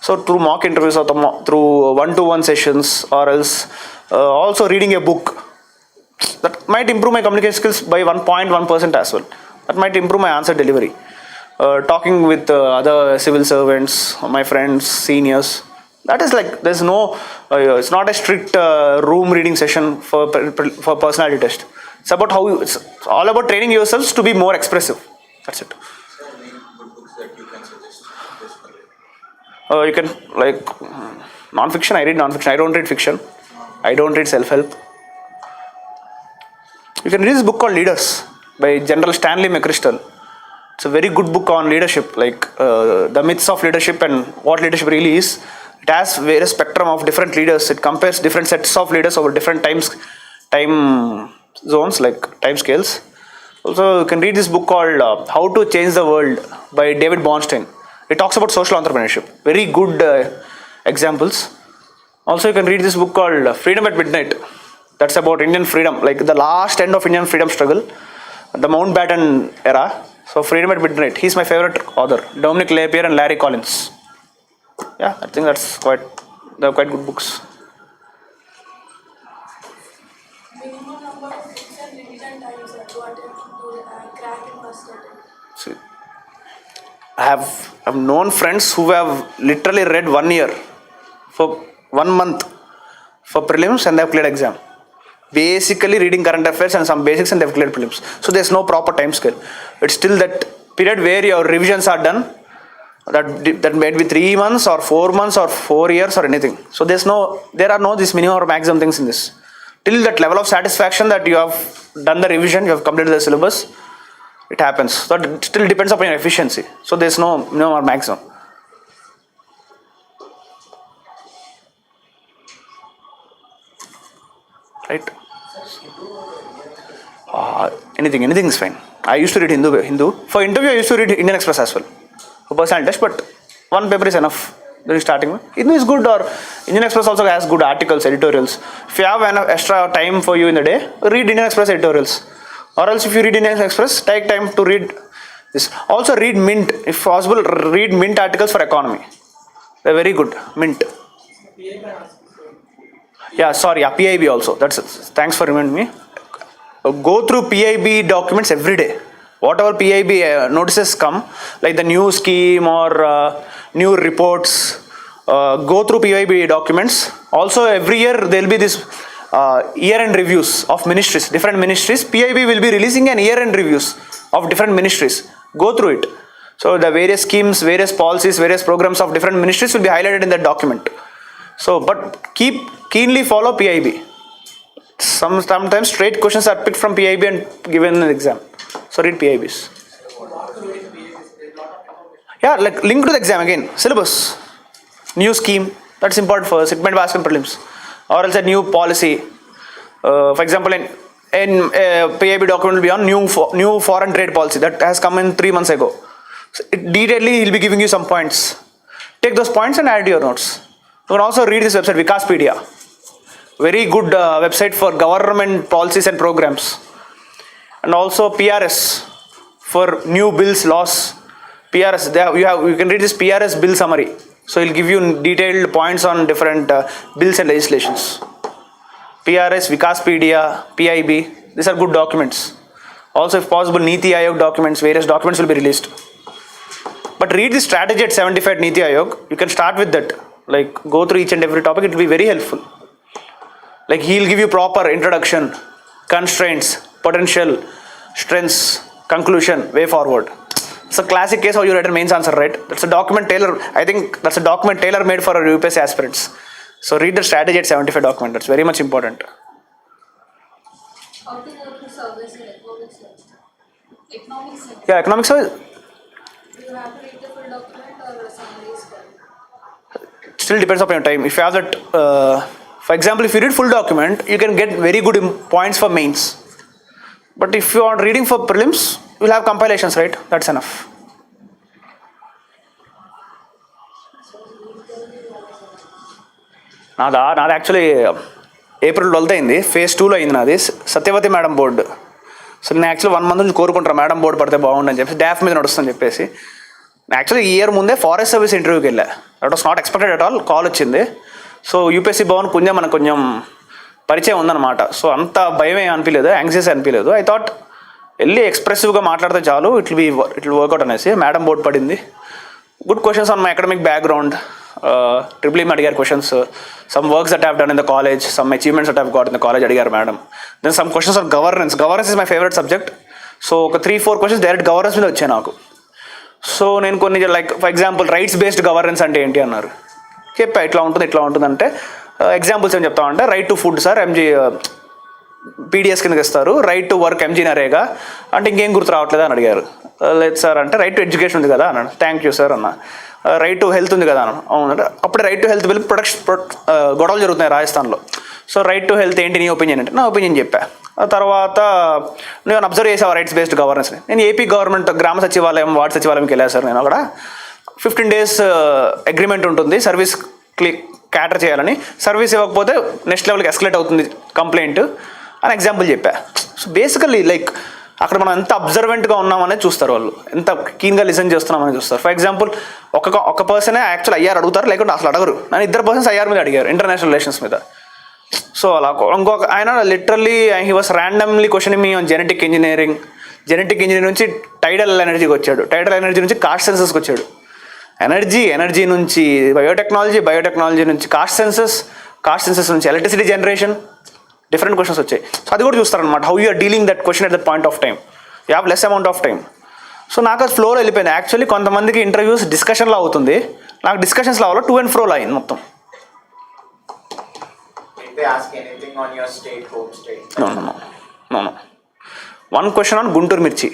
So through mock interviews or through one-to-one sessions, or else also reading a book. That might improve my communication skills by 1.1% as well. That might improve my answer delivery. Talking with other civil servants, my friends, seniors. That is like, there's no, it's not a strict room reading session for personality test. It's about how it's all about training yourselves to be more expressive. That's it. You can like non-fiction. I read non-fiction. I don't read fiction. I don't read self-help. You can read this book called Leaders by General Stanley McChrystal. It's a very good book on leadership, like the myths of leadership and what leadership really is. It has various spectrum of different leaders. It compares different sets of leaders over different time zones, like time scales. Also, you can read this book called How to Change the World by David Bornstein. It talks about social entrepreneurship. Very good examples. Also, you can read this book called Freedom at Midnight. That's about Indian freedom, like the last end of Indian freedom struggle, the Mountbatten era. So, Freedom at Midnight. He's my favorite author, Dominic Lapierre and Larry Collins. Yeah, I think they're quite good books. Minimum number of books and revision times to attempt to crack in first attempt. See, I've known friends who have literally read 1 year for 1 month for prelims and they've cleared exam. Basically reading current affairs and some basics and they've cleared prelims. So there's no proper time scale. It's still that period where your revisions are done. That might be 3 months or 4 months or 4 years or anything. So there are no this minimum or maximum things in this. Till that level of satisfaction that you have done the revision, you have completed the syllabus, it happens. So it still depends upon your efficiency. So there's no minimum or maximum. Right? Anything is fine. I used to read Hindu. For interview, I used to read Indian Express as well. For personal test, but one paper is enough. During starting, Hindu is good, or Indian Express also has good articles, editorials. If you have enough extra time for you in the day, read Indian Express editorials. Or else if you read Indian Express, take time to read this. Also read Mint, if possible, read Mint articles for economy. They're very good. Mint. Yeah, sorry, PIB also. Thanks for reminding me. Go through PIB documents every day. Whatever PIB notices come, like the new scheme or new reports, go through PIB documents. Also, every year there will be this year-end reviews of ministries, different ministries. PIB will be releasing an year-end reviews of different ministries. Go through it. So the various schemes, various policies, various programs of different ministries will be highlighted in that document. So, but keenly follow PIB. Sometimes straight questions are picked from PIB and given in the exam. So read PIBs. Yeah, like link to the exam again. Syllabus, new scheme. That's important for us. It might be asked in prelims. Or else a new policy. For example, in PIB document will be on new foreign trade policy that has come in 3 months ago. So detailedly, he'll be giving you some points. Take those points and add to your notes. You can also read this website, Vikaspedia. Very good website for government policies and programs. And also PRS for new bills, laws. PRS, you can read this PRS bill summary. So it'll give you detailed points on different bills and legislations. PRS, Vikaspedia, PIB, these are good documents. Also, if possible, Niti Aayog documents, various documents will be released. But read the strategy at 75 Niti Aayog. You can start with that. Like go through each and every topic, it will be very helpful. Like he'll give you proper introduction, constraints, potential, strengths, conclusion, way forward. It's a classic case how you write a mains answer, right? That's a document tailor made for our UPSC aspirants. So read the strategy at 75 document. That's very much important. How to go through service and economics? Economics. Yeah, economics. Do you have to read the full document or summary is fine? It still depends upon your time. If you have that, for example, if you read full document, you can get very good points for mains. But if you are reading for prelims, you'll have compilations, right? That's enough. నాది actually April 12th అయింది. phase 2లో అయింది నాది. Satyavati madam board. So నేను actually 1 month నుంచి కోరుకుంటాను madam board పడితే బాగుండని చెప్పేసి డాఫ్ మీద నడుస్తుందని చెప్పేసి. యాక్చువల్లీ ఈ ఇయర్ ముందే ఫారెస్ట్ సర్వీస్ ఇంటర్వ్యూకి వెళ్ళా. That was not expected at all. Call వచ్చింది. సో యూపీఎస్సీ భవన్ మనకు కొంచెం పరిచయం ఉందన్నమాట. సో అంత భయమే అనిపించలేదు, యాంగ్జియస్ అనిపించలేదు. ఐ థాట్ వెళ్ళి ఎక్స్ప్రెసివ్గా మాట్లాడితే చాలు, ఇట్ విల్ వర్కౌట్ అనేసి. మేడం బోర్డు పడింది. Good questions on my academic background, triple E అడిగారు questions, some works that have done in the college, some achievements that have got in the college అడిగారు madam. Then some questions on governance. Governance is my favourite subject. So ఒక 3-4 questions direct governance మీద వచ్చాయి నాకు. So నేను కొన్ని like for example rights based governance అంటే ఏంటి అన్నారు. చెప్పా ఇట్లా ఉంటుంది అంటే ఎగ్జాంపుల్స్ ఏం చెప్తామంటే right to food sir MG PDS కిందకి ఇస్తారు, right to work MG NREGA అంటే ఇంకేం గుర్తు రావట్లేదు అని అడిగారు. లేదు సార్ అంటే రైట్ టు ఎడ్యుకేషన్ ఉంది కదా అన్నాడు. థ్యాంక్ యూ సార్ అన్న. రైట్ టు హెల్త్ ఉంది కదా అన్నాను. అవునంటే అప్పుడే రైట్ టు హెల్త్ బిల్ గొడవలు జరుగుతున్నాయి రాజస్థాన్లో. సో రైట్ టు హెల్త్ ఏంటి నీ ఒపీనియన్ అంటే నా ఒపీనియన్ చెప్పా. ఆ తర్వాత నేను అబ్జర్వ్ చేసావు రైట్స్ బేస్డ్ గవర్నెన్స్ని. నేను ఏపీ గవర్నమెంట్ గ్రామ సచివాలయం వార్డు సచివాలయంకి వెళ్ళాను సార్. నేను అక్కడ 15 days అగ్రిమెంట్ ఉంటుంది సర్వీస్ క్యాటర్ చేయాలని. సర్వీస్ ఇవ్వకపోతే నెక్స్ట్ లెవెల్కి ఎస్కలేట్ అవుతుంది కంప్లైంట్ అని ఎగ్జాంపుల్ చెప్పా. సో బేసికల్లీ లైక్ అక్కడ మనం ఎంత అబ్జర్వెంట్గా ఉన్నామనేది చూస్తారు వాళ్ళు, ఎంత కీన్గా లిసన్ చేస్తున్నామని చూస్తారు. ఫర్ ఎగ్జాంపుల్ ఒక పర్సనే యాక్చువల్ ఐఆర్ అడుగుతారు, లేకుంటే అసలు అడగరు. నన్ను 2 persons ఐఆర్ మీద అడిగారు, ఇంటర్నేషనల్ రిలేషన్స్ మీద. సో అలా ఇంకొక ఆయన literally he was randomly questioning me on genetic engineering. Genetic engineering నుంచి టైడల్ ఎనర్జీకి వచ్చాడు, టైడల్ ఎనర్జీ నుంచి కాస్ట్ సెన్సెస్కి వచ్చాడు. ఎనర్జీ నుంచి బయోటెక్నాలజీ నుంచి కాస్ట్ సెన్సెస్ నుంచి ఎలక్ట్రిసిటీ జనరేషన్, డిఫరెంట్ క్వశ్చన్స్ వచ్చాయి. సో అది కూడా చూస్తారనమాట, how you are dealing that question at that point of time. You have less amount of time. So నాకు అది ఫ్లోలో వెళ్ళిపోయింది. యాక్చువల్లీ కొంతమందికి ఇంటర్వ్యూస్ డిస్కషన్లో అవుతుంది, నాకు డిస్కషన్స్లో అవ్వాలి 2 and 4 అయింది మొత్తం. Did they ask anything on your state, home state? No. One question on Guntur Mirchi.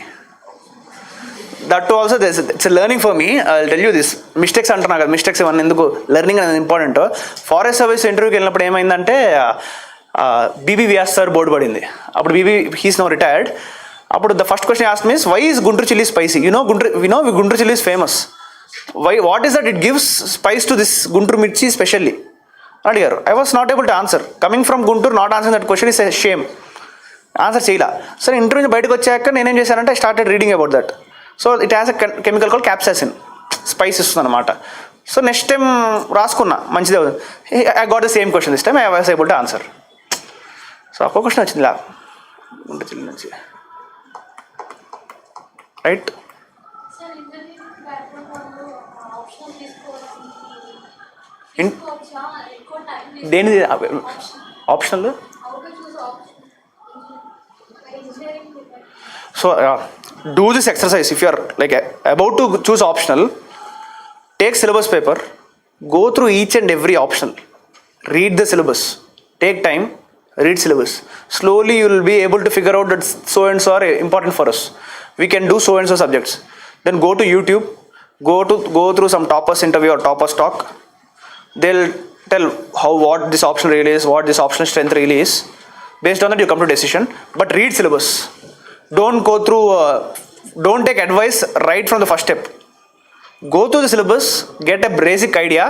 That too also it's a learning for me. I'll tell you this. Mistakes అంటున్నా కదా, mistakes ఇవన్నీ ఎందుకు, లెర్నింగ్ అనేది important. Forest service ఇంటర్వ్యూకి వెళ్ళినప్పుడు ఏమైందంటే BB Vyas sir board పడింది. అప్పుడు బీబీ హీస్ నౌ రిటైర్డ్. అప్పుడు the first question asked me is why is Guntur chilli spicy? You know Guntur chilli is famous. What is that it gives spice to this Guntur mirchi specially అడిగారు. I was not able to answer. Coming from Guntur not answer that question is a shame. Answer చేయలా. సరే interview బయటకు వచ్చాక నేనేం చేశానంటే I started reading about that. So it has a chemical call capsaicin, spice ఇస్తుంది అనమాట. So next time రాసుకున్నా మంచిదే అవుతుంది. I got the same question this time I was able to answer. So ఒక్క క్వశ్చన్ వచ్చింది లా గుంటూరు చిల్లీ నుంచి, right. Sir engineering background వాళ్ళు ఆప్షనల్ తీసుకోవచ్చా? ఎక్కువ టైం దేనిది optional? How to choose option engineering? So do this exercise. If you are like about to choose optional, take syllabus paper, go through each and every optional, read the syllabus, take time, read syllabus. Slowly you will be able to figure out that so and so are important for us, we can do so and so subjects. Then go to YouTube, go through some toppers interview or toppers talk. They'll tell what this option really is, what this optional strength really is. Based on that you come to decision, but read syllabus. Don't go through don't take advice right from the first step. Go through the syllabus, get a basic idea,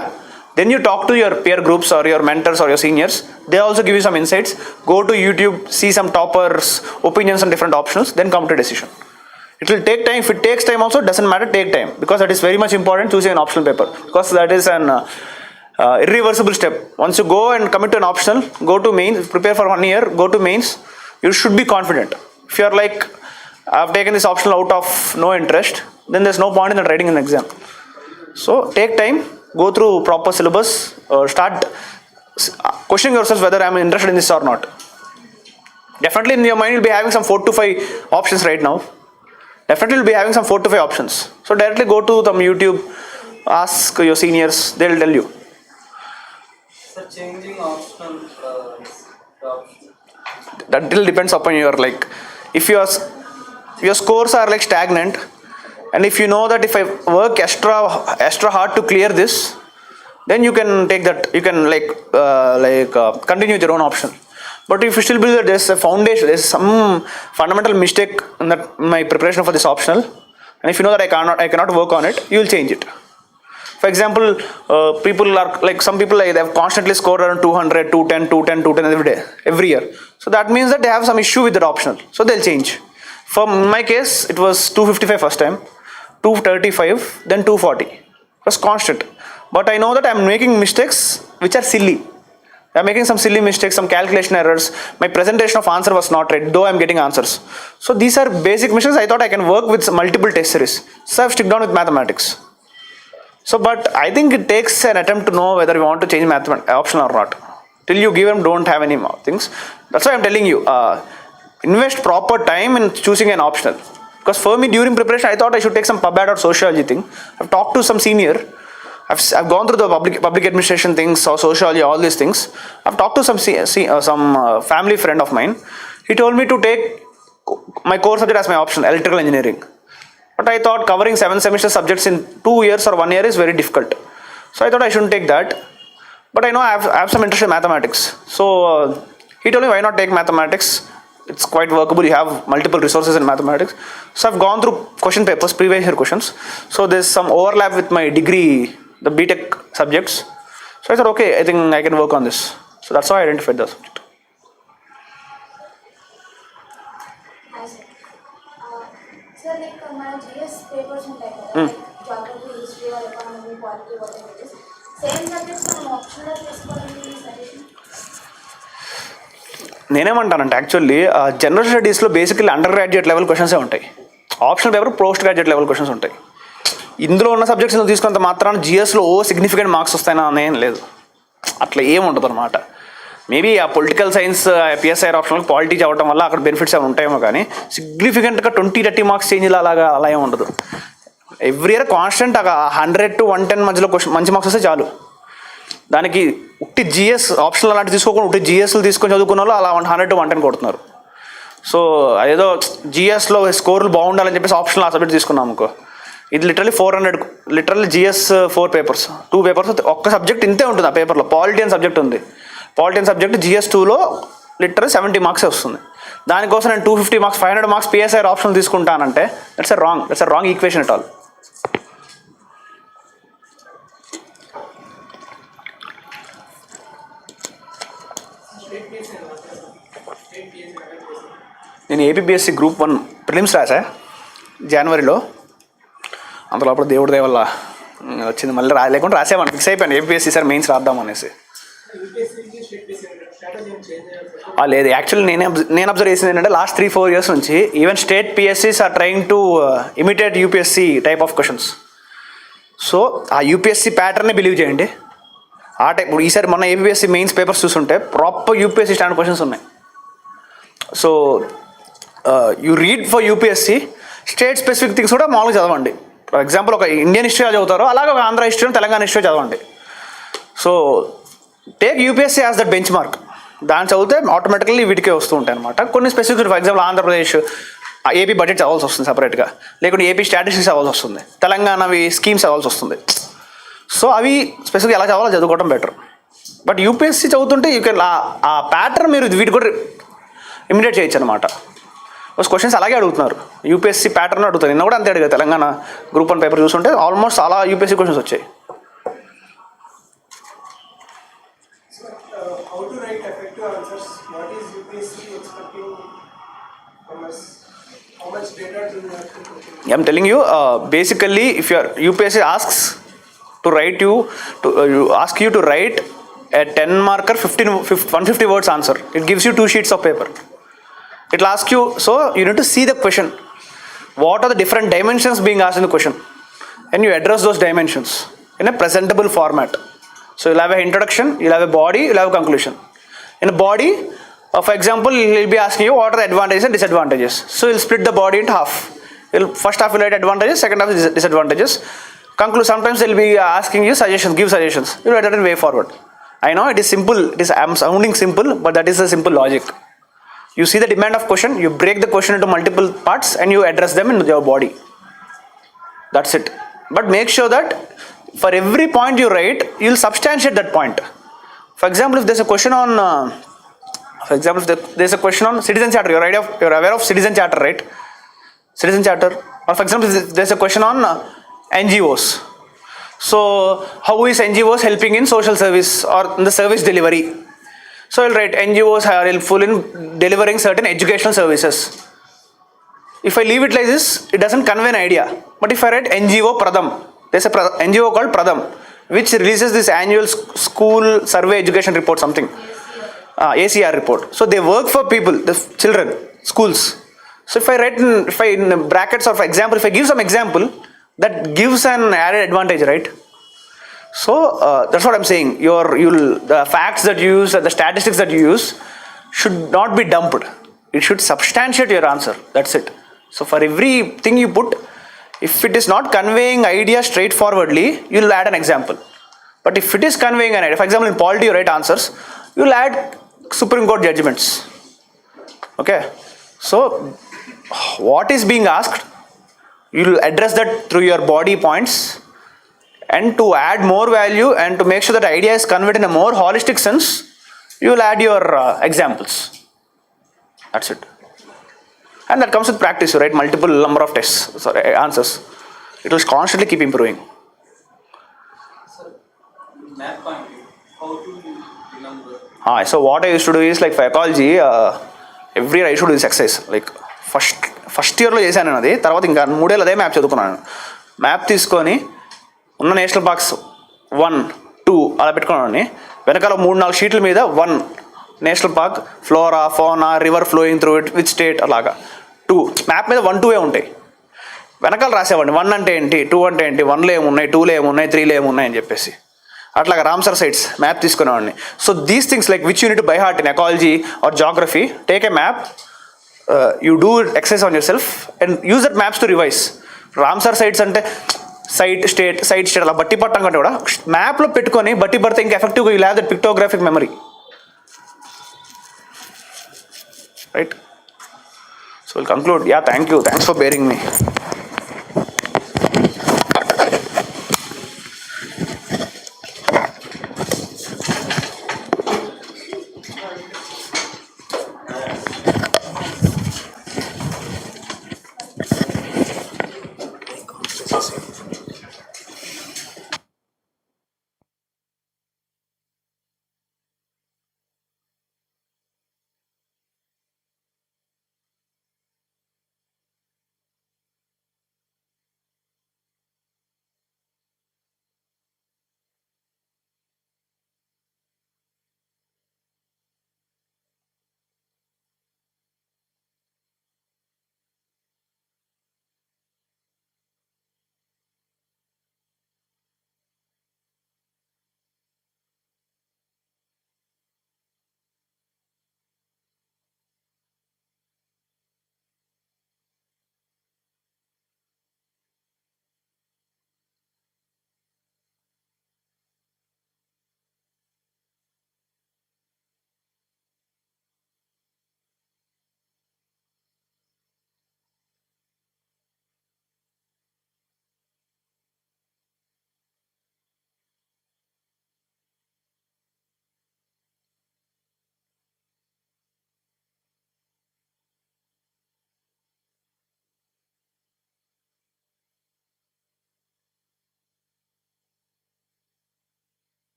then you talk to your peer groups or your mentors or your seniors. They also give you some insights. Go to YouTube, see some toppers opinions on different options, then come to a decision. It will take time. If it takes time also, doesn't matter, take time, because that is very much important choosing an optional paper, because that is an irreversible step. Once you go and commit to an optional, go to mains, prepare for 1 year, go to mains, you should be confident. If you are like, I've taken this optional out of no interest, then there's no point in writing an exam. So take time, go through proper syllabus, start questioning yourself whether I'm interested in this or not. Definitely in your mind you'll be having some 4 to 5 options right now. Definitely you'll be having some 4 to 5 options. So directly go to some YouTube, ask your seniors, they'll tell you. Sir, changing optional option. That still depends upon your like, if your scores are like stagnant, and if you know that if I work extra hard to clear this, then you can take that, you can continue with your own option. But if you still believe that there's a foundation, there's some fundamental mistake in that my preparation for this optional, and if you know that I cannot work on it, you will change it. For example, people are like, some people they have constantly scored around 200, 210 every year. So that means that they have some issue with that optional. So they'll change. For my case, it was 255 first time, 235, then 240. It was constant. But I know that I'm making mistakes which are silly. I'm making some silly mistakes, some calculation errors. My presentation of answer was not right, though I'm getting answers. So these are basic mistakes. I thought I can work with multiple test series. So I've stuck down with mathematics. So, but I think it takes an attempt to know whether you want to change mathematics option or not. Till you give them, don't have any more things. That's why I'm telling you, invest proper time in choosing an optional. Because for me, during preparation, I thought I should take some pub ad or sociology thing. I've talked to some senior. I've gone through the public administration things or sociology, all these things. I've talked to some family friend of mine. He told me to take my core subject as my option, electrical engineering. But I thought covering 7 semester subjects in 2 years or 1 year is very difficult. So I thought I shouldn't take that. But I know I have some interest in mathematics. So he told me, why not take mathematics? It's quite workable. You have multiple resources in mathematics. So I've gone through question papers, previous year questions. So there's some overlap with my degree, the BTech subjects. So I thought, okay, I think I can work on this. So that's how I identified the subject. Hi sir. Sir, like my GS papers ఉంటాయి కదా, like geography, history or economy, politics, whatever it is. Same subjects మనం optional తీసుకోవాలని suggestion. నేనేమంటానంటే actually general స్టడీస్లో basically under graduate level క్వశ్చన్సే ఉంటాయి. Optional paper post graduate level questions ఉంటాయి. ఇందులో ఉన్న సబ్జెక్ట్స్ తీసుకున్నంత మాత్రాన జిఎస్లో సిగ్నిఫికెంట్ మార్క్స్ వస్తాయని అనేం లేదు. అట్లా ఏముంటుంది అనమాట. మేబీ ఆ పొలిటికల్ సైన్స్ పిఎస్ఐఆర్ ఆప్షన్లో పాలిటీ చదవడం వల్ల అక్కడ బెనిఫిట్స్ ఏమైనా ఉంటాయేమో, కానీ సిగ్నిఫికెంట్గా 20-30 మార్క్స్ చేంజ్ అలా ఏమి ఉండదు. ఎవ్రీ ఇయర్ కాన్స్టెంట్ 100 to 110 మధ్యలో మంచి మార్క్స్ వస్తే చాలు. దానికి ఉట్టి జిఎస్ ఆప్షనల్ అలాంటి తీసుకోకుండా ఉట్టి జిఎస్లు తీసుకొని చదువుకున్న వాళ్ళు అలా 100 to 110 కొడుతున్నారు. సో అదేదో జిఎస్లో స్కోర్లు బాగుండాలని చెప్పేసి ఆప్షనల్ ఆ సబ్జెక్ట్ తీసుకున్నాం అనుకో, ఇది literally 400, literally GS 4 papers 2 papers ఒక్క సబ్జెక్ట్ ఇంతే ఉంటుంది ఆ పేపర్లో. పాలిటీ అని సబ్జెక్ట్ ఉంది, పాలిటీ అని సబ్జెక్ట్ జిఎస్ 2లో లిటరల్లీ 70 మార్క్సే వస్తుంది. దానికోసం నేను 250 మార్క్స్ 500 మార్క్స్ పిఎస్ఐఆర్ ఆప్షనల్ తీసుకుంటానంటే that's a wrong equation at all. నేను ఏపీపీఎస్సీ గ్రూప్ 1 ప్రిలిమ్స్ రాసా జనవరిలో. అంతలోపల దేవుడి దయ వల్ల వచ్చింది, మళ్ళీ లేకుండా రాసేవాడిని ఫిక్స్ అయిపోయాను ఏపీఎస్సీ సార్ మెయిన్స్ రాద్దాం అనేసి. లేదు, యాక్చువల్లీ నేను అబ్జర్వ్ చేసింది ఏంటంటే లాస్ట్ 3-4 ఇయర్స్ నుంచి ఈవెన్ స్టేట్ పిఎస్సీస్ are trying to imitate UPSC type of questions. So ఆ యూపీఎస్సీ ప్యాటర్నే బిలీవ్ చేయండి. ఆ టైప్ ఇప్పుడు ఈసారి మొన్న ఏపీఎస్సీ మెయిన్స్ పేపర్స్ చూస్తుంటే ప్రాపర్ యూపీఎస్సీ స్టాండర్డ్ క్వశ్చన్స్ ఉన్నాయి. So you read for UPSC state specific things కూడా మామూలుగా చదవండి. ఫర్ ఎగ్జాంపుల్ ఒక ఇండియన్ హిస్టరీ చదువుతారో అలాగే ఒక ఆంధ్ర హిస్టరీ తెలంగాణ హిస్టరీ చదవండి. So take UPSC as that bench mark. దాన్ని చదివితే ఆటోమేటికల్లీ వీటికే వస్తూ ఉంటాయి అనమాట. కొన్ని specific, for example Andhra Pradesh AP budget చదవాల్సి వస్తుంది సపరేట్గా, లేకుంటే ఏపీ స్టాటిస్టిక్స్ చదవాల్సి వస్తుంది, తెలంగాణవి స్కీమ్స్ చదవాల్సి వస్తుంది. సో అవి స్పెసిఫిక్ ఎలా చదవాలో చదువుకోవడం బెటర్. బట్ యూపీఎస్సీ చదువుతుంటే యూ కెన్ ఆ ప్యాటర్న్ మీరు వీటి కూడా ఇమిడియేట్ చేయొచ్చు అనమాట. క్వశ్చన్స్ అలాగే అడుగుతున్నారు, యూపీఎస్సీ ప్యాటర్న్ అడుగుతారు. నిన్న కూడా అంతే అడిగారు, తెలంగాణ గ్రూప్ 1 పేపర్ చూస్తుంటే ఆల్మోస్ట్ అలా యూపీఎస్సీ క్వశ్చన్స్ వచ్చాయి. How to write effective answers? What is UPSC expecting from us? How much data do you have to put in? I'm telling you, basically, if your UPSC asks to write ask you to write a 10 marker 150 words answer. It gives you 2 sheets of paper. It will ask you, so you need to see the question. What are the different dimensions being asked in the question? And you address those dimensions in a presentable format. So you'll have an introduction, you'll have a body, you'll have a conclusion. In a body, for example, he'll be asking you what are the advantages and disadvantages. So he'll split the body into half. First half will write advantages, second half is disadvantages. Sometimes they'll be asking you suggestions, give suggestions. You write that in way forward. I know it is simple, I'm sounding simple, but that is a simple logic. You see the demand of question, you break the question into multiple parts and you address them in your body. That's it. But make sure that for every point you write, you'll substantiate that point. For example, if there's a question on, citizen charter, you're aware of citizen charter, right? Citizen charter. Or for example, there's a question on NGOs. So, how is NGOs helping in social service or in the service delivery? So, I'll write NGOs are helpful in delivering certain educational services. If I leave it like this, it doesn't convey an idea. But if I write NGO Pradham, there's a NGO called Pradham, which releases this annual school survey education report, something. ACR report. So, they work for people, the children, schools. So, if I in brackets or for example, if I give some example, that gives an added advantage, right? So that's what I'm saying. The facts that you use and the statistics that you use should not be dumped. It should substantiate your answer. That's it. So for everything you put, if it is not conveying idea straightforwardly, you'll add an example. But if it is conveying an idea, for example, in polity you write answers, you'll add Supreme Court judgments. Okay. So what is being asked, you'll address that through your body points, and to add more value and to make sure that the idea is conveyed in a more holistic sense, you will add your examples. That's it. And that comes with practice, you write multiple number of answers. It will constantly keep improving. Sir, math point of view, how to remember? So what I used to do is, like for ecology, every year I used to do this exercise. Like first year లో చేశాను అది, తర్వాత ఇంకా 3 ఏళ్ళు అదే map చదువుకున్నాను. Map తీసుకొని ఉన్న నేషనల్ పార్క్స్ 1, 2 అలా పెట్టుకున్నాను. వెనకాల 3-4 షీట్ల మీద 1 national park, flora, fauna, river flowing through it, which state అలాగా. 2 మ్యాప్ మీద 1, 2 ఉంటాయి. వెనకాల రాసేవాడిని 1 అంటే ఏంటి, 2 అంటే ఏంటి, 1లో ఏమున్నాయి, 2లో ఏమున్నాయి, 3లో ఏమున్నాయి అని చెప్పేసి. అట్లాగా రామ్సర్ సైట్స్ మ్యాప్ తీసుకునేవాడిని. So these things like which unit by heart in ecology or geography, take a map, you do exercise on yourself and use that maps to revise. Ramsar sites అంటే site state అలా బట్టి పట్టం కంటే కూడా మ్యాప్లో పెట్టుకొని బట్టి పడితే ఇంకా ఎఫెక్టివ్గా you have that pictographic memory. Right? So we'll conclude. Yeah, thank you. Thanks for bearing me. CSE.